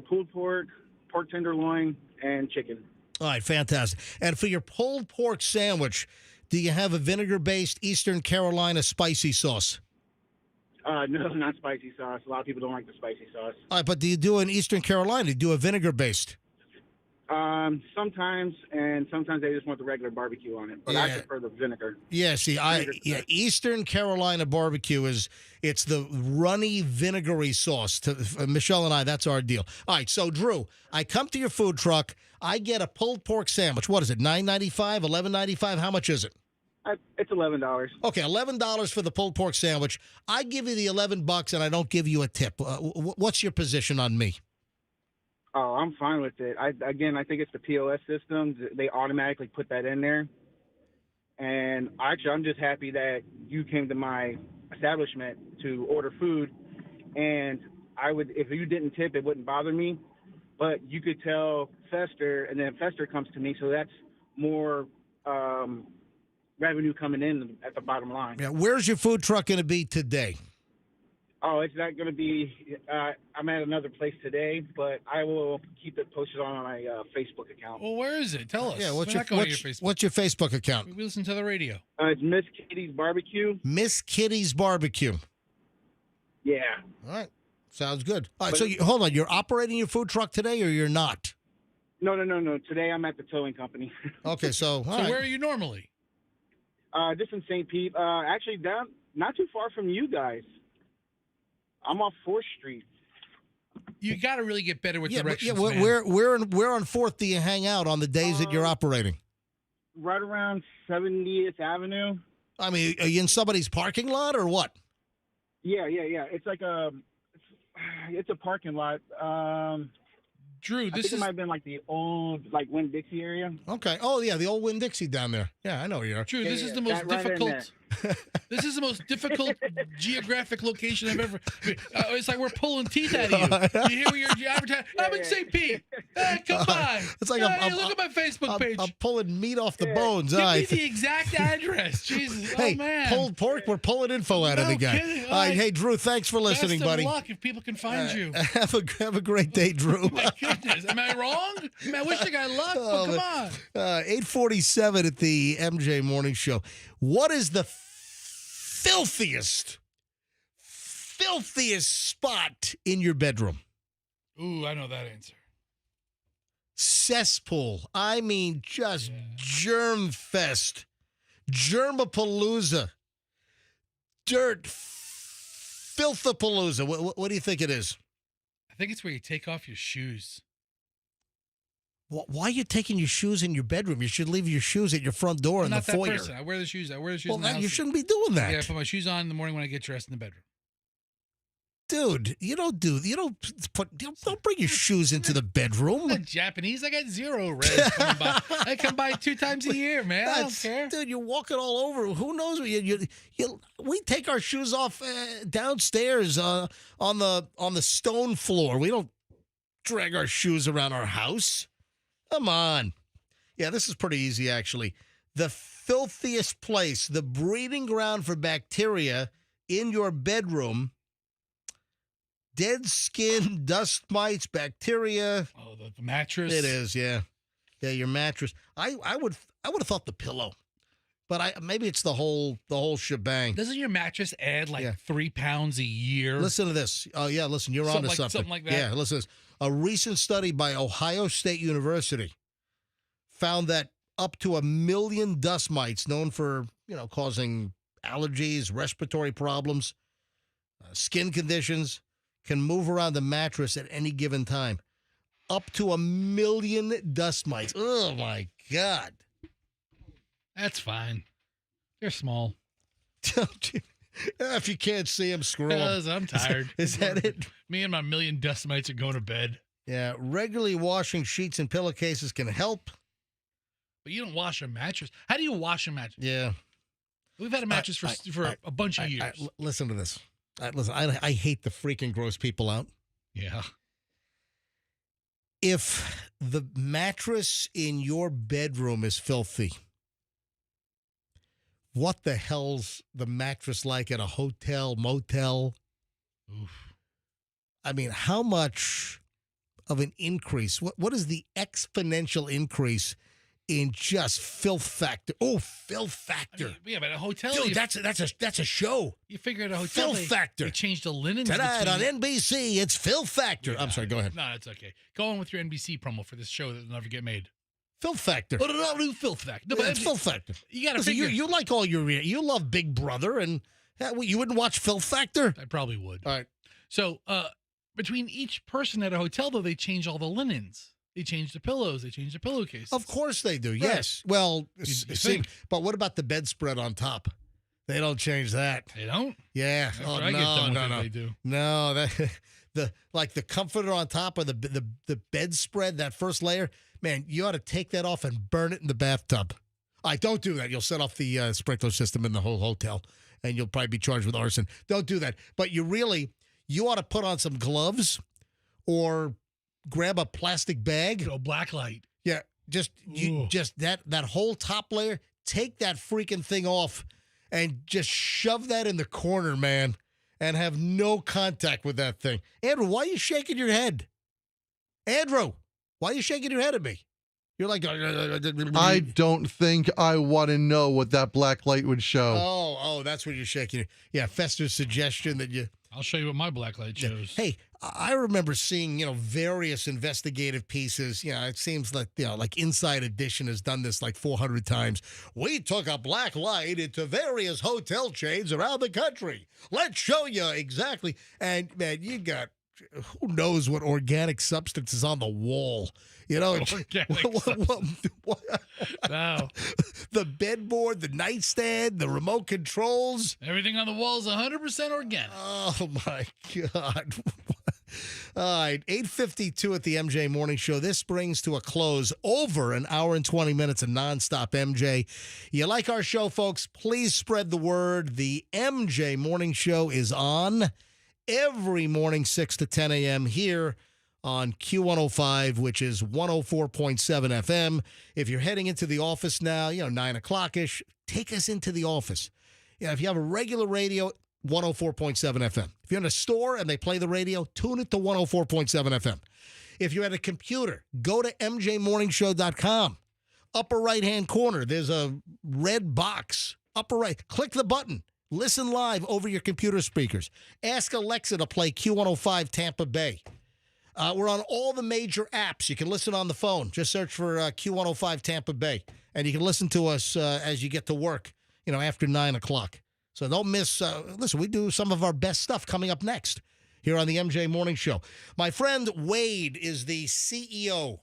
H: Pulled pork, pork tenderloin, and chicken.
A: All right, fantastic. And for your pulled pork sandwich, do you have a vinegar-based Eastern Carolina spicy sauce?
H: No, not spicy sauce. A lot of people don't like the spicy sauce.
A: All right, but do you do an Eastern Carolina? Do you do a vinegar-based?
H: Sometimes, and sometimes they just want the regular barbecue on it. But I prefer the vinegar.
A: Yeah, see, Eastern Carolina barbecue it's the runny, vinegary sauce. Michelle and I, that's our deal. All right, so Drew, I come to your food truck. I get a pulled pork sandwich. What is it, $9.95, $11.95? How much is it?
H: It's $11.
A: Okay, $11 for the pulled pork sandwich. I give you the $11 and I don't give you a tip. What's your position on me?
H: Oh, I'm fine with it. I think it's the POS system. They automatically put that in there. And actually, I'm just happy that you came to my establishment to order food. And if you didn't tip, it wouldn't bother me. But you could tell Fester, and then Fester comes to me. So that's more revenue coming in at the bottom line.
A: Yeah, where's your food truck going to be today?
H: Oh, it's not going to be I'm at another place today, but I will keep it posted on my Facebook account.
B: Well, where is it? Tell us.
A: Yeah,
B: what's your
A: Facebook account?
B: We listen to the radio.
H: It's Miss Kitty's Barbecue.
A: Miss Kitty's Barbecue.
H: Yeah.
A: All right. Sounds good. All right, so hold on. You're operating your food truck today, or you're not?
H: No. Today I'm at the towing company.
A: Okay, so
B: where are you normally?
H: Just in St. Pete. Actually, down not too far from you guys. I'm off 4th Street.
B: You got to really get better with directions,
A: yeah.
B: man.
A: Where on 4th do you hang out on the days that you're operating?
H: Right around 70th Avenue.
A: I mean, are you in somebody's parking lot or what?
H: Yeah. It's like it's a parking lot.
B: Drew,
H: I think it might have been like the old, like Winn-Dixie area.
A: Okay. Oh, yeah, the old Winn-Dixie down there. Yeah, I know where you are.
B: Drew, this is the most difficult. This is the most difficult geographic location I've ever. It's like we're pulling teeth out of you. You hear where you're advertising? I'm in St. Pete. Come by.
A: It's like
B: hey, look at my Facebook page.
A: I'm pulling meat off the bones.
B: Give
A: All
B: me
A: right.
B: the exact address. Jesus.
A: Hey,
B: oh man.
A: pulled pork. We're pulling info out of the guy.
B: Kidding.
A: All right. Hey, Drew. Thanks for listening,
B: Best of
A: buddy.
B: luck if people can find you.
A: Have a great day, Drew.
B: My goodness. Am I wrong? I mean, I wish the guy luck, but come on.
A: 8:47 at the MJ Morning Show. What is the filthiest spot in your bedroom?
B: Ooh, I know that answer.
A: Cesspool. I mean, just germ fest. Germapalooza. Dirt. Filthapalooza. What do you think it is?
B: I think it's where you take off your shoes.
A: Why are you taking your shoes in your bedroom? You should leave your shoes at your front door in the foyer.
B: I'm not that person. I wear the shoes. Well,
A: you
B: in the house.
A: shouldn't be doing that.
B: Yeah, I put my shoes on in the morning when I get dressed in the bedroom.
A: Dude, don't bring your shoes into the bedroom.
B: I'm not Japanese. I got zero res coming by. I come by 2 times a year, man. I don't care.
A: Dude, you're walking all over. Who knows? We take our shoes off downstairs on the stone floor. We don't drag our shoes around our house. Come on. Yeah, this is pretty easy, actually. The filthiest place, the breeding ground for bacteria in your bedroom, dead skin, dust mites, bacteria.
B: Oh, the mattress.
A: It is, yeah. Yeah, your mattress. I would have thought the pillow. But maybe it's the whole shebang.
B: Doesn't your mattress add like 3 pounds a year?
A: Listen to this. Oh, yeah, listen, you're onto something.
B: Something like that.
A: Yeah, listen to this. A recent study by Ohio State University found that up to 1 million dust mites, known for, causing allergies, respiratory problems, skin conditions, can move around the mattress at any given time. Up to 1 million dust mites. Oh, my God.
B: That's fine. They're small.
A: If you can't see them, screw them.
B: Because I'm tired.
A: Is that it?
B: Me and my 1 million dust mites are going to bed.
A: Yeah, regularly washing sheets and pillowcases can help.
B: But you don't wash a mattress. How do you wash a mattress?
A: Yeah.
B: We've had a mattress for a bunch of years.
A: Listen to this. I hate the freaking gross people out.
B: Yeah.
A: If the mattress in your bedroom is filthy, what the hell's the mattress like at a hotel, motel?
B: Oof.
A: I mean, how much of an increase? What is the exponential increase in just filth factor? Oh, filth factor.
B: I mean, yeah, but a hotel.
A: Dude, that's a show.
B: You figure at a hotel.
A: Filth factor.
B: They changed the linens.
A: Tonight on NBC, it's filth factor. I'm sorry, go ahead.
B: No, it's okay. Go on with your NBC promo for this show that will never get made.
A: Filth factor.
B: What about new filth factor? No,
A: but it's filth factor.
B: You got to
A: figure. You like all you love Big Brother, and you wouldn't watch Filth Factor?
B: I probably would.
A: All right.
B: So between each person at a hotel, though, they change all the linens. They change the pillows. They change the pillowcases.
A: Of course they do.
B: Right.
A: Yes. Well,
B: think.
A: But what about the bedspread on top? They don't change that.
B: They don't?
A: Yeah.
B: After
A: Oh,
B: I get done with it, they do.
A: No, that the comforter on top or the bedspread, that first layer, man, you ought to take that off and burn it in the bathtub. All right, don't do that. You'll set off the sprinkler system in the whole hotel, and you'll probably be charged with arson. Don't do that. But you ought to put on some gloves or grab a plastic bag.
B: Black light.
A: Yeah, just that whole top layer, take that freaking thing off and just shove that in the corner, man, and have no contact with that thing. Andrew, why are you shaking your head? Andrew, why are you shaking your head at me? You're like...
D: I don't think I want to know what that black light would show.
A: Oh, that's what you're shaking. Yeah, Fester's suggestion that you...
B: I'll show you what my black light shows.
A: Hey, I remember seeing, various investigative pieces. It seems like, like Inside Edition has done this like 400 times. We took a black light into various hotel chains around the country. Let's show you exactly. And, man, you got who knows what organic substance is on the wall? You know,
B: No.
A: The bedboard, the nightstand, the remote controls.
B: Everything on the wall is 100% organic.
A: Oh, my God. All right, 8:52 at the MJ Morning Show. This brings to a close over an hour and 20 minutes of nonstop MJ. You like our show, folks? Please spread the word. The MJ Morning Show is on every morning, 6 to 10 a.m. here on Q105, which is 104.7 FM. If you're heading into the office now, 9 o'clock-ish, take us into the office. If you have a regular radio, 104.7 FM. If you're in a store and they play the radio, tune it to 104.7 FM. If you're at a computer, go to mjmorningshow.com. Upper right-hand corner, there's a red box. Upper right, click the button. Listen live over your computer speakers. Ask Alexa to play Q105 Tampa Bay. We're on all the major apps. You can listen on the phone. Just search for Q105 Tampa Bay. And you can listen to us as you get to work, after 9 o'clock. So don't miss, listen, we do some of our best stuff coming up next here on the MJ Morning Show. My friend Wade is the CEO.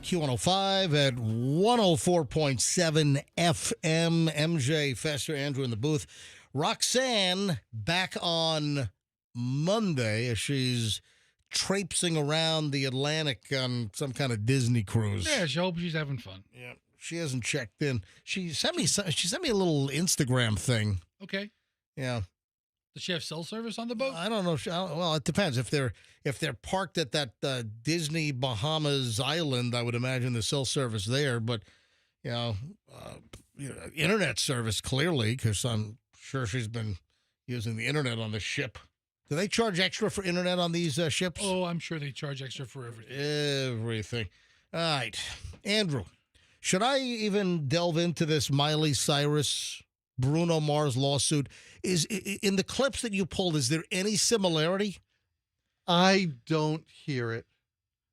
A: Q105 at 104.7 FM. MJ, Fester, Andrew in the booth. Roxanne back on Monday as she's traipsing around the Atlantic on some kind of Disney cruise.
B: Yeah, I hope she's having fun.
A: Yeah, she hasn't checked in. She sent me a little Instagram thing.
B: Okay.
A: Yeah.
B: Does she have cell service on the boat?
A: I don't know. Well, it depends. If they're parked at that Disney Bahamas island, I would imagine there's cell service there. But internet service clearly, because I'm sure she's been using the internet on the ship. Do they charge extra for internet on these ships?
B: Oh, I'm sure they charge extra for everything.
A: Everything. All right, Andrew. Should I even delve into this Miley Cyrus, Bruno Mars lawsuit? Is in the clips that you pulled, is there any similarity?
D: I don't hear it.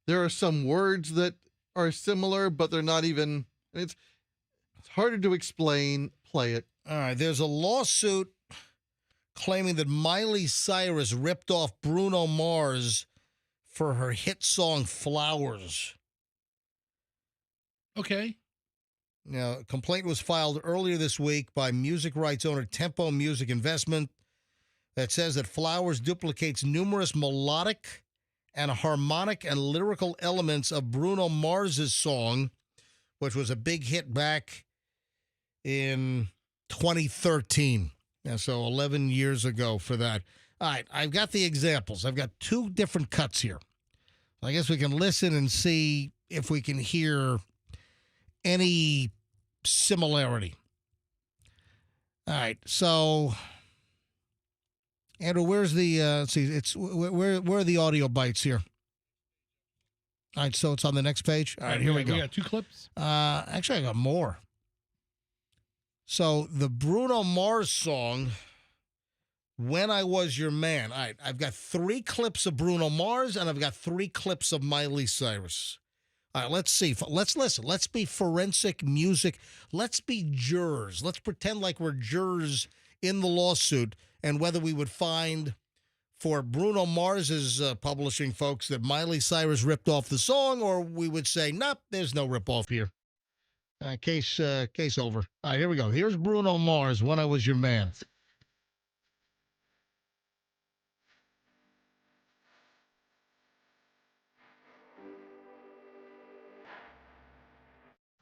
D: There are some words that are similar, but they're not even. It's harder to explain. Play it.
A: All right. There's a lawsuit claiming that Miley Cyrus ripped off Bruno Mars for her hit song "Flowers."
B: Okay.
A: Now, a complaint was filed earlier this week by music rights owner Tempo Music Investment that says that Flowers duplicates numerous melodic and harmonic and lyrical elements of Bruno Mars's song, which was a big hit back in 2013. Yeah, so 11 years ago for that. All right, I've got the examples. I've got two different cuts here. I guess we can listen and see if we can hear any similarity. All right, so Andrew, where's the let's see, it's where are the audio bites here? All right, so it's on the next page. All right, here we go.
B: We got two clips.
A: Actually, I got more. So the Bruno Mars song, "When I Was Your Man." All right, I've got 3 clips of Bruno Mars and I've got 3 clips of Miley Cyrus. All right, let's see. Let's listen. Let's be forensic music. Let's be jurors. Let's pretend like we're jurors in the lawsuit and whether we would find for Bruno Mars's publishing folks that Miley Cyrus ripped off the song, or we would say, nope, there's no rip-off here. Case over. All right, here we go. Here's Bruno Mars, "When I Was Your Man."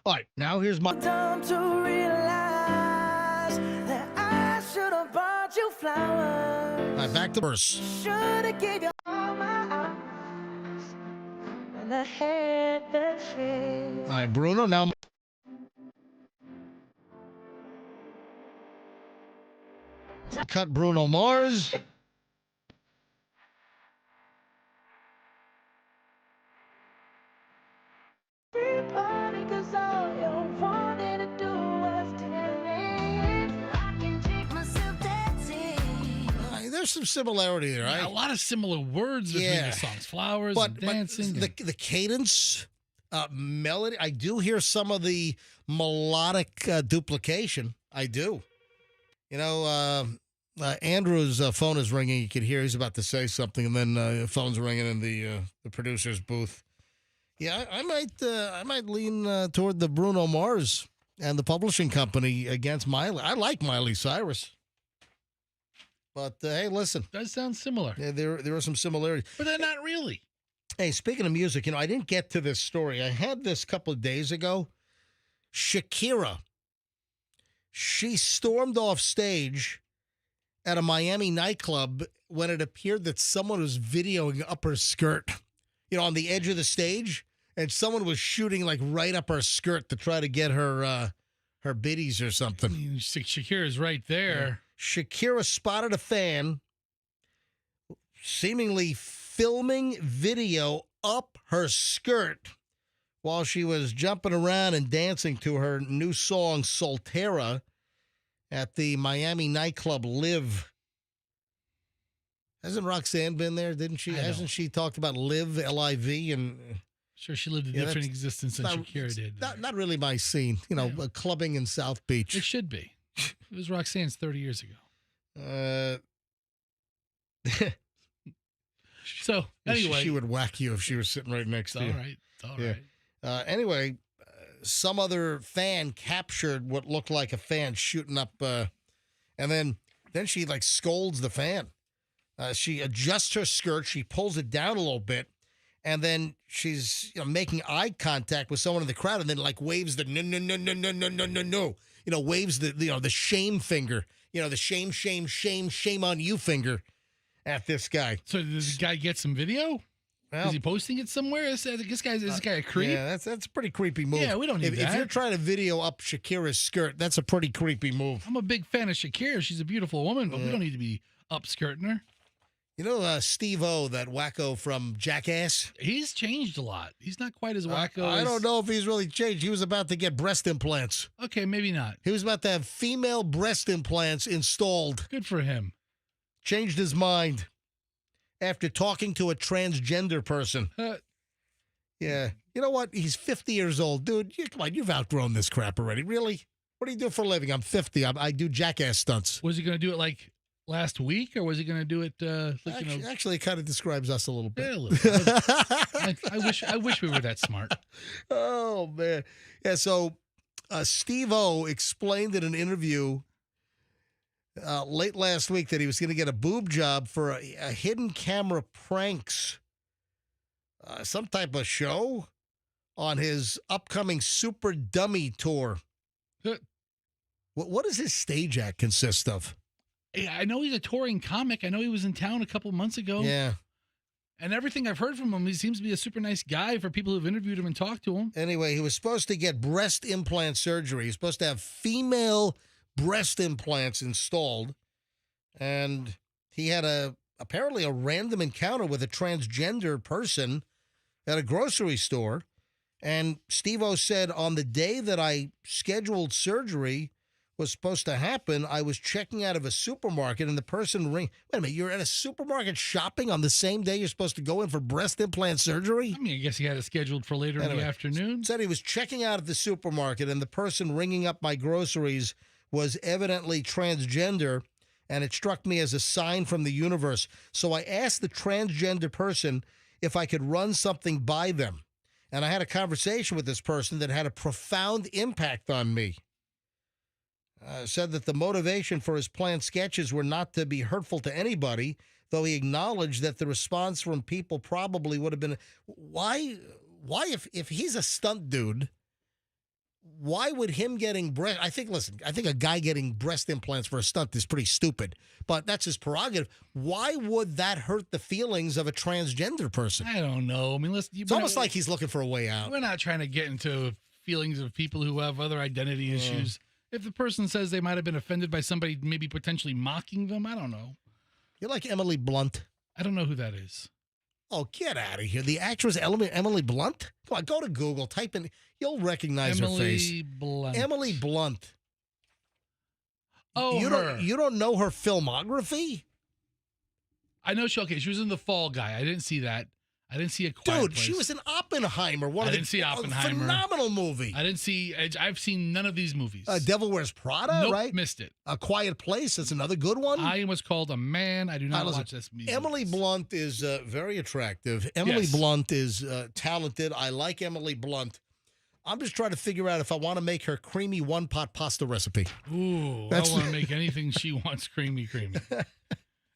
A: All right, now here's my
I: Time to realize that I should have bought you flowers.
A: All right, back to verse.
I: Should have gave you all my eyes when I had the chance.
A: All right, Bruno, now. Cut Bruno Mars.
I: Everybody, 'cause all you wanted to do was tell me I can take myself dancing.
A: There's some similarity there, right?
B: A lot of similar words between the songs. Flowers and dancing.
A: But the cadence, melody, I do hear some of the melodic duplication. I do. You know, Andrew's phone is ringing. You can hear he's about to say something, and then the phone's ringing in the producer's booth. Yeah, I might lean toward the Bruno Mars and the publishing company against Miley. I like Miley Cyrus. But, hey, listen.
B: Does sound similar.
A: Yeah, there are some similarities.
B: But they're not really.
A: Hey, speaking of music, I didn't get to this story. I had this a couple of days ago. Shakira. She stormed off stage at a Miami nightclub when it appeared that someone was videoing up her skirt, on the edge of the stage, and someone was shooting like right up her skirt to try to get her biddies or something.
B: Shakira's right there.
A: Yeah. Shakira spotted a fan seemingly filming video up her skirt while she was jumping around and dancing to her new song, Soltera, at the Miami nightclub Live. Hasn't Roxanne been there? Didn't she? Hasn't she talked about Live, L-I-V? And
B: sure, she lived a different existence than Shakira did.
A: Not really my scene. Clubbing in South Beach.
B: It should be. It was Roxanne's 30 years ago. So, anyway.
A: She would whack you if she was sitting right next to you.
B: All right.
A: Anyway, some other fan captured what looked like a fan shooting up, and then she like scolds the fan. She adjusts her skirt, she pulls it down a little bit, and then she's making eye contact with someone in the crowd, and then like waves the no. Waves the shame finger. The shame on you finger at this guy.
B: So does the guy get some video?
A: Well,
B: is he posting it somewhere? Is this guy a creep?
A: Yeah, that's a pretty creepy move.
B: Yeah, we don't need that.
A: If you're trying to video up Shakira's skirt, that's a pretty creepy move.
B: I'm a big fan of Shakira. She's a beautiful woman, but we don't need to be upskirting her.
A: Steve-O, that wacko from Jackass?
B: He's changed a lot. He's not quite as wacko.
A: I don't know if he's really changed. He was about to get breast implants.
B: Okay, maybe not.
A: He was about to have female breast implants installed.
B: Good for him.
A: Changed his mind after talking to a transgender person. Yeah. You know what? He's 50 years old. Dude, come on, you've outgrown this crap already. Really? What do you do for a living? I'm 50. I do Jackass stunts.
B: Was he going to do it like last week, or was he going to do it?
A: Actually, it kind of describes us a little bit.
B: Yeah, a little. I wish we were that smart.
A: Oh man, yeah. So, Steve-O explained in an interview late last week that he was going to get a boob job for a hidden camera pranks, some type of show on his upcoming Super Dummy tour. What does his stage act consist of?
B: I know he's a touring comic. I know he was in town a couple months ago.
A: Yeah.
B: And everything I've heard from him, he seems to be a super nice guy for people who've interviewed him and talked to him.
A: Anyway, he was supposed to get breast implant surgery. He's supposed to have female breast implants installed. And he had apparently a random encounter with a transgender person at a grocery store. And Steve-O said, on the day that I scheduled surgery was supposed to happen, I was checking out of a supermarket and the person Wait a minute, you're at a supermarket shopping on the same day you're supposed to go in for breast implant surgery?
B: I mean, I guess he had it scheduled for later in the afternoon.
A: Said he was checking out at the supermarket and the person ringing up my groceries was evidently transgender, and it struck me as a sign from the universe. So I asked the transgender person if I could run something by them. And I had a conversation with this person that had a profound impact on me. Said that the motivation for his planned sketches were not to be hurtful to anybody, though he acknowledged that the response from people probably would have been, why if he's a stunt dude, why would him getting breast, I think a guy getting breast implants for a stunt is pretty stupid, but that's his prerogative. Why would that hurt the feelings of a transgender person?
B: I don't know. I mean,
A: it's almost like he's looking for a way out.
B: We're not trying to get into feelings of people who have other identity issues. If the person says they might have been offended by somebody maybe potentially mocking them, I don't know.
A: You're like Emily Blunt.
B: I don't know who that is.
A: Oh, get out of here. The actress Emily Blunt? Come on, go to Google, type in, you'll recognize her face. Emily Blunt.
B: Oh,
A: you don't know her filmography?
B: I know she was in The Fall Guy. I didn't see that. I didn't see a Quiet Place.
A: She was in Oppenheimer.
B: I didn't see Oppenheimer.
A: Phenomenal movie.
B: I've seen none of these movies.
A: Devil Wears Prada,
B: nope,
A: right?
B: Missed it.
A: A Quiet Place. That's another good one.
B: I Was Called a Man. I do not watch this movie.
A: Emily Blunt is very attractive. Emily Blunt is talented. I like Emily Blunt. I'm just trying to figure out if I want to make her creamy one-pot pasta recipe.
B: Ooh, I want to make anything she wants creamy.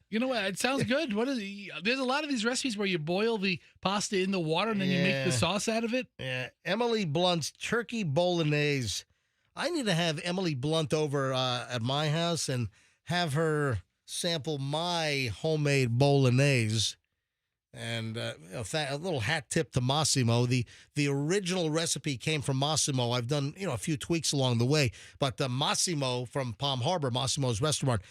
B: You know what? It sounds good. What is it? There's a lot of these recipes where you boil the pasta in the water and then you make the sauce out of it.
A: Yeah. Emily Blunt's turkey bolognese. I need to have Emily Blunt over at my house and have her sample my homemade bolognese. And a little hat tip to Massimo. The original recipe came from Massimo. I've done a few tweaks along the way, but Massimo from Palm Harbor, Massimo's restaurant,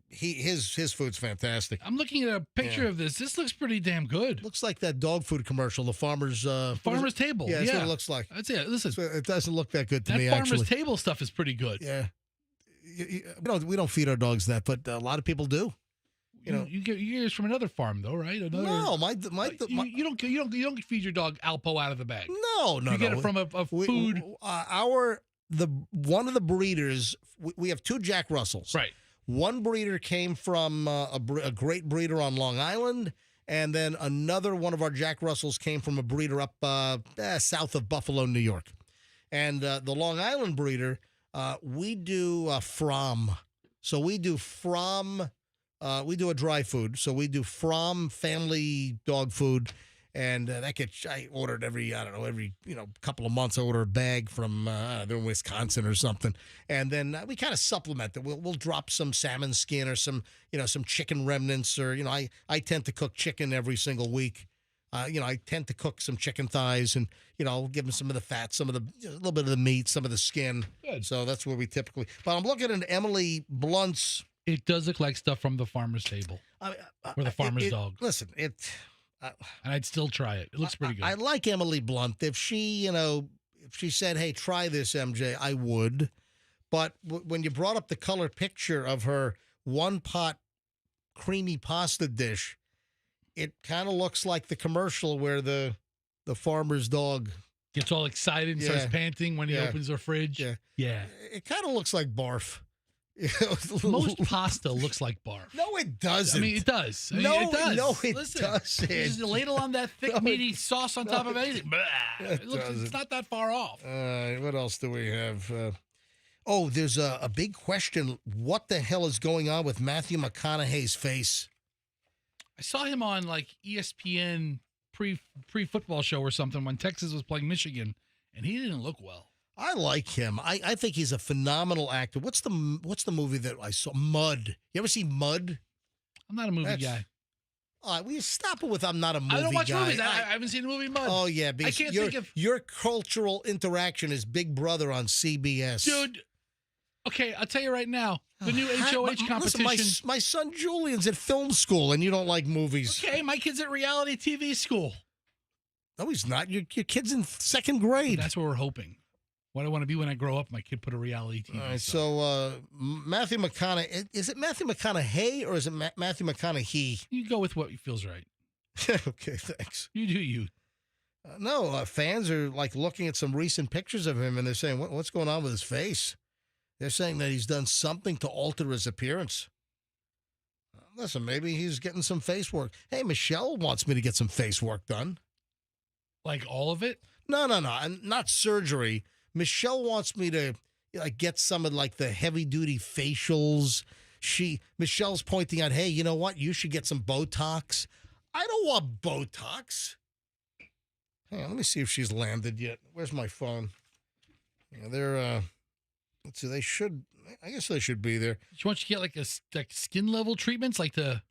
A: his food's fantastic.
B: I'm looking at a picture of this. This looks pretty damn good.
A: Looks like that dog food commercial, the farmer's
B: table.
A: Yeah, that's what it looks like.
B: That's it. Listen,
A: it doesn't look that good to me.
B: That farmer's
A: actually.
B: table stuff is pretty good.
A: Yeah, we don't feed our dogs that, but a lot of people do.
B: You get yours from another farm though, right?
A: No,
B: you don't feed your dog Alpo out of the bag.
A: No.
B: You get it from a food.
A: One of the breeders. We have two Jack Russells.
B: Right.
A: One breeder came from a great breeder on Long Island, And then another one of our Jack Russells came from a breeder up south of Buffalo, New York. And the Long Island breeder, we do from. So we do from, we do a dry food. So we do from family dog food. And that gets, I ordered every couple of months, I order a bag from they're in Wisconsin or something. And then we kind of supplement it. We'll drop some salmon skin or some chicken remnants or, I tend to cook chicken every single week. I tend to cook some chicken thighs and, give them some of the fat, a little bit of the meat, some of the skin.
B: Good.
A: So that's where we typically, but I'm looking at Emily Blunt's.
B: It does look like stuff from the farmer's table or the farmer's dog.
A: Listen, and
B: I'd still try it. It looks pretty good.
A: I like Emily Blunt. If she, if she said, hey, try this, MJ, I would. But when you brought up the color picture of her one-pot creamy pasta dish, it kind of looks like the commercial where the farmer's dog
B: gets all excited and starts panting when he opens her fridge. Yeah.
A: It kind of looks like barf.
B: Most pasta looks like barf.
A: No, it doesn't.
B: I mean, it does.
A: It doesn't.
B: Just ladle on that thick, meaty sauce on top of anything. It's not that far off.
A: What else do we have? There's a big question. What the hell is going on with Matthew McConaughey's face?
B: I saw him on like ESPN pre-football show or something when Texas was playing Michigan, and he didn't look well.
A: I like him. I think he's a phenomenal actor. What's the movie that I saw? Mud. You ever see Mud?
B: I'm not a movie guy.
A: Will you stop it with I'm not a movie guy?
B: I don't watch movies. I haven't seen the movie Mud.
A: Oh, yeah. Because
B: I can't think of...
A: Your cultural interaction is Big Brother on CBS.
B: Dude, okay, I'll tell you right now. The new HOH competition.
A: Listen, my son Julian's at film school, and you don't like movies.
B: Okay, my kid's at reality TV school.
A: No, he's not. Your kid's in second grade.
B: That's what we're hoping. What I want to be when I grow up, my kid put a reality TV.
A: All right, so Matthew McConaughey, is it Matthew McConaughey or is it Matthew McConaughey?
B: You go with what feels right.
A: Okay, thanks.
B: You do you.
A: No, fans are like looking at some recent pictures of him and they're saying, what's going on with his face? They're saying that he's done something to alter his appearance. Listen, maybe he's getting some face work. Hey, Michelle wants me to get some face work done.
B: Like all of it?
A: No, not surgery. Michelle wants me to get some of like the heavy duty facials. Michelle's pointing out, hey, you know what? You should get some Botox. I don't want Botox. Hang on, let me see if she's landed yet. Where's my phone? Yeah, they're let's see, I guess they should be there.
B: She wants you to get like skin level treatments, like to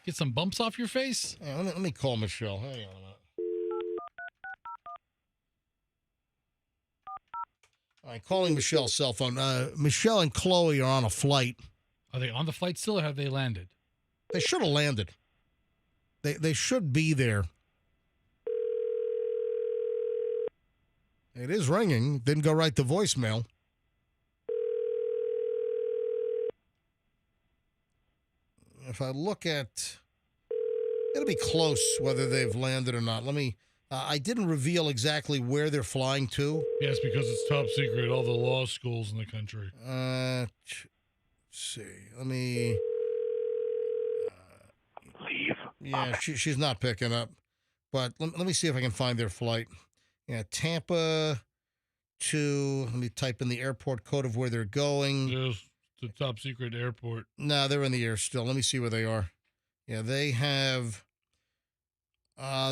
B: get some bumps off your face?
A: Yeah, let me call Michelle. Hang on a minute. All right, calling Michelle's cell phone. Michelle and Chloe are on a flight.
B: Are they on the flight still, or have they landed?
A: They should have landed. They should be there. It is ringing. Didn't go right to voicemail. If I look at, it'll be close whether they've landed or not. Let me. I didn't reveal exactly where they're flying to.
B: Yes, because it's top secret. All the law schools in the country.
A: Let's see. Let me.
N: Leave.
A: Yeah, she's not picking up. But let me see if I can find their flight. Yeah, Tampa to. Let me type in the airport code of where they're going.
B: Yes, the top secret airport.
A: No, they're in the air still. Let me see where they are. Yeah, they have.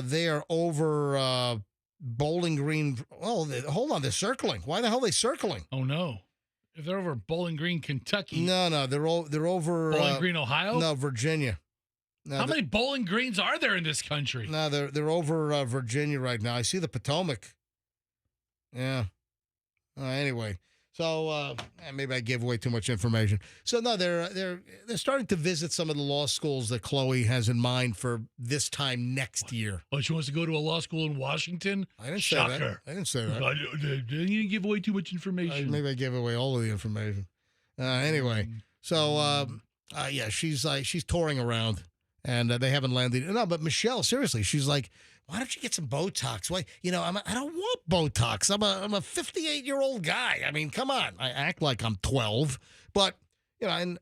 A: They are over Bowling Green. Oh, hold on. They're circling. Why the hell are they circling?
B: Oh, no. If they're over Bowling Green, Kentucky.
A: No. They're over.
B: Bowling Green, Ohio?
A: No, Virginia. No,
B: How many Bowling Greens are there in this country?
A: No, they're over Virginia right now. I see the Potomac. Yeah. Anyway. So maybe I gave away too much information. So no, they're starting to visit some of the law schools that Chloe has in mind for this time next year.
B: Oh, she wants to go to a law school in Washington?
A: I didn't say that.
B: Shocker.
A: I didn't say that.
B: You didn't give away too much information.
A: Maybe I gave away all of the information. Anyway, so yeah, she's touring around, and they haven't landed. No, but Michelle, seriously, she's like, why don't you get some Botox? Why, I don't want Botox. I'm a 58-year-old guy. I mean, come on. I act like I'm 12, but and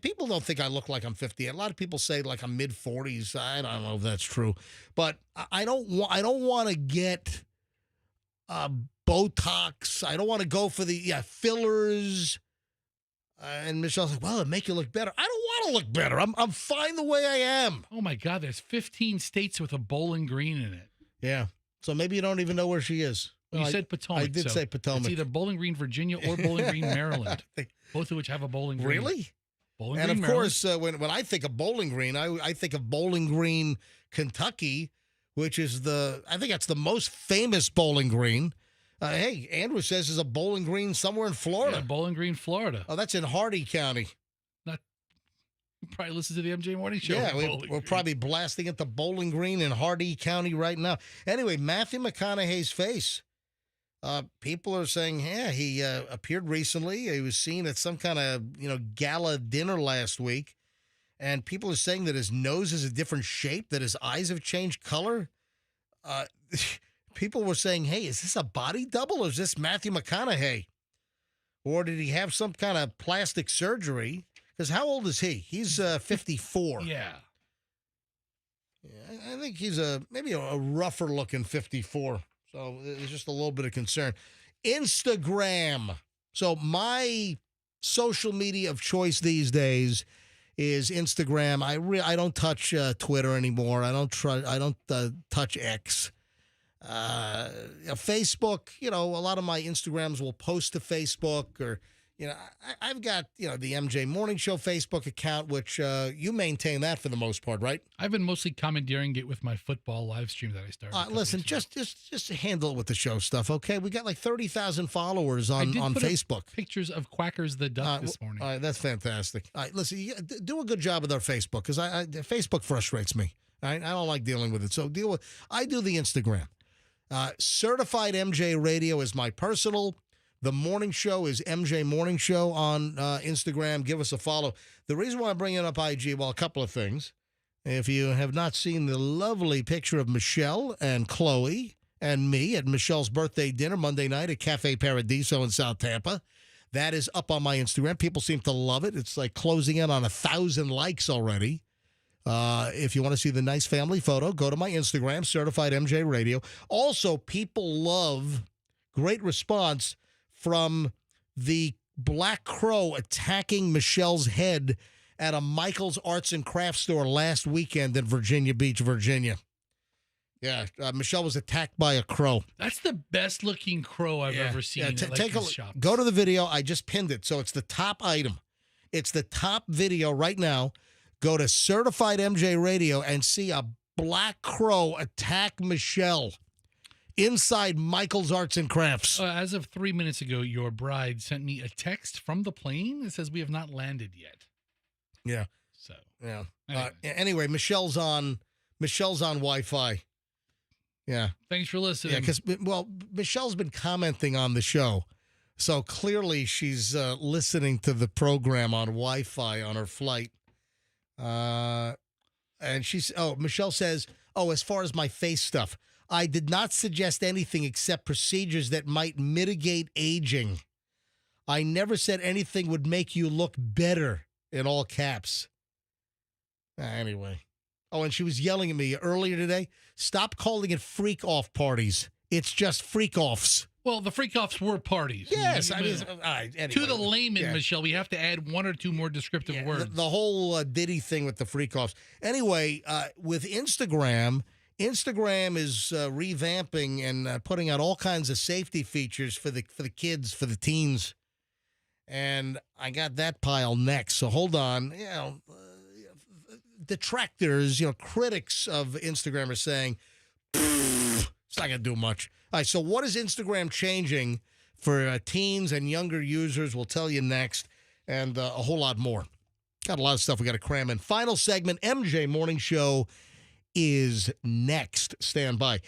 A: people don't think I look like I'm 50. A lot of people say like I'm mid-40s. I don't know if that's true, but I don't want to get Botox. I don't want to go for the fillers. And Michelle's like, well, it'll make you look better. I don't want to look better. I'm fine the way I am.
B: Oh my God, there's 15 states with a Bowling Green in it.
A: Yeah. So maybe you don't even know where she is.
B: Well, you said Potomac.
A: I did say Potomac.
B: It's either Bowling Green, Virginia, or Bowling Green, Maryland. Both of which have a Bowling Green.
A: Really?
B: Bowling
A: and
B: Green,
A: of course, when I think of Bowling Green, I think of Bowling Green, Kentucky, which is I think that's the most famous Bowling Green. Hey, Andrew says there's a Bowling Green somewhere in Florida.
B: Yeah, Bowling Green, Florida.
A: Oh, that's in Hardee County.
B: Probably listen to the MJ Morning Show.
A: Yeah, we're probably blasting at the Bowling Green in Hardee County right now. Anyway, Matthew McConaughey's face. People are saying, yeah, he appeared recently. He was seen at some kind of, gala dinner last week. And people are saying that his nose is a different shape, that his eyes have changed color. People were saying, hey, is this a body double or is this Matthew McConaughey? Or did he have some kind of plastic surgery? Because how old is he? He's 54.
B: Yeah.
A: I think he's maybe a rougher looking 54. So there's just a little bit of concern. Instagram. So my social media of choice these days is Instagram. I don't touch Twitter anymore. I don't touch X. Facebook. A lot of my Instagrams will post to Facebook or. I've got, the MJ Morning Show Facebook account, which you maintain that for the most part, right?
B: I've been mostly commandeering it with my football live stream that I started.
A: Listen, just handle it with the show stuff, okay? We got like 30,000 followers on Facebook.
B: Pictures of Quackers the Duck this morning.
A: All right, that's fantastic. All right, listen, do a good job with our Facebook because Facebook frustrates me. All right, I don't like dealing with it. So I do the Instagram. Certified MJ Radio is my personal. The morning show is MJ Morning Show on Instagram. Give us a follow. The reason why I'm bringing up IG, well, a couple of things. If you have not seen the lovely picture of Michelle and Chloe and me at Michelle's birthday dinner Monday night at Cafe Paradiso in South Tampa, that is up on my Instagram. People seem to love it. It's like closing in on 1,000 likes already. If you want to see the nice family photo, go to my Instagram, Certified MJ Radio. Also, people love, great response from the Black Crow attacking Michelle's head at a Michael's Arts and Crafts store last weekend in Virginia Beach, Virginia. Yeah, Michelle was attacked by a crow.
B: That's the best looking crow I've ever seen.
A: Yeah, take a look. Go to the video. I just pinned it. So it's the top item. It's the top video right now. Go to Certified MJ Radio and see a black crow attack Michelle inside Michael's Arts and Crafts.
B: As of 3 minutes ago, your bride sent me a text from the plane that says we have not landed yet.
A: Yeah.
B: So
A: yeah. Anyway, Michelle's on Wi-Fi. Yeah.
B: Thanks for listening.
A: Yeah, because Michelle's been commenting on the show, so clearly she's listening to the program on Wi-Fi on her flight. And Michelle says, as far as my face stuff, I did not suggest anything except procedures that might mitigate aging. I never said anything would make you look better, in all caps. Anyway. And she was yelling at me earlier today. Stop calling it freak-off parties. It's just freak-offs.
B: Well, the freak-offs were parties.
A: Yes.
B: Anyway. To the layman, Michelle, we have to add one or two more descriptive words.
A: The whole Diddy thing with the freak-offs. Anyway, with Instagram is revamping and putting out all kinds of safety features for the kids, for the teens. And I got that pile next. So hold on. Detractors, critics of Instagram are saying, it's not going to do much. All right, so what is Instagram changing for teens and younger users? We'll tell you next, and a whole lot more. Got a lot of stuff we got to cram in. Final segment, MJ Morning Show is next. Stand by.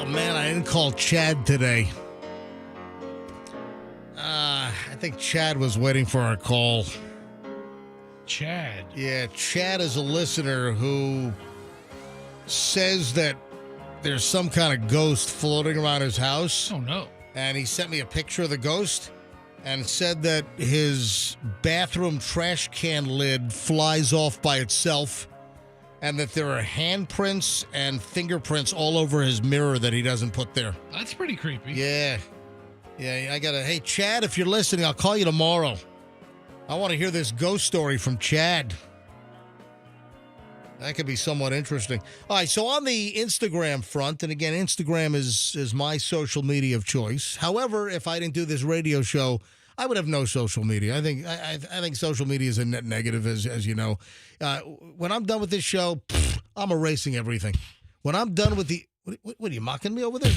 A: Man, I didn't call Chad today. I think Chad was waiting for our call.
B: Chad?
A: Yeah, Chad is a listener who says that there's some kind of ghost floating around his house.
B: Oh, no.
A: And he sent me a picture of the ghost and said that his bathroom trash can lid flies off by itself, and that there are handprints and fingerprints all over his mirror that he doesn't put there.
B: That's pretty creepy.
A: Yeah. Yeah, hey, Chad, if you're listening, I'll call you tomorrow. I want to hear this ghost story from Chad. That could be somewhat interesting. All right, so on the Instagram front, and again, Instagram is my social media of choice. However, if I didn't do this radio show, I would have no social media. I think social media is a net negative, as you know. When I'm done with this show, I'm erasing everything. When I'm done with the... What are you mocking me over there?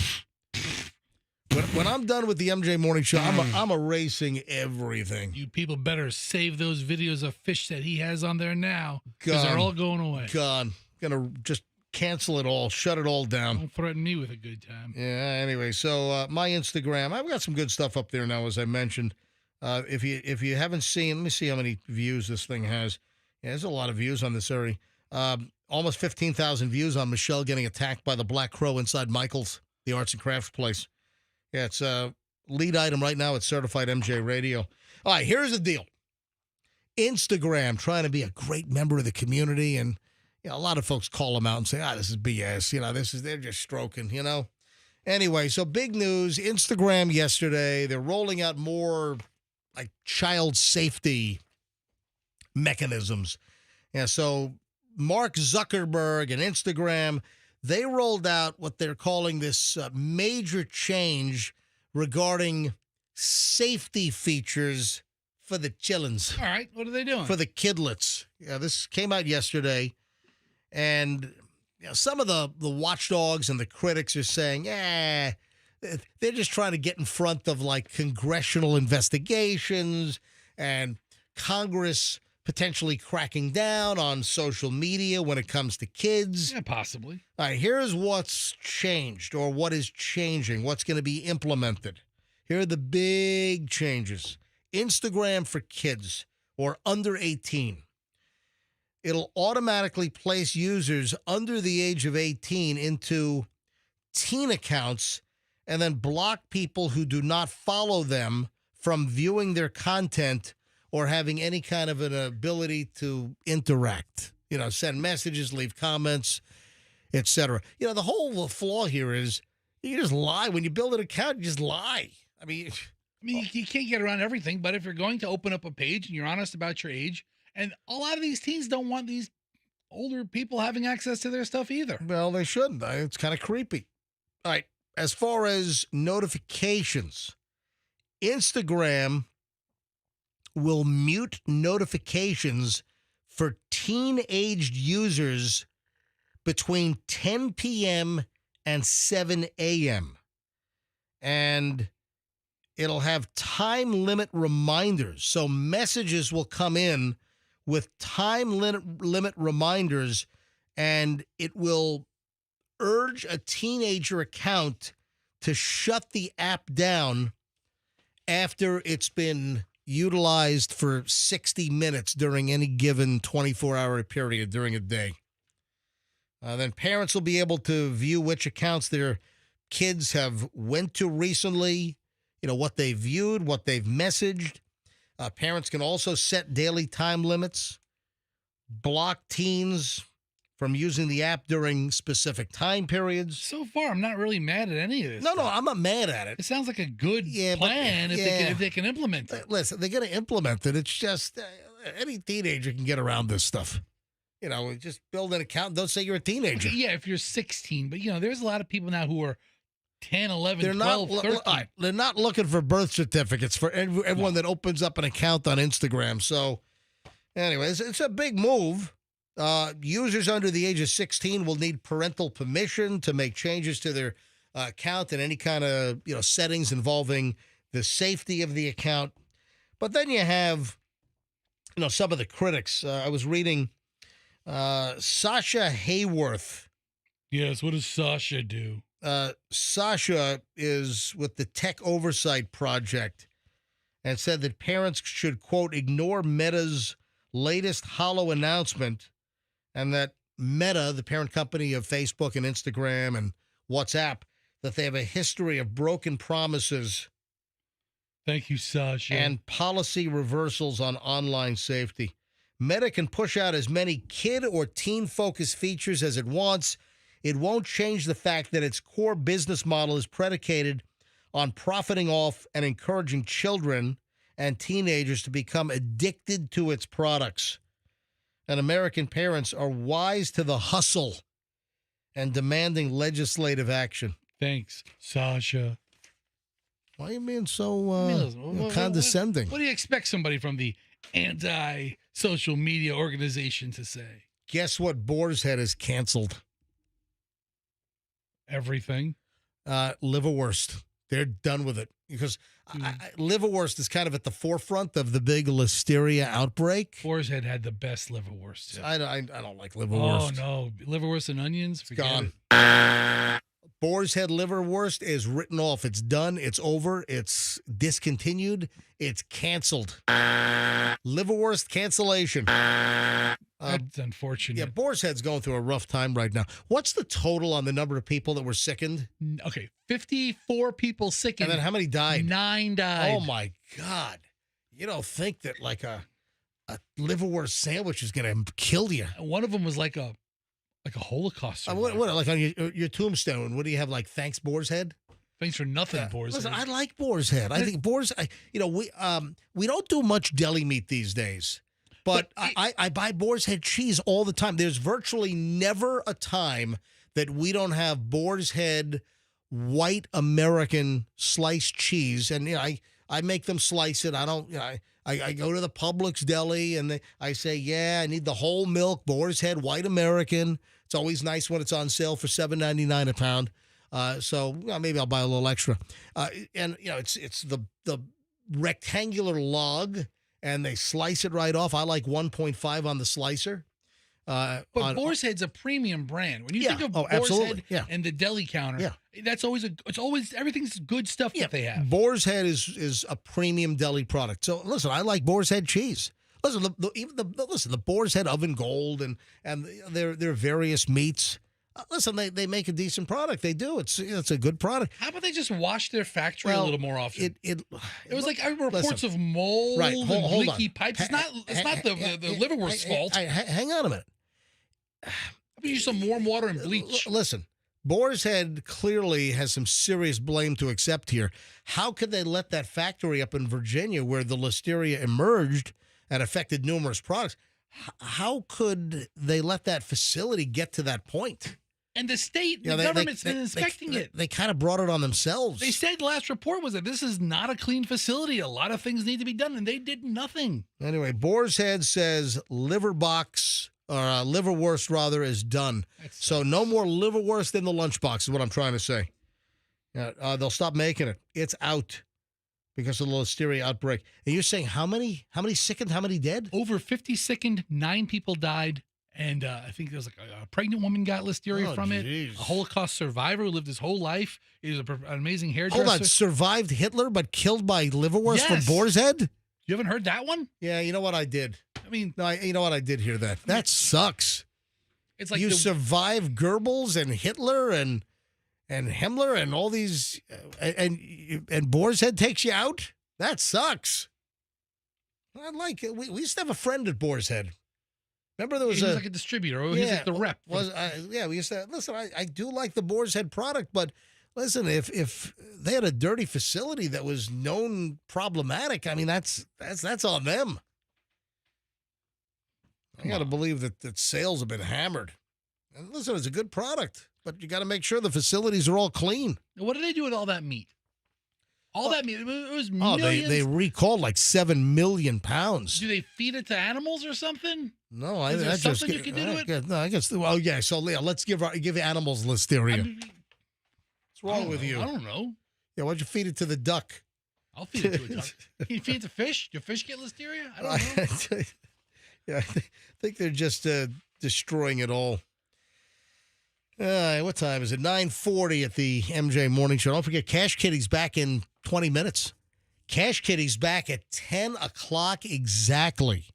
A: When I'm done with the MJ Morning Show, I'm erasing everything.
B: You people better save those videos of fish that he has on there now, because they're all going away.
A: Gone. Gonna just cancel it all, shut it all down.
B: Don't threaten me with a good time.
A: Yeah, anyway, so my Instagram, I've got some good stuff up there now, as I mentioned. If you haven't seen, let me see how many views this thing has. Yeah, there's a lot of views on this area. Almost 15,000 views on Michelle getting attacked by the Black Crow inside Michael's, the arts and crafts place. Yeah, it's a lead item right now at Certified MJ Radio. All right, here's the deal. Instagram trying to be a great member of the community, and a lot of folks call them out and say, this is BS. They're just stroking, Anyway, so big news. Instagram yesterday, they're rolling out more like child safety mechanisms. Yeah, so Mark Zuckerberg and Instagram, they rolled out what they're calling this major change regarding safety features for the chillins.
B: All right, what are they doing?
A: For the kidlets. Yeah, this came out yesterday, and some of the watchdogs and the critics are saying, they're just trying to get in front of like congressional investigations and Congress potentially cracking down on social media when it comes to kids.
B: Yeah, possibly.
A: All right, here's what's changed, or what is changing, what's going to be implemented. Here are the big changes. Instagram for kids or under 18. It'll automatically place users under the age of 18 into teen accounts and then block people who do not follow them from viewing their content or having any kind of an ability to interact, send messages, leave comments. etc. You know, the whole flaw here is you just lie. When you build an account, you just lie. I mean,
B: you can't get around everything, but if you're going to open up a page and you're honest about your age, and a lot of these teens don't want these older people having access to their stuff either.
A: Well, they shouldn't. It's kind of creepy. All right. As far as notifications, Instagram will mute notifications for teen-aged users between 10 p.m. and 7 a.m. And it'll have time limit reminders. So messages will come in with time limit reminders, and it will urge a teenager account to shut the app down after it's been utilized for 60 minutes during any given 24-hour period during a day. Then parents will be able to view which accounts their kids have went to recently, you know, what they've viewed, what they've messaged. Parents can also set daily time limits, block teens from using the app during specific time periods.
B: So far, I'm not really mad at any of this.
A: No, I'm not mad at it.
B: It sounds like a good plan if they can implement it.
A: Listen, they're going to implement it. It's just any teenager can get around this stuff. You know, just build an account. Don't say you're a teenager.
B: Okay, yeah, if you're 16. But, you know, there's a lot of people now who are 10, 11, 12, 13.
A: They're not looking for birth certificates for everyone that opens up an account on Instagram. So, anyways, it's a big move. Users under the age of 16 will need parental permission to make changes to their account and any kind of, you know, settings involving the safety of the account. But then you have, you know, some of the critics. I was reading Sasha Hayworth.
B: Yes, what does Sasha do?
A: Sasha is with the Tech Oversight Project and said that parents should, quote, ignore Meta's latest hollow announcement, and that Meta, the parent company of Facebook and Instagram and WhatsApp, that they have a history of broken promises.
B: Thank you, Sasha.
A: And policy reversals on online safety. Meta can push out as many kid or teen-focused features as it wants. It won't change the fact that its core business model is predicated on profiting off and encouraging children and teenagers to become addicted to its products. And American parents are wise to the hustle and demanding legislative action.
B: Thanks, Sasha.
A: Why are you being so condescending?
B: What do you expect somebody from the anti-social media organization to say?
A: Guess what Boar's Head is canceled?
B: Everything.
A: Liverwurst. They're done with it because liverwurst is kind of at the forefront of the big listeria outbreak.
B: Boar's Head had the best liverwurst.
A: I don't like liverwurst.
B: Oh, no. Liverwurst and onions?
A: It's gone. Boar's Head liverwurst is written off. It's done. It's over. It's discontinued. It's canceled. Liverwurst cancellation.
B: That's unfortunate.
A: Yeah, Boar's Head's going through a rough time right now. What's the total on the number of people that were sickened?
B: Okay, 54 people sickened.
A: And then how many died?
B: 9 died.
A: Oh, my God. You don't think that like a liverwurst sandwich is going to kill you.
B: One of them was like a Holocaust.
A: What, like on your tombstone, what do you have, like, thanks, Boar's Head?
B: Thanks for nothing, Boar's
A: Listen,
B: Head.
A: I like Boar's Head. I think Boar's, we don't do much deli meat these days. But I buy Boar's Head cheese all the time. There's virtually never a time that we don't have Boar's Head white American sliced cheese. And you know, I make them slice it. I don't, you know, I go to the Publix deli and I say, yeah, I need the whole milk Boar's Head white American. It's always nice when it's on sale for $7.99 a pound. So you know, maybe I'll buy a little extra. And you know, it's the rectangular log. And they slice it right off. I like 1.5 on the slicer.
B: But Boar's Head's a premium brand. When you think of Boar's Head and the deli counter, that's always everything's good stuff that they have.
A: Boar's Head is a premium deli product. So listen, I like Boar's Head cheese. Listen, the Boar's Head Oven Gold and their various meats. Listen, they make a decent product. They do. It's a good product.
B: How about they just wash their factory a little more often? It was like reports of mold and leaky pipes. It's not the liverwurst's fault.
A: Hang on a minute.
B: Use some warm water and bleach.
A: Listen, Boar's Head clearly has some serious blame to accept here. How could they let that factory up in Virginia where the listeria emerged and affected numerous products? How could they let that facility get to that point?
B: And the state, the government's been inspecting it.
A: They kind of brought it on themselves.
B: They said the last report was that this is not a clean facility. A lot of things need to be done, and they did nothing.
A: Anyway, Boar's Head says liverwurst is done. So no more liverwurst in the lunchbox is what I'm trying to say. They'll stop making it. It's out because of the listeria outbreak. And you're saying how many sickened, how many dead?
B: Over 50 sickened, 9 people died. And I think there was like a pregnant woman got listeria from it. A Holocaust survivor who lived his whole life. He was an amazing hairdresser.
A: Hold on, survived Hitler but killed by liverwurst from Boar's Head?
B: You haven't heard that one?
A: Yeah, you know what I did.
B: I mean,
A: no, you know what I did hear that. That sucks.
B: It's like
A: you survived Goebbels and Hitler and Himmler and all these, and Boar's Head takes you out. That sucks. I like it. We used to have a friend at Boar's Head. Remember there was
B: he was like a distributor. He was like the rep.
A: We used to listen. I do like the Boar's Head product, but listen, if they had a dirty facility that was known problematic, I mean that's on them. I got to believe that sales have been hammered. And listen, it's a good product, but you got to make sure the facilities are all clean.
B: What did they do with all that meat? All that meat, it was millions.
A: They recalled like 7 million pounds.
B: Do they feed it to animals or something?
A: No,
B: Is there something you can do to it?
A: No, I guess. Well, yeah. So let's give animals listeria. What's wrong with you?
B: I don't know.
A: Yeah, why'd you feed it to the duck?
B: I'll feed it to a duck. Can you feed it to fish? Do fish get listeria? I don't know.
A: Yeah, I think they're just destroying it all. What time is it? 9:40 at the MJ Morning Show. Don't forget, Cash Kitty's back in 20 minutes. Cash Kitty's back at 10 o'clock exactly.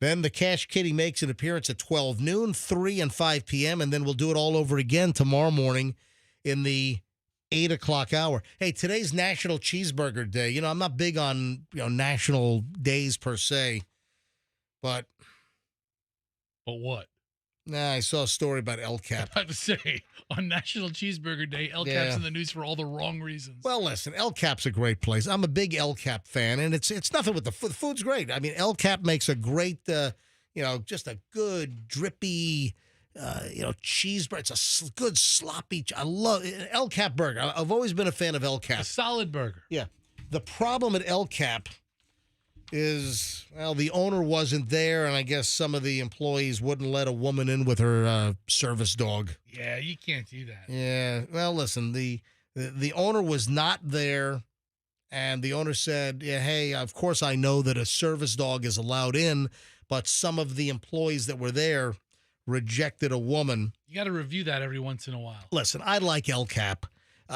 A: Then the Cash Kitty makes an appearance at 12 noon, 3 and 5 p.m., and then we'll do it all over again tomorrow morning in the 8 o'clock hour. Hey, today's National Cheeseburger Day. You know, I'm not big on national days per se, but
B: what?
A: Nah, I saw a story about El Cap.
B: I have to say, on National Cheeseburger Day, El Cap's in the news for all the wrong reasons.
A: Well, listen, El Cap's a great place. I'm a big El Cap fan, and it's nothing with the food. The food's great. I mean, El Cap makes a great, just a good, drippy, cheeseburger. It's a good, sloppy. I love El Cap burger. I've always been a fan of El Cap.
B: A solid burger.
A: Yeah. The problem at El Cap is, well, the owner wasn't there, and I guess some of the employees wouldn't let a woman in with her service dog.
B: Yeah, you can't do that.
A: Yeah. Well, listen, the owner was not there, and the owner said, yeah, hey, of course I know that a service dog is allowed in, but some of the employees that were there rejected a woman.
B: You got to review that every once in a while.
A: Listen, I like El Cap.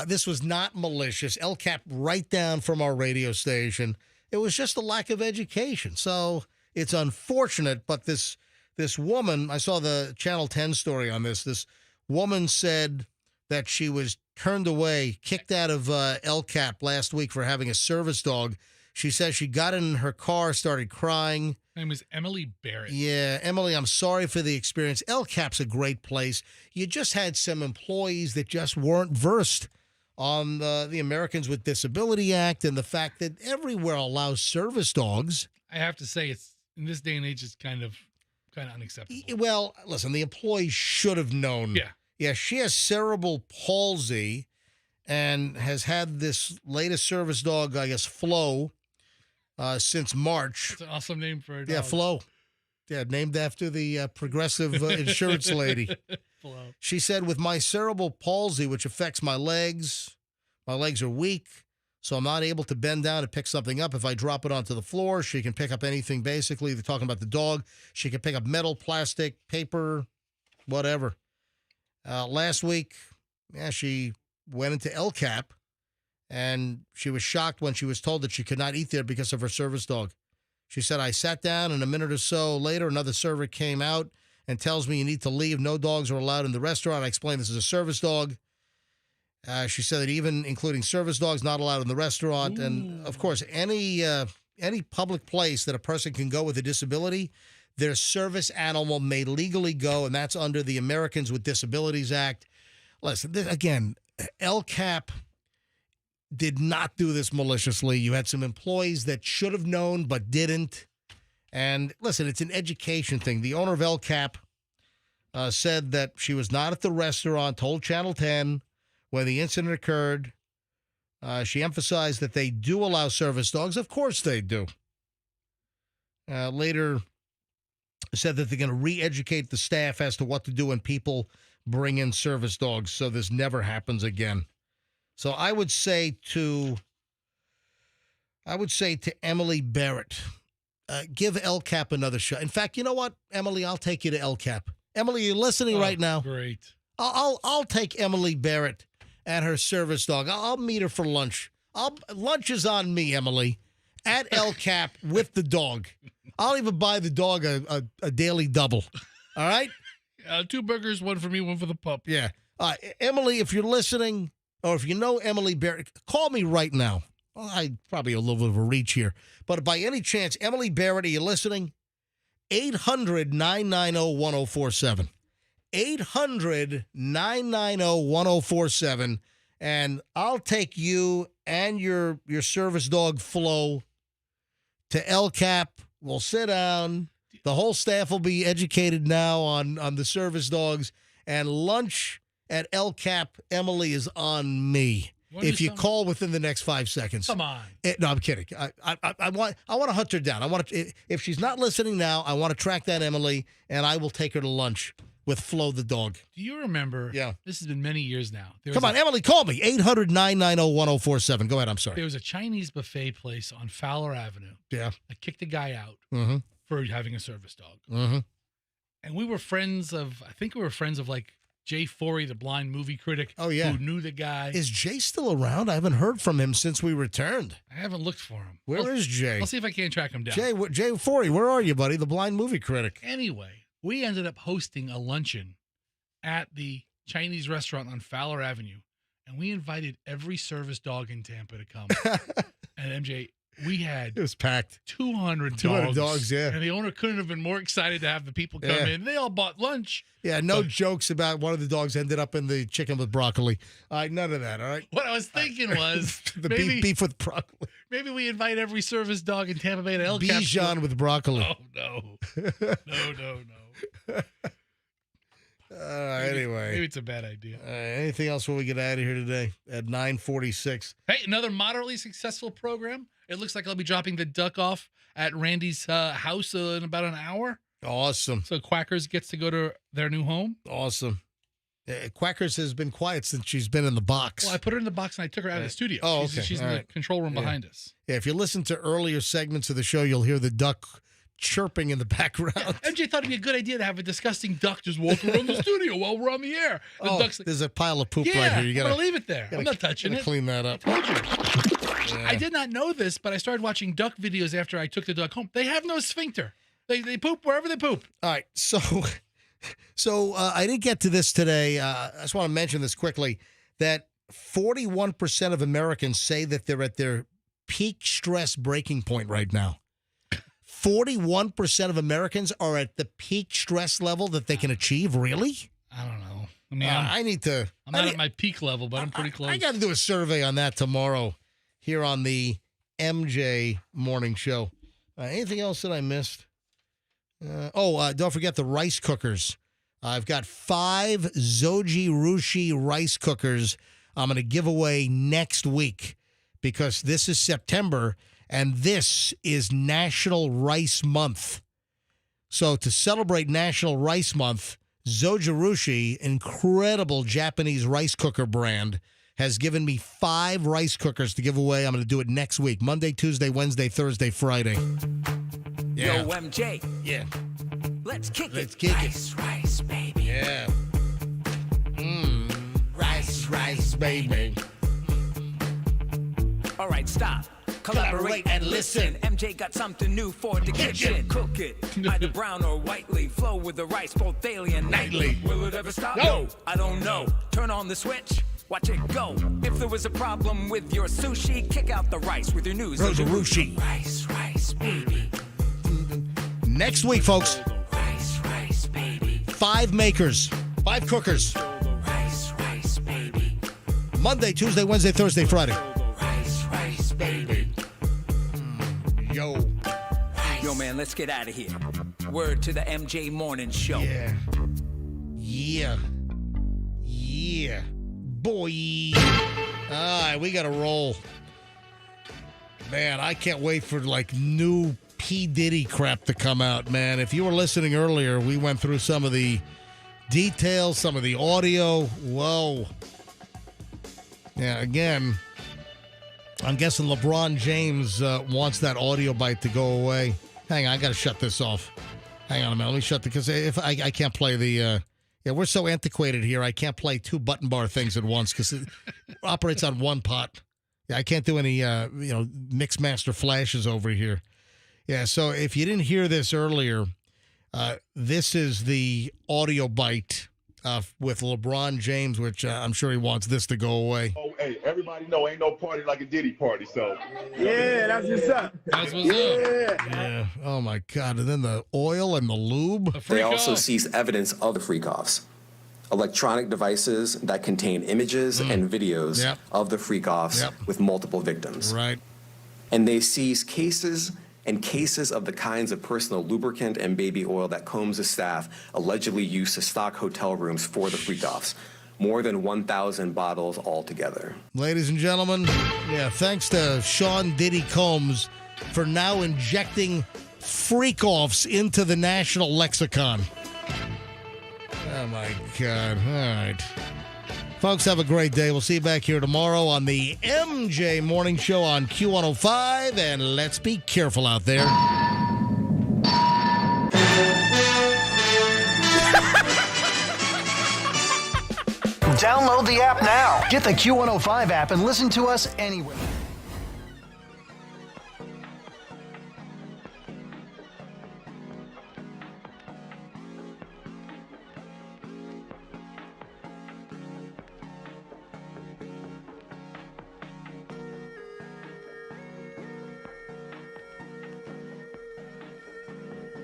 A: This was not malicious. El Cap right down from our radio station. It was just a lack of education. So it's unfortunate, but this woman, I saw the Channel 10 story on this. This woman said that she was turned away, kicked out of El Cap last week for having a service dog. She says she got in her car, started crying.
B: Her name is Emily Barrett.
A: Yeah, Emily, I'm sorry for the experience. El Cap's a great place. You just had some employees that just weren't versed on the Americans with Disability Act and the fact that everywhere allows service dogs.
B: I have to say, it's in this day and age, it's kind of unacceptable.
A: Well, listen, the employee should have known.
B: Yeah.
A: Yeah, she has cerebral palsy and has had this latest service dog, I guess, Flo, since March.
B: It's an awesome name for a dog.
A: Yeah, Flo. Yeah, named after the progressive insurance lady.
B: Flo.
A: She said, with my cerebral palsy, which affects my legs are weak, so I'm not able to bend down and pick something up. If I drop it onto the floor, she can pick up anything, basically. They're talking about the dog. She can pick up metal, plastic, paper, whatever. Last week, she went into El Cap, and she was shocked when she was told that she could not eat there because of her service dog. She said, I sat down, and a minute or so later, another server came out and tells me you need to leave. No dogs are allowed in the restaurant. I explained this is a service dog. She said that even including service dogs, not allowed in the restaurant. Ooh. And, of course, any public place that a person can go with a disability, their service animal may legally go, and that's under the Americans with Disabilities Act. Listen, again, LCAP did not do this maliciously. You had some employees that should have known but didn't. And listen, it's an education thing. The owner of LCAP said that she was not at the restaurant, told Channel 10 when the incident occurred. She emphasized that they do allow service dogs. Of course they do. Later said that they're going to re-educate the staff as to what to do when people bring in service dogs so this never happens again. So I would say to Emily Barrett, give LCAP another shot. In fact, you know what, Emily, I'll take you to LCAP. Emily, you're listening right now.
B: Great.
A: I'll take Emily Barrett and her service dog. I'll meet her for lunch. Lunch is on me, Emily, at LCAP with the dog. I'll even buy the dog a daily double. All right?
B: 2 burgers, one for me, one for the pup.
A: Yeah. Emily, if you're listening, or if you know Emily Barrett, call me right now. Well, I probably a little bit of a reach here. But by any chance, Emily Barrett, are you listening? 800-990-1047. 800-990-1047. And I'll take you and your service dog, Flo, to LCAP. We'll sit down. The whole staff will be educated now on the service dogs. And lunch at LCAP, Emily, is on me. If you call within the next 5 seconds.
B: Come on.
A: No, I'm kidding. I want to hunt her down. If she's not listening now, I want to track down Emily, and I will take her to lunch with Flo the dog.
B: Do you remember?
A: Yeah.
B: This has been many years now.
A: Come on, Emily, call me. 800-990-1047. Go ahead. I'm sorry.
B: There was a Chinese buffet place on Fowler Avenue.
A: Yeah.
B: I kicked a guy out
A: Mm-hmm.
B: for having a service dog.
A: Mm-hmm.
B: And we were friends of, I think we were friends of like Jay Forey, the blind movie critic.
A: Oh, yeah.
B: Who knew the guy.
A: Is Jay still around? I haven't heard from him since we returned.
B: I haven't looked for him.
A: Where is Jay?
B: I'll see if I can't track him down.
A: Jay Forey, where are you, buddy? The blind movie critic.
B: Anyway, we ended up hosting a luncheon at the Chinese restaurant on Fowler Avenue, and we invited every service dog in Tampa to come. And MJ, we had
A: it was packed.
B: 200
A: dogs, yeah.
B: And the owner couldn't have been more excited to have the people come in. They all bought lunch.
A: Yeah, no jokes about one of the dogs ended up in the chicken with broccoli. None of that, all right?
B: What I was thinking was
A: the beef with broccoli.
B: Maybe we invite every service dog in Tampa Bay to El Capitan.
A: Bichon with broccoli.
B: Oh, no. No.
A: Anyway.
B: Maybe it's a bad idea.
A: Anything else before we get out of here today at 9:46?
B: Hey, another moderately successful program. It looks like I'll be dropping the duck off at Randy's house in about an hour.
A: Awesome.
B: So Quackers gets to go to their new home.
A: Awesome. Quackers has been quiet since she's been in the box.
B: Well, I put her in the box and I took her out of the studio.
A: Oh,
B: She's,
A: okay.
B: she's in the control room behind us.
A: Yeah, if you listen to earlier segments of the show, you'll hear the duck chirping in the background.
B: MJ thought it'd be a good idea to have a disgusing duck just walking around the studio while we're on the air. The duck's like,
A: there's a pile of poop
B: yeah,
A: right here. You
B: I'm going to leave it there. I'm not touching it.
A: Clean that up.
B: I did not know this, but I started watching duck videos after I took the duck home. They have no sphincter. They poop wherever they poop.
A: All right. So I didn't get to this today. I just want to mention this quickly, that 41% of Americans say that they're at their peak stress breaking point right now. 41% of Americans are at the peak stress level that they can achieve. Really?
B: I don't know. I mean, I'm not at my peak level, but I'm pretty close.
A: I got to do a survey on that tomorrow here on the MJ Morning Show. Anything else that I missed? Don't forget the rice cookers. I've got 5 Zoji Rushi rice cookers I'm going to give away next week because this is September and this is National Rice Month. So to celebrate National Rice Month, Zojirushi, incredible Japanese rice cooker brand, has given me 5 rice cookers to give away. I'm going to do it next week, Monday, Tuesday, Wednesday, Thursday, Friday. Yeah.
J: Yo, MJ.
A: Yeah.
J: Let's kick
A: it.
J: Rice, baby.
A: Yeah. Rice, baby.
J: All right, stop. Collaborate and listen. MJ got something new for the kitchen. Cook it, either brown or whitely. Flow with the rice, both daily and nightly. Will it ever stop?
A: No.
J: I don't know. Turn on the switch, watch it go. If there was a problem with your sushi, kick out the rice with your new
A: Zojirushi.
J: Rice, baby.
A: Next week, folks. 5 makers, 5 cookers. Monday, Tuesday, Wednesday, Thursday, Friday.
J: Yo, man, let's get out of here. Word to the MJ Morning Show.
A: Yeah. Boy. All right, we got to roll. Man, I can't wait for, like, new P. Diddy crap to come out, man. If you were listening earlier, we went through some of the details, some of the audio. Whoa. Yeah, again, I'm guessing LeBron James wants that audio bite to go away. Hang on, I got to shut this off. Hang on a minute. Let me shut the, because if I can't play the, we're so antiquated here. I can't play 2 button bar things at once because it operates on one pot. Yeah, I can't do any, mix master flashes over here. Yeah, so if you didn't hear this earlier, this is the audio bite with LeBron James, which I'm sure he wants this to go away.
L: Oh, hey, everybody know ain't no party like a Diddy party, so.
M: Yeah, that's what's up.
B: That's what's up.
A: Yeah. Oh, my God. And then the oil and the lube.
O: They also seized evidence of the freakoffs. Electronic devices that contain images and videos of the freakoffs with multiple victims.
A: Right.
O: And they seized cases and cases of the kinds of personal lubricant and baby oil that Combs' staff allegedly used to stock hotel rooms for the freakoffs. More than 1,000 bottles altogether.
A: Ladies and gentlemen, thanks to Sean Diddy Combs for now injecting freakoffs into the national lexicon. Oh, my God. All right. Folks, have a great day. We'll see you back here tomorrow on the MJ Morning Show on Q105, and let's be careful out there.
X: Download the app now. Get the Q105 app and listen to us anywhere.